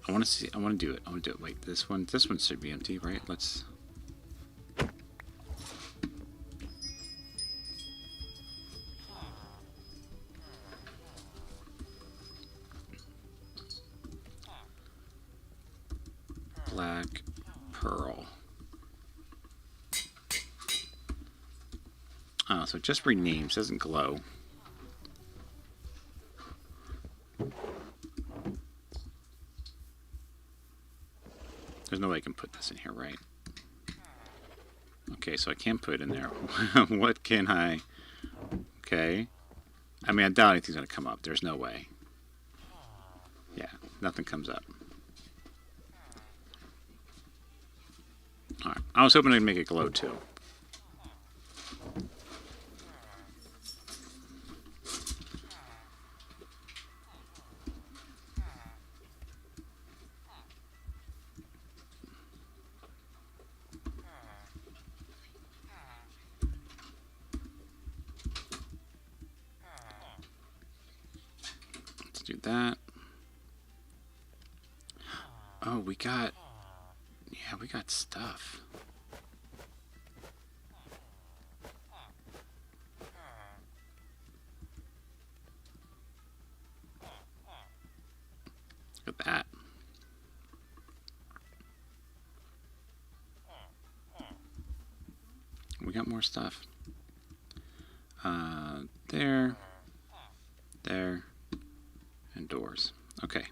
I want to do it. Wait, this one should be empty, right? Let's black pearl. Oh, so it just renames, doesn't glow. There's no way I can put this in here, right? Okay, so I can't put it in there. What can I... Okay. I mean, I doubt anything's going to come up. There's no way. Yeah, nothing comes up. Alright, I was hoping I'd make it glow too. Do that. Oh, we got stuff. Look at that. We got more stuff. There. And doors. Okay.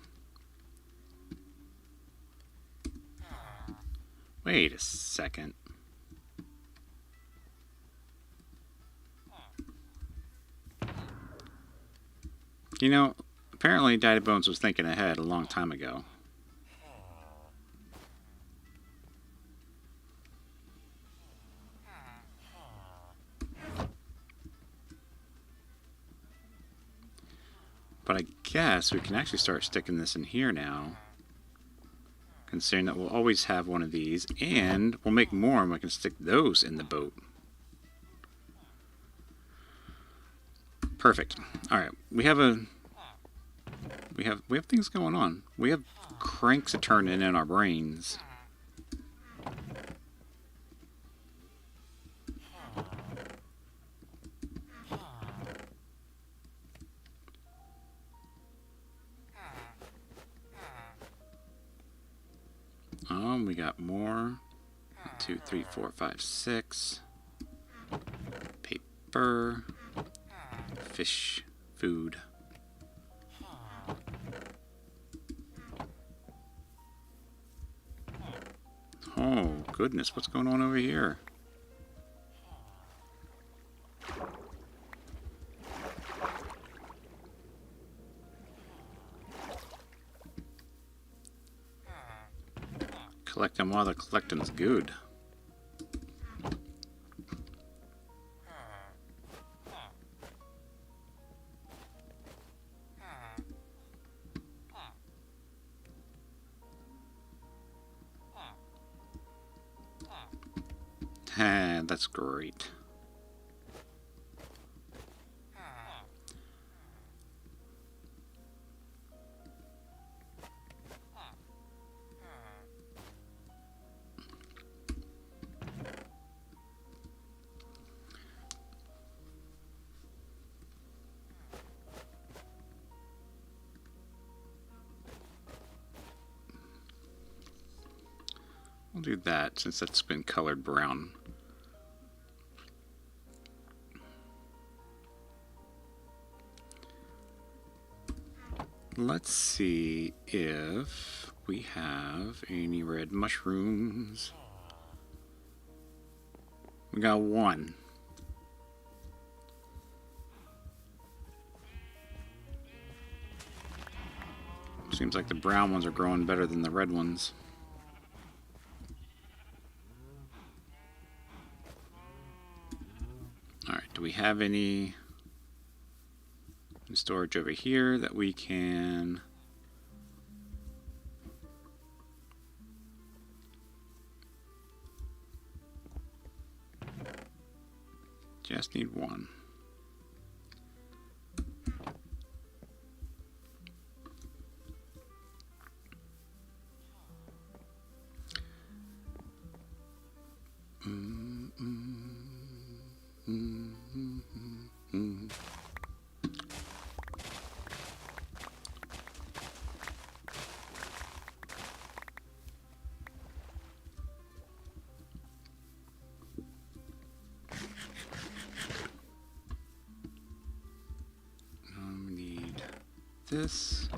Wait a second. You know, apparently Daddy Bones was thinking ahead a long time ago. But I guess we can actually start sticking this in here now. Considering that we'll always have one of these, and we'll make more and we can stick those in the boat. Perfect. Alright, we have things going on. We have cranks to turn in our brains. We got more. 1, 2, 3, 4, 5, 6. Paper. Fish. Food. Oh, goodness. What's going on over here? Collect them while the collecting's good. That's great. We'll do that since that's been colored brown. Let's see if we have any red mushrooms. We got one. Seems like the brown ones are growing better than the red ones. Alright, do we have any storage over here that we can just need one. Need this.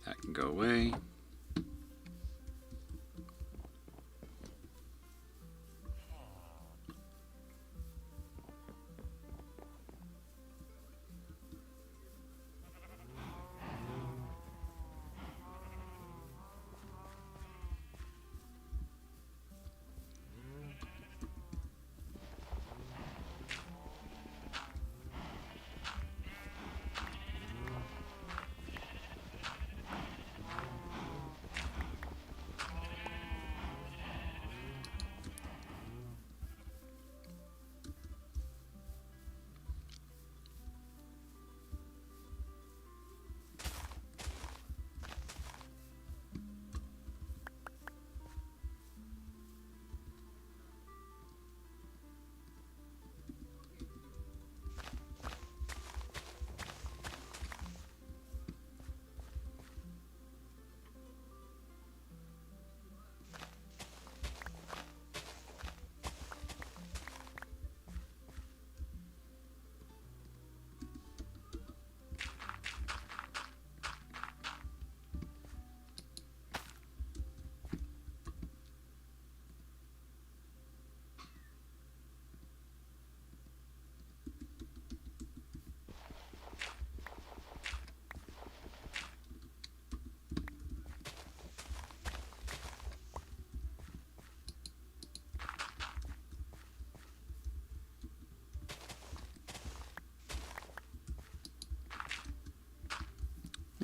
That can go away.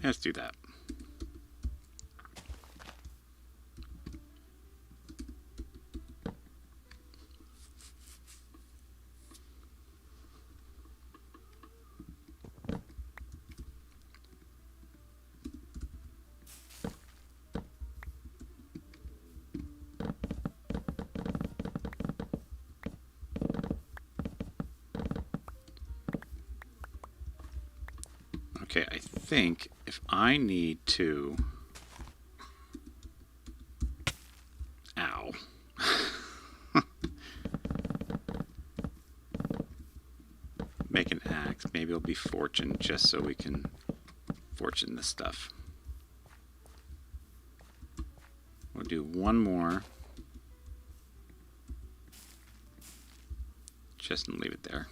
Let's do that. Okay, I think if I need to... Ow. Make an axe. Maybe it'll be fortune, just so we can fortune this stuff. We'll do one more. Just and leave it there.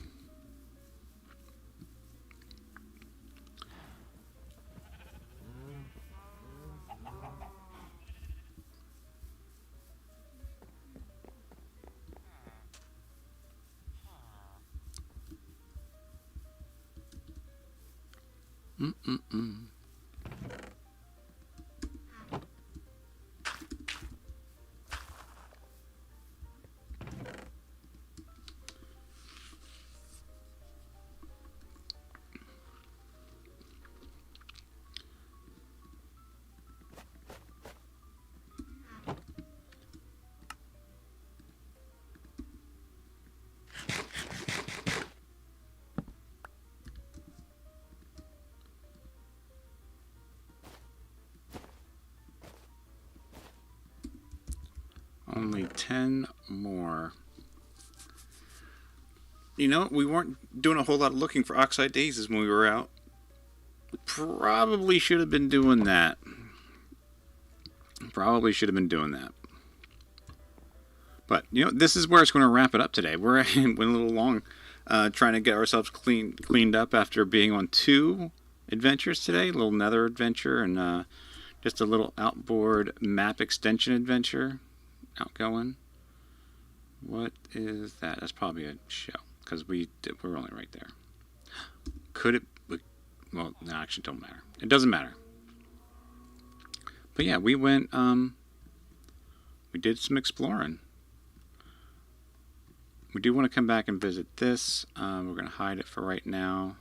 Only 10 more. You know, we weren't doing a whole lot of looking for oxide daisies when we were out. We probably should have been doing that. But, you know, this is where it's going to wrap it up today. We're went a little long trying to get ourselves cleaned up after being on 2 adventures today. A little nether adventure and just a little outboard map extension adventure. Outgoing. What is that? That's probably a shell, because we're only right there. Could it... Well, no, actually, don't matter. It doesn't matter. But yeah, we went... we did some exploring. We do want to come back and visit this. We're going to hide it for right now.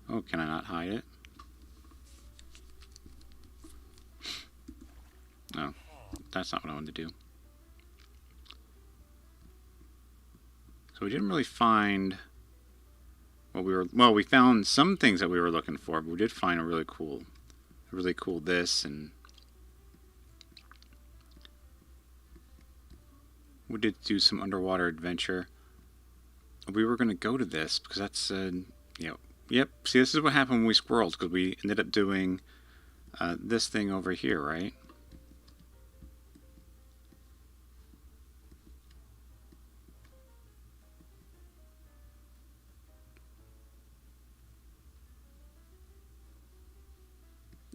Oh, can I not hide it? No, that's not what I wanted to do. So we didn't really find what we were... Well, we found some things that we were looking for, but we did find a really cool this, and we did do some underwater adventure. We were going to go to this because that's, you know, yep. See, this is what happened when we squirreled, because we ended up doing this thing over here, right?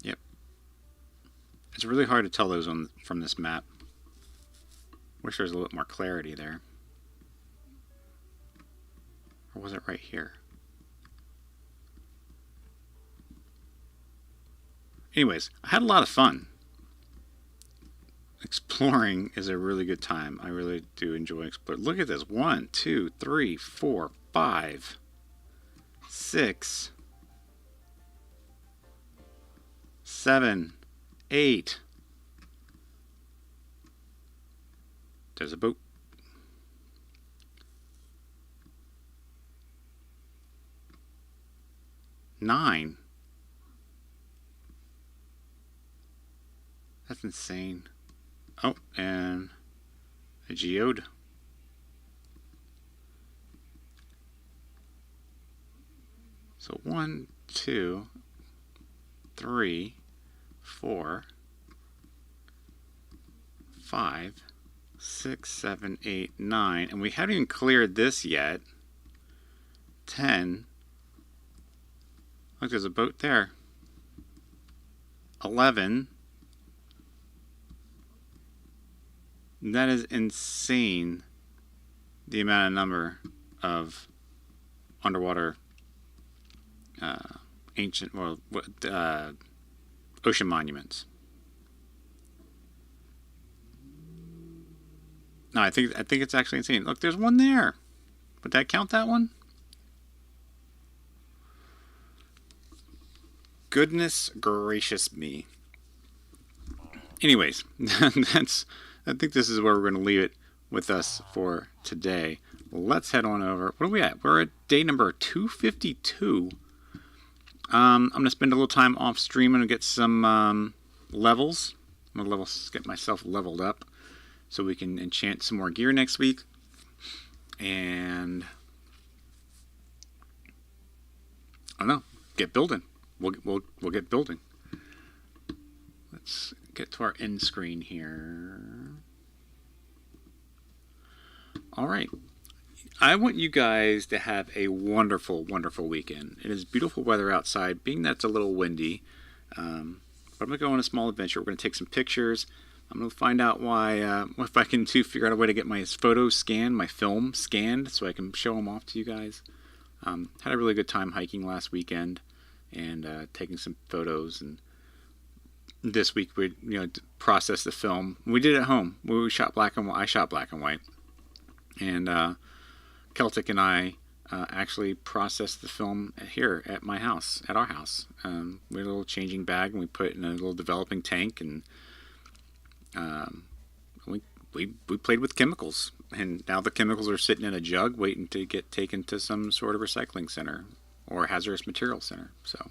Yep. It's really hard to tell those from this map. Wish there was a little more clarity there. Or was it right here? Anyways, I had a lot of fun. Exploring is a really good time. I really do enjoy exploring. Look at this. 1, 2, 3, 4, 5, 6, 7, 8. There's a boat. 9. That's insane. Oh, and a geode. So 1, 2, 3, 4, 5, 6, 7, 8, 9, and we haven't even cleared this yet. 10. Look, there's a boat there. 11. That is insane, the amount of number of underwater ancient, well, ocean monuments. No, I think it's actually insane. Look, there's one there. Would that count, that one? Goodness gracious me. Anyways, I think this is where we're going to leave it with us for today. Let's head on over. What are we at? We're at day number 252. I'm going to spend a little time off stream and get some levels. I'm going to get myself leveled up so we can enchant some more gear next week. And I don't know, get building. We'll get building. Let's get to our end screen here. All right. I want you guys to have a wonderful, wonderful weekend. It is beautiful weather outside, being that it's a little windy. But I'm going to go on a small adventure. We're going to take some pictures. I'm going to find out if I can figure out a way to get my photos scanned, my film scanned, so I can show them off to you guys. Had a really good time hiking last weekend and taking some photos. And this week we processed the film. We did it at home. We shot black and white. I shot black and white. And Celtic and I actually processed the film here at my house, at our house. We had a little changing bag, and we put it in a little developing tank, and we played with chemicals. And now the chemicals are sitting in a jug waiting to get taken to some sort of recycling center or hazardous material center. So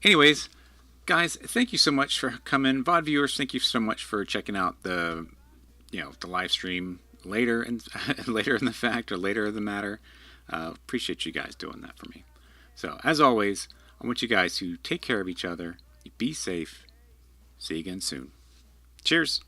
anyways, guys, thank you so much for coming. VOD viewers, thank you so much for checking out the live stream later in later in the fact or later in the matter. Appreciate you guys doing that for me. So as always, I want you guys to take care of each other. Be safe. See you again soon. Cheers.